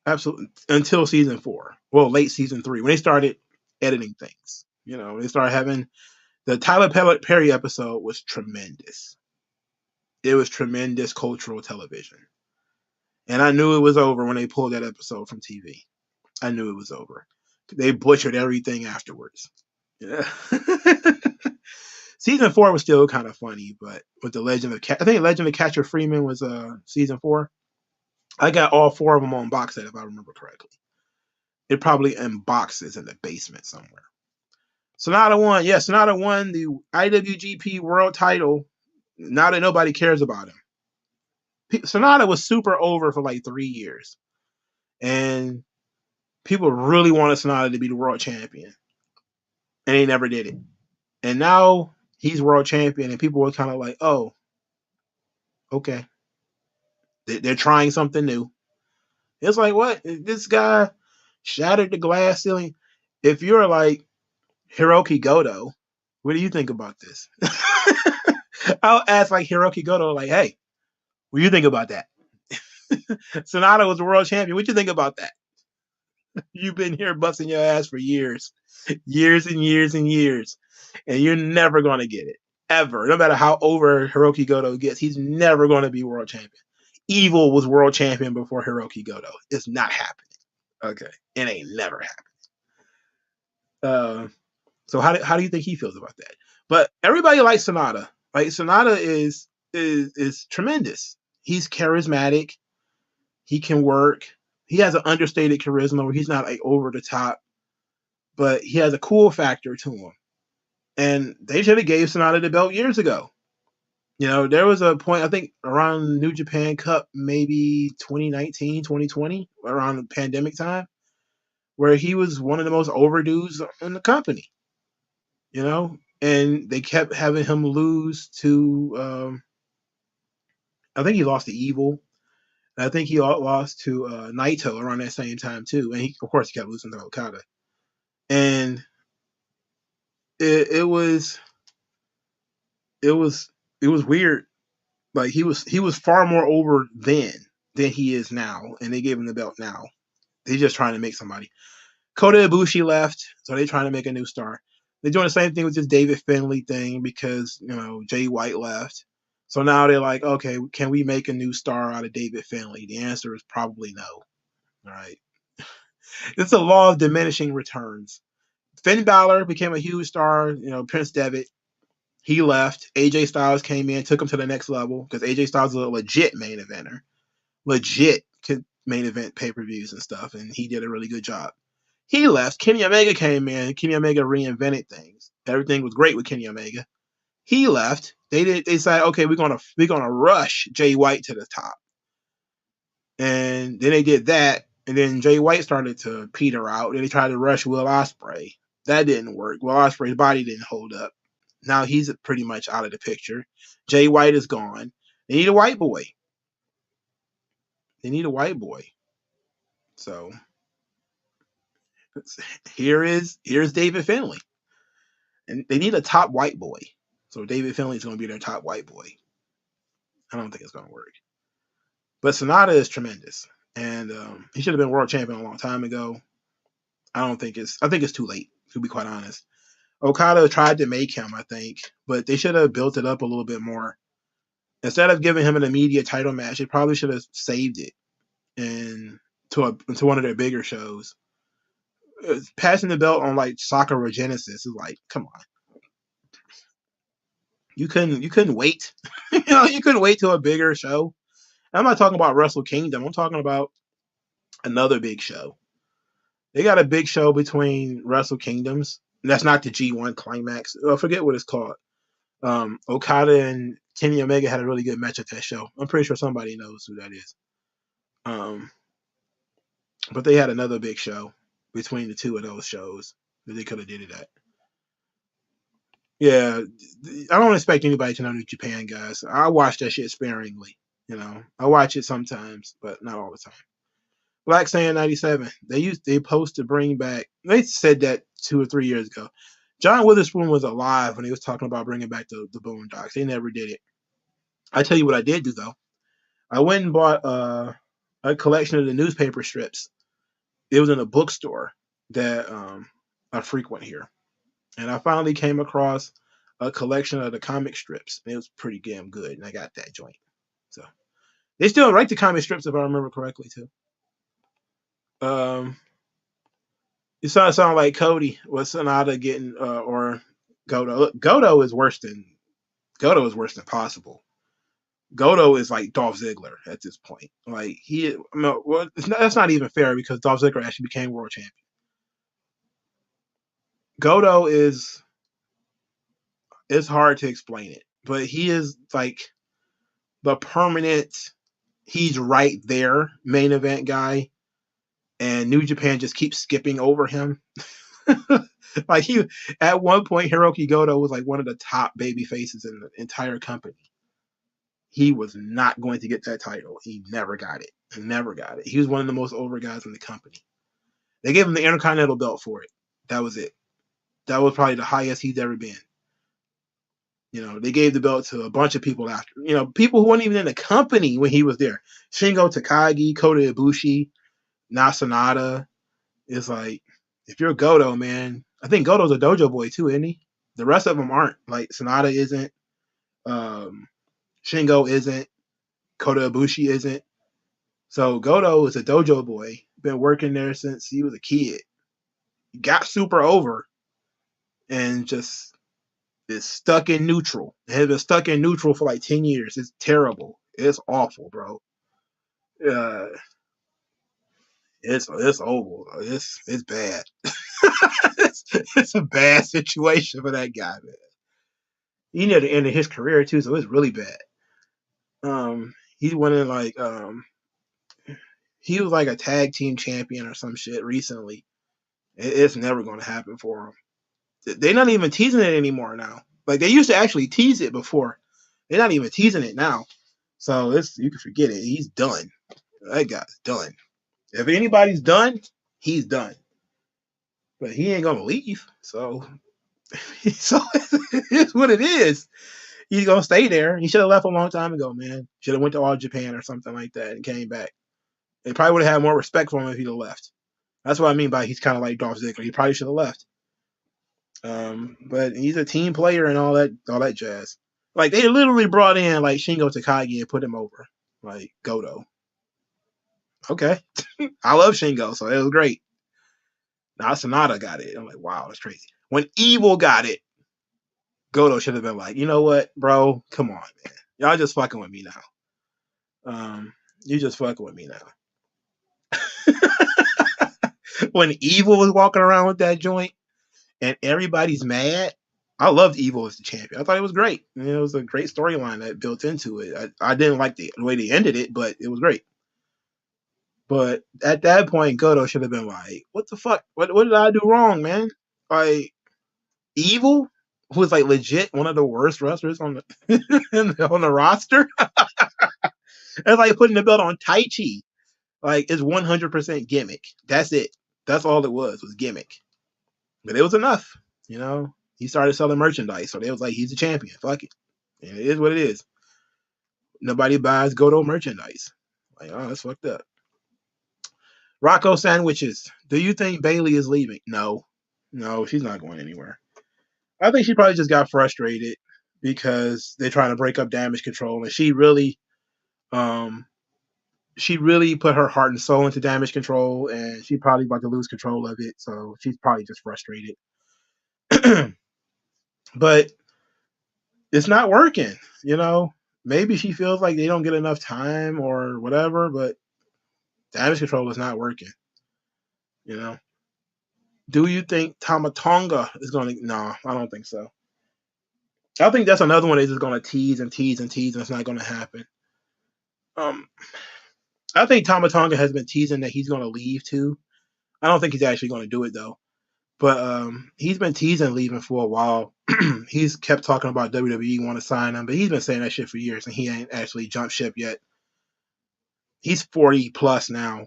Absolutely. Until season 4. Well, late season 3, when they started editing things. They started having the Tyler Perry episode was tremendous. It was tremendous cultural television. And I knew it was over when they pulled that episode from TV. I knew it was over. They butchered everything afterwards. Yeah. Season 4 was still kind of funny, but with the Legend of I think Legend of Catcher Freeman was season 4. I got all 4 of them on box set if I remember correctly. It probably in boxes in the basement somewhere. Sonata won. Yeah, Sonata won the IWGP World Title. Now that nobody cares about him. Sonata was super over for like 3 years, and people really wanted Sonata to be the world champion, and he never did it. And now he's world champion, and people were kind of like, "Oh, okay, they're trying something new." It's like, what? This guy shattered the glass ceiling. If you're like Hiroki Goto, what do you think about this? I'll ask like Hiroki Goto, like, hey, what do you think about that? Sonata was the world champion. What do you think about that? You've been here busting your ass for years, years and years and years, and you're never going to get it. Ever. No matter how over Hiroki Goto gets, he's never going to be world champion. Evil was world champion before Hiroki Goto. It's not happening. Okay. It ain't never happened. So how do you think he feels about that? But everybody likes Sonata. Like Sonata is tremendous. He's charismatic. He can work. He has an understated charisma where he's not like over the top, but he has a cool factor to him. And they should have gave Sonata the belt years ago. You know, there was a point, I think, around New Japan Cup, maybe 2019, 2020, around the pandemic time, where he was one of the most overdues in the company, you know? And they kept having him lose to, I think he lost to Evil. I think he lost to Naito around that same time, too. And he, of course, he kept losing to Okada. And it was it was weird. Like he was far more over then than he is now, and they gave him the belt now. They're just trying to make somebody. Kota Ibushi left, so they're trying to make a new star. They're doing the same thing with this David Finlay thing because Jay White left. So now they're like, okay, can we make a new star out of David Finlay? The answer is probably no. All right. It's a law of diminishing returns. Finn Balor became a huge star. Prince Devitt, he left. AJ Styles came in, took him to the next level because AJ Styles is a legit main eventer, legit main event pay-per-views and stuff, and he did a really good job. He left. Kenny Omega came in. Kenny Omega reinvented things. Everything was great with Kenny Omega. He left. They decided, okay, we're gonna rush Jay White to the top, and then they did that, and then Jay White started to peter out. Then they tried to rush Will Ospreay. That didn't work. Will Ospreay's body didn't hold up. Now he's pretty much out of the picture. Jay White is gone. They need a white boy. So here's David Finlay. And they need a top white boy. So David Finlay is going to be their top white boy. I don't think it's going to work. But Sonata is tremendous. And he should have been world champion a long time ago. I think it's too late, to be quite honest. Okada tried to make him, I think, but they should have built it up a little bit more. Instead of giving him an immediate title match, they probably should have saved it and to one of their bigger shows. Passing the belt on like Sakura Genesis is like, come on. You couldn't wait. You couldn't wait to a bigger show. I'm not talking about Wrestle Kingdom. I'm talking about another big show. They got a big show between Wrestle Kingdoms. And that's not the G1 Climax. I forget what it's called. Okada and Kenny Omega had a really good match at that show. I'm pretty sure somebody knows who that is. But they had another big show between the two of those shows that they could have did it at. Yeah, I don't expect anybody to know New Japan, guys. I watch that shit sparingly. I watch it sometimes, but not all the time. Black Saiyan 97. They supposed to bring back. They said that 2 or 3 years ago. John Witherspoon was alive when he was talking about bringing back the Boondocks. They never did it. I tell you what I did do though. I went and bought a collection of the newspaper strips. It was in a bookstore that I frequent here, and I finally came across a collection of the comic strips. And it was pretty damn good, and I got that joint. So they still write the comic strips if I remember correctly too. You sound like Cody with Sonata getting or Goto. Look, Goto is worse than possible. Goto is like Dolph Ziggler at this point. Like no, well, that's not even fair because Dolph Ziggler actually became world champion. Goto is it's hard to explain it, but he is like the permanent. He's right there, main event guy, and New Japan just keeps skipping over him. Like he at one point, Hiroki Goto was like one of the top baby faces in the entire company. He was not going to get that title. He never got it. Never got it. He was one of the most over guys in the company. They gave him the Intercontinental belt for it. That was it. That was probably the highest he's ever been. You know, they gave the belt to a bunch of people after. You know, people who weren't even in the company when he was there. Shingo Takagi, Kota Ibushi, Nasanada. It's like, if you're Goto, man, I think Goto's a dojo boy too, isn't he? The rest of them aren't. Like Sonata isn't. Um, Shingo isn't. Kota Ibushi isn't. So Goto is a dojo boy. Been working there since he was a kid. Got super over and just is stuck in neutral. It has been stuck in neutral for like 10 years. It's terrible. It's awful, bro. Uh, it's oval. It's bad. it's a bad situation for that guy, man. He near the end of his career too, so it's really bad. He went in like he was like a tag team champion or some shit recently. It's never going to happen for him. They're not even teasing it anymore now. Like they used to actually tease it before. They're not even teasing it now. So it's you can forget it. He's done. That guy's done. If anybody's done, he's done. But he ain't gonna leave. So so it's what it is. He's gonna stay there. He should have left a long time ago, man. Should have went to All Japan or something like that and came back. They probably would have had more respect for him if he'd have left. That's what I mean by he's kind of like Dolph Ziggler. He probably should have left. But he's a team player and all that jazz. Like they literally brought in like Shingo Takagi and put him over, like Goto. Okay, I love Shingo, so it was great. Now Sonata got it. I'm like, wow, that's crazy. When Evil got it, Goto should have been like, you know what, bro? Come on, man. Y'all just fucking with me now. You just fucking with me now. When Evil was walking around with that joint and everybody's mad, I loved Evil as the champion. I thought it was great. It was a great storyline that built into it. I didn't like the way they ended it, but it was great. But at that point, Goto should have been like, "What the fuck? What did I do wrong, man? Like Evil, who was like legit one of the worst wrestlers on the on the roster. It's like putting the belt on Taichi. Like it's 100% gimmick. That's it. That's all it was gimmick. But it was enough. You know, he started selling merchandise, so they was like, he's a champion. Fuck it. And it is what it is. Nobody buys Goto merchandise. Like, oh, that's fucked up. Rocco Sandwiches. Do you think Bayley is leaving? No. No, she's not going anywhere. I think she probably just got frustrated because they're trying to break up Damage Control, and um, she really put her heart and soul into Damage Control, and she's probably about to lose control of it. So she's probably just frustrated. But it's not working. You know, maybe she feels like they don't get enough time or whatever. But Damage Control is not working. You know. Do you think Tama Tonga is going to? No, I don't think so. I think that's another one that's just going to tease and tease and tease, and it's not going to happen. Um, I think Tama Tonga has been teasing that he's going to leave too. I don't think he's actually going to do it though. But he's been teasing leaving for a while. He's kept talking about WWE want to sign him, but he's been saying that shit for years, and he ain't actually jumped ship yet. He's 40 plus now,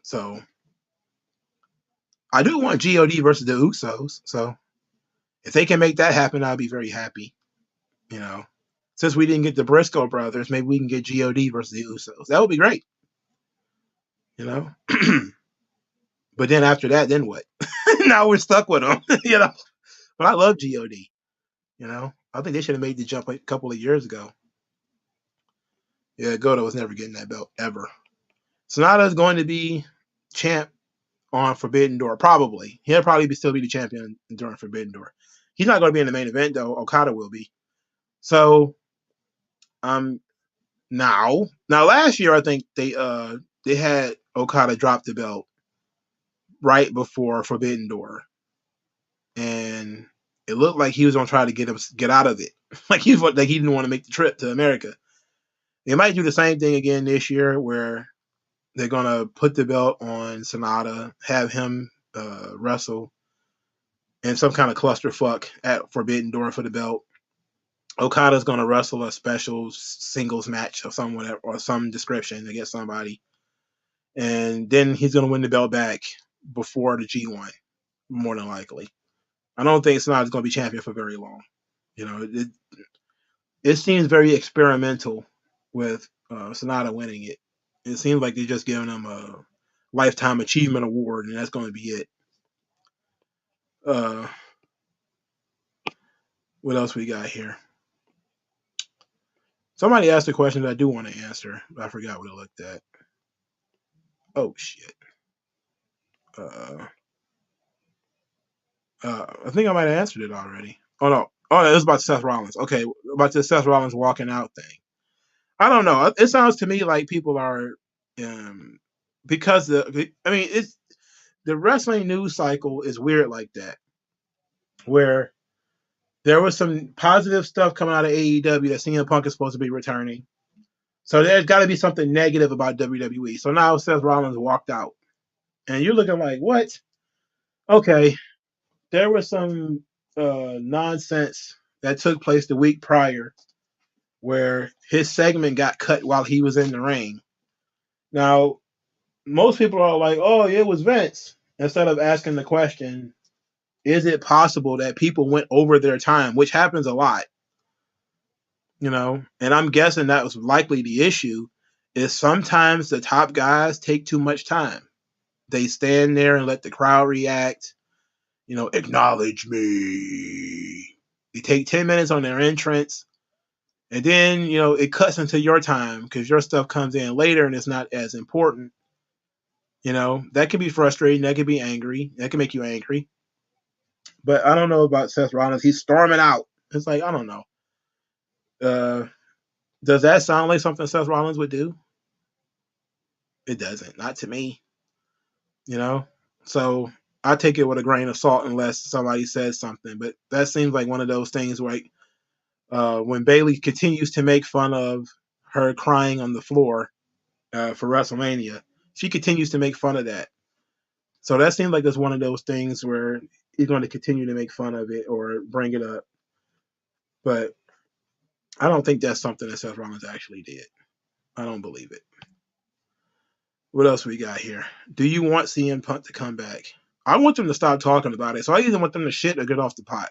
so I do want God versus the Usos. So if they can make that happen, I'll be very happy. You know, since we didn't get the Briscoe brothers, maybe we can get God versus the Usos. That would be great. You know, but then after that, then what? Now we're stuck with them. You know, but I love God. You know, I think they should have made the jump a couple of years ago. Yeah, Goto was never getting that belt ever. Sonata is going to be champ on Forbidden Door. Probably. He'll probably still be the champion during Forbidden Door. He's not going to be in the main event, though. Okada will be. So, um, now last year, I think they had Okada drop the belt right before Forbidden Door. And it looked like he was going to try to get out of it. Like he didn't want to make the trip to America. They might do the same thing again this year where they're going to put the belt on Sonata, have him wrestle in some kind of clusterfuck at Forbidden Door for the belt. Okada's going to wrestle a special singles match of some whatever or some description against somebody, and then he's going to win the belt back before the G1, more than likely. I don't think Sonata's going to be champion for very long. You know, it seems very experimental with Sonata winning it. It seems like they're just giving him a lifetime achievement award, and that's going to be it. What else we got here? Somebody asked a question that I do want to answer, but I forgot what it looked at. Oh shit. I think I might have answered it already. Oh no. Oh, it was about Seth Rollins. Okay, about the Seth Rollins walking out thing. I don't know. It sounds to me like people are, because it's the wrestling news cycle is weird like that, where there was some positive stuff coming out of AEW that CM Punk is supposed to be returning. So there's got to be something negative about WWE. So now Seth Rollins walked out. And you're looking like, what? Okay. There was some nonsense that took place the week prior where his segment got cut while he was in the ring. Now, most people are like, oh, it was Vince. Instead of asking the question, is it possible that people went over their time, which happens a lot? You know, and I'm guessing that was likely the issue is sometimes the top guys take too much time. They stand there and let the crowd react, you know, acknowledge me. They take 10 minutes on their entrance, and then, you know, it cuts into your time because your stuff comes in later and it's not as important. You know, that can be frustrating. That can be angry. That can make you angry. But I don't know about Seth Rollins. He's storming out. It's like, I don't know. Does that sound like something Seth Rollins would do? It doesn't. Not to me. You know? So I take it with a grain of salt unless somebody says something. But that seems like one of those things where when Bayley continues to make fun of her crying on the floor for WrestleMania, she continues to make fun of that. So that seems like it's one of those things where he's going to continue to make fun of it or bring it up. But I don't think that's something that Seth Rollins actually did. I don't believe it. What else we got here? Do you want CM Punk to come back? I want them to stop talking about it. So I either want them to shit or get off the pot.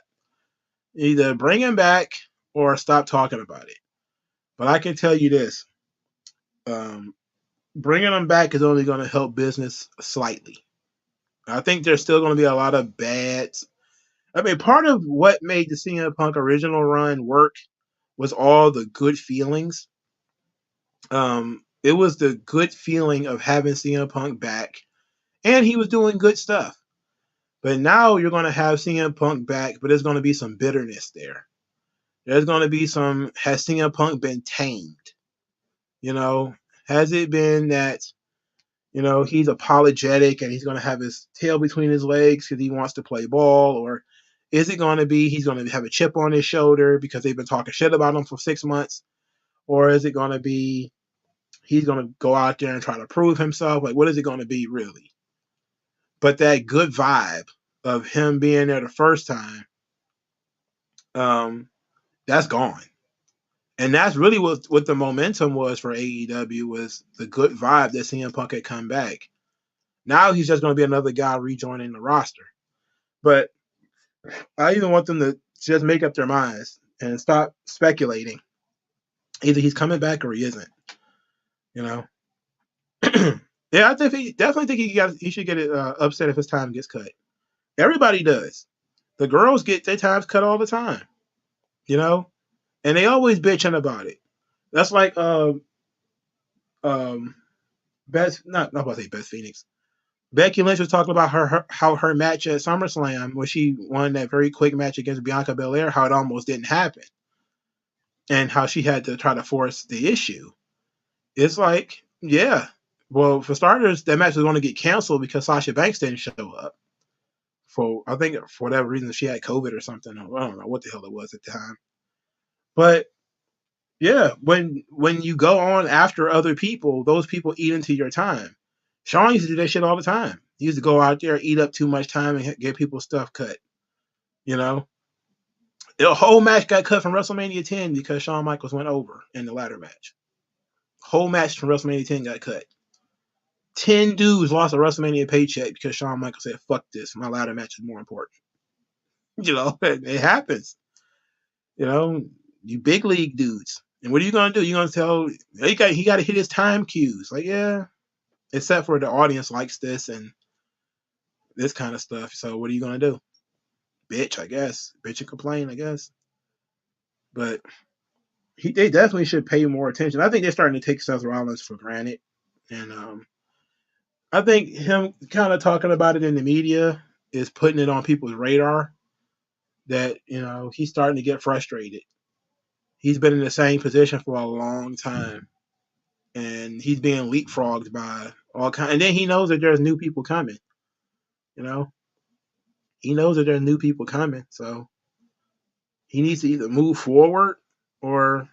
Either bring him back or stop talking about it. But I can tell you this. Bringing him back is only going to help business slightly. I think there's still going to be a lot of bads. I mean, part of what made the CM Punk original run work was all the good feelings. It was the good feeling of having CM Punk back, and he was doing good stuff. But now you're going to have CM Punk back, but there's going to be some bitterness there. There's going to be some, has CM Punk been tamed? You know, has it been that, you know, he's apologetic and he's going to have his tail between his legs because he wants to play ball? Or is it going to be he's going to have a chip on his shoulder because they've been talking shit about him for 6 months? Or is it going to be he's going to go out there and try to prove himself? Like, what is it going to be really? But that good vibe of him being there the first time, that's gone. And that's really what the momentum was for AEW, was the good vibe that CM Punk had come back. Now he's just going to be another guy rejoining the roster. But I even want them to just make up their minds and stop speculating. Either he's coming back or he isn't. You know? Yeah, I definitely think he should get it upset if his time gets cut. Everybody does. The girls get their times cut all the time. You know? And they always bitching about it. That's like Beth, not about to say Beth Phoenix. Becky Lynch was talking about how her match at SummerSlam, when she won that very quick match against Bianca Belair, how it almost didn't happen, and how she had to try to force the issue. It's like, yeah, well, for starters, that match was going to get canceled because Sasha Banks didn't show up. For I think for whatever reason she had COVID or something. I don't know what the hell it was at the time. But yeah, when you go on after other people, those people eat into your time. Shawn used to do that shit all the time. He used to go out there, eat up too much time, and get people's stuff cut. You know, the whole match got cut from WrestleMania 10 because Shawn Michaels went over in the ladder match. Whole match from WrestleMania 10 got cut. 10 dudes lost a WrestleMania paycheck because Shawn Michaels said, "Fuck this, my ladder match is more important." You know, it happens. You know, you big league dudes. And what are you gonna do? You're gonna tell he got to hit his time cues. Like, yeah, except for the audience likes this and this kind of stuff. So what are you gonna do? Bitch, I guess. Bitch and complain, I guess. But they definitely should pay more attention. I think they're starting to take Seth Rollins for granted, and I think him kind of talking about it in the media is putting it on people's radar that he's starting to get frustrated. He's been in the same position for a long time, and he's being leapfrogged by all kind. And then he knows that there's new people coming. You know, he knows that there's new people coming, so he needs to either move forward or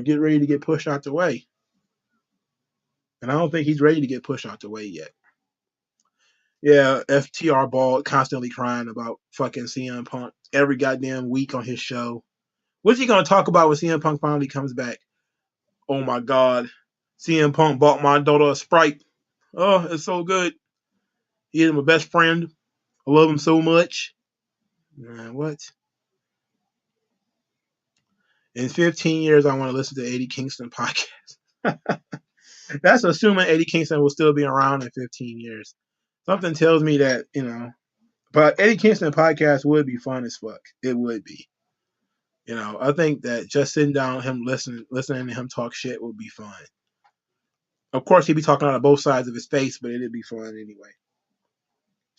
get ready to get pushed out the way. And I don't think he's ready to get pushed out the way yet. Yeah, FTR Ball constantly crying about fucking CM Punk every goddamn week on his show. What's he gonna talk about when CM Punk finally comes back? Oh my god, CM Punk bought my daughter a Sprite. Oh, it's so good. He is my best friend. I love him so much. What? In 15 years, I want to listen to Eddie Kingston podcast. That's assuming Eddie Kingston will still be around in 15 years. Something tells me that, but Eddie Kingston podcast would be fun as fuck. It would be. I think that just sitting down, him listening to him talk shit would be fun. Of course, he'd be talking out of both sides of his face, but it'd be fun anyway.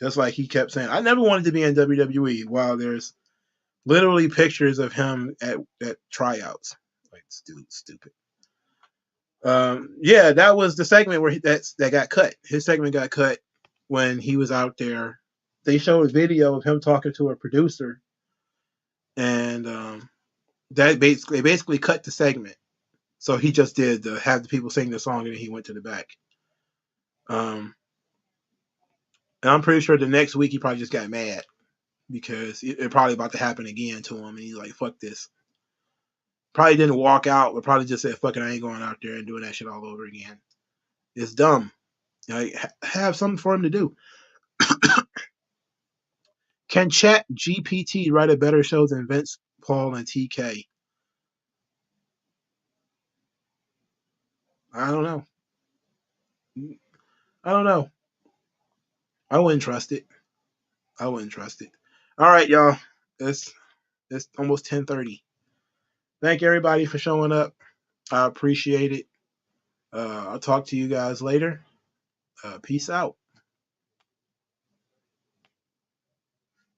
Just like he kept saying, I never wanted to be in WWE. While there's literally pictures of him at tryouts. Like, stupid. Yeah, that was the segment where that got cut. His segment got cut when he was out there. They showed a video of him talking to a producer, and they basically cut the segment. So he just did have the people sing the song, and then he went to the back. And I'm pretty sure the next week he probably just got mad because it probably about to happen again to him, and he's like, "Fuck this." Probably didn't walk out, but probably just said, "Fuck it, I ain't going out there and doing that shit all over again." It's dumb. Have something for him to do. Can Chat GPT write a better show than Vince, Paul, and TK? I don't know. I don't know. I wouldn't trust it. I wouldn't trust it. All right, y'all. It's almost 10:30. Thank everybody for showing up. I appreciate it. I'll talk to you guys later. Peace out.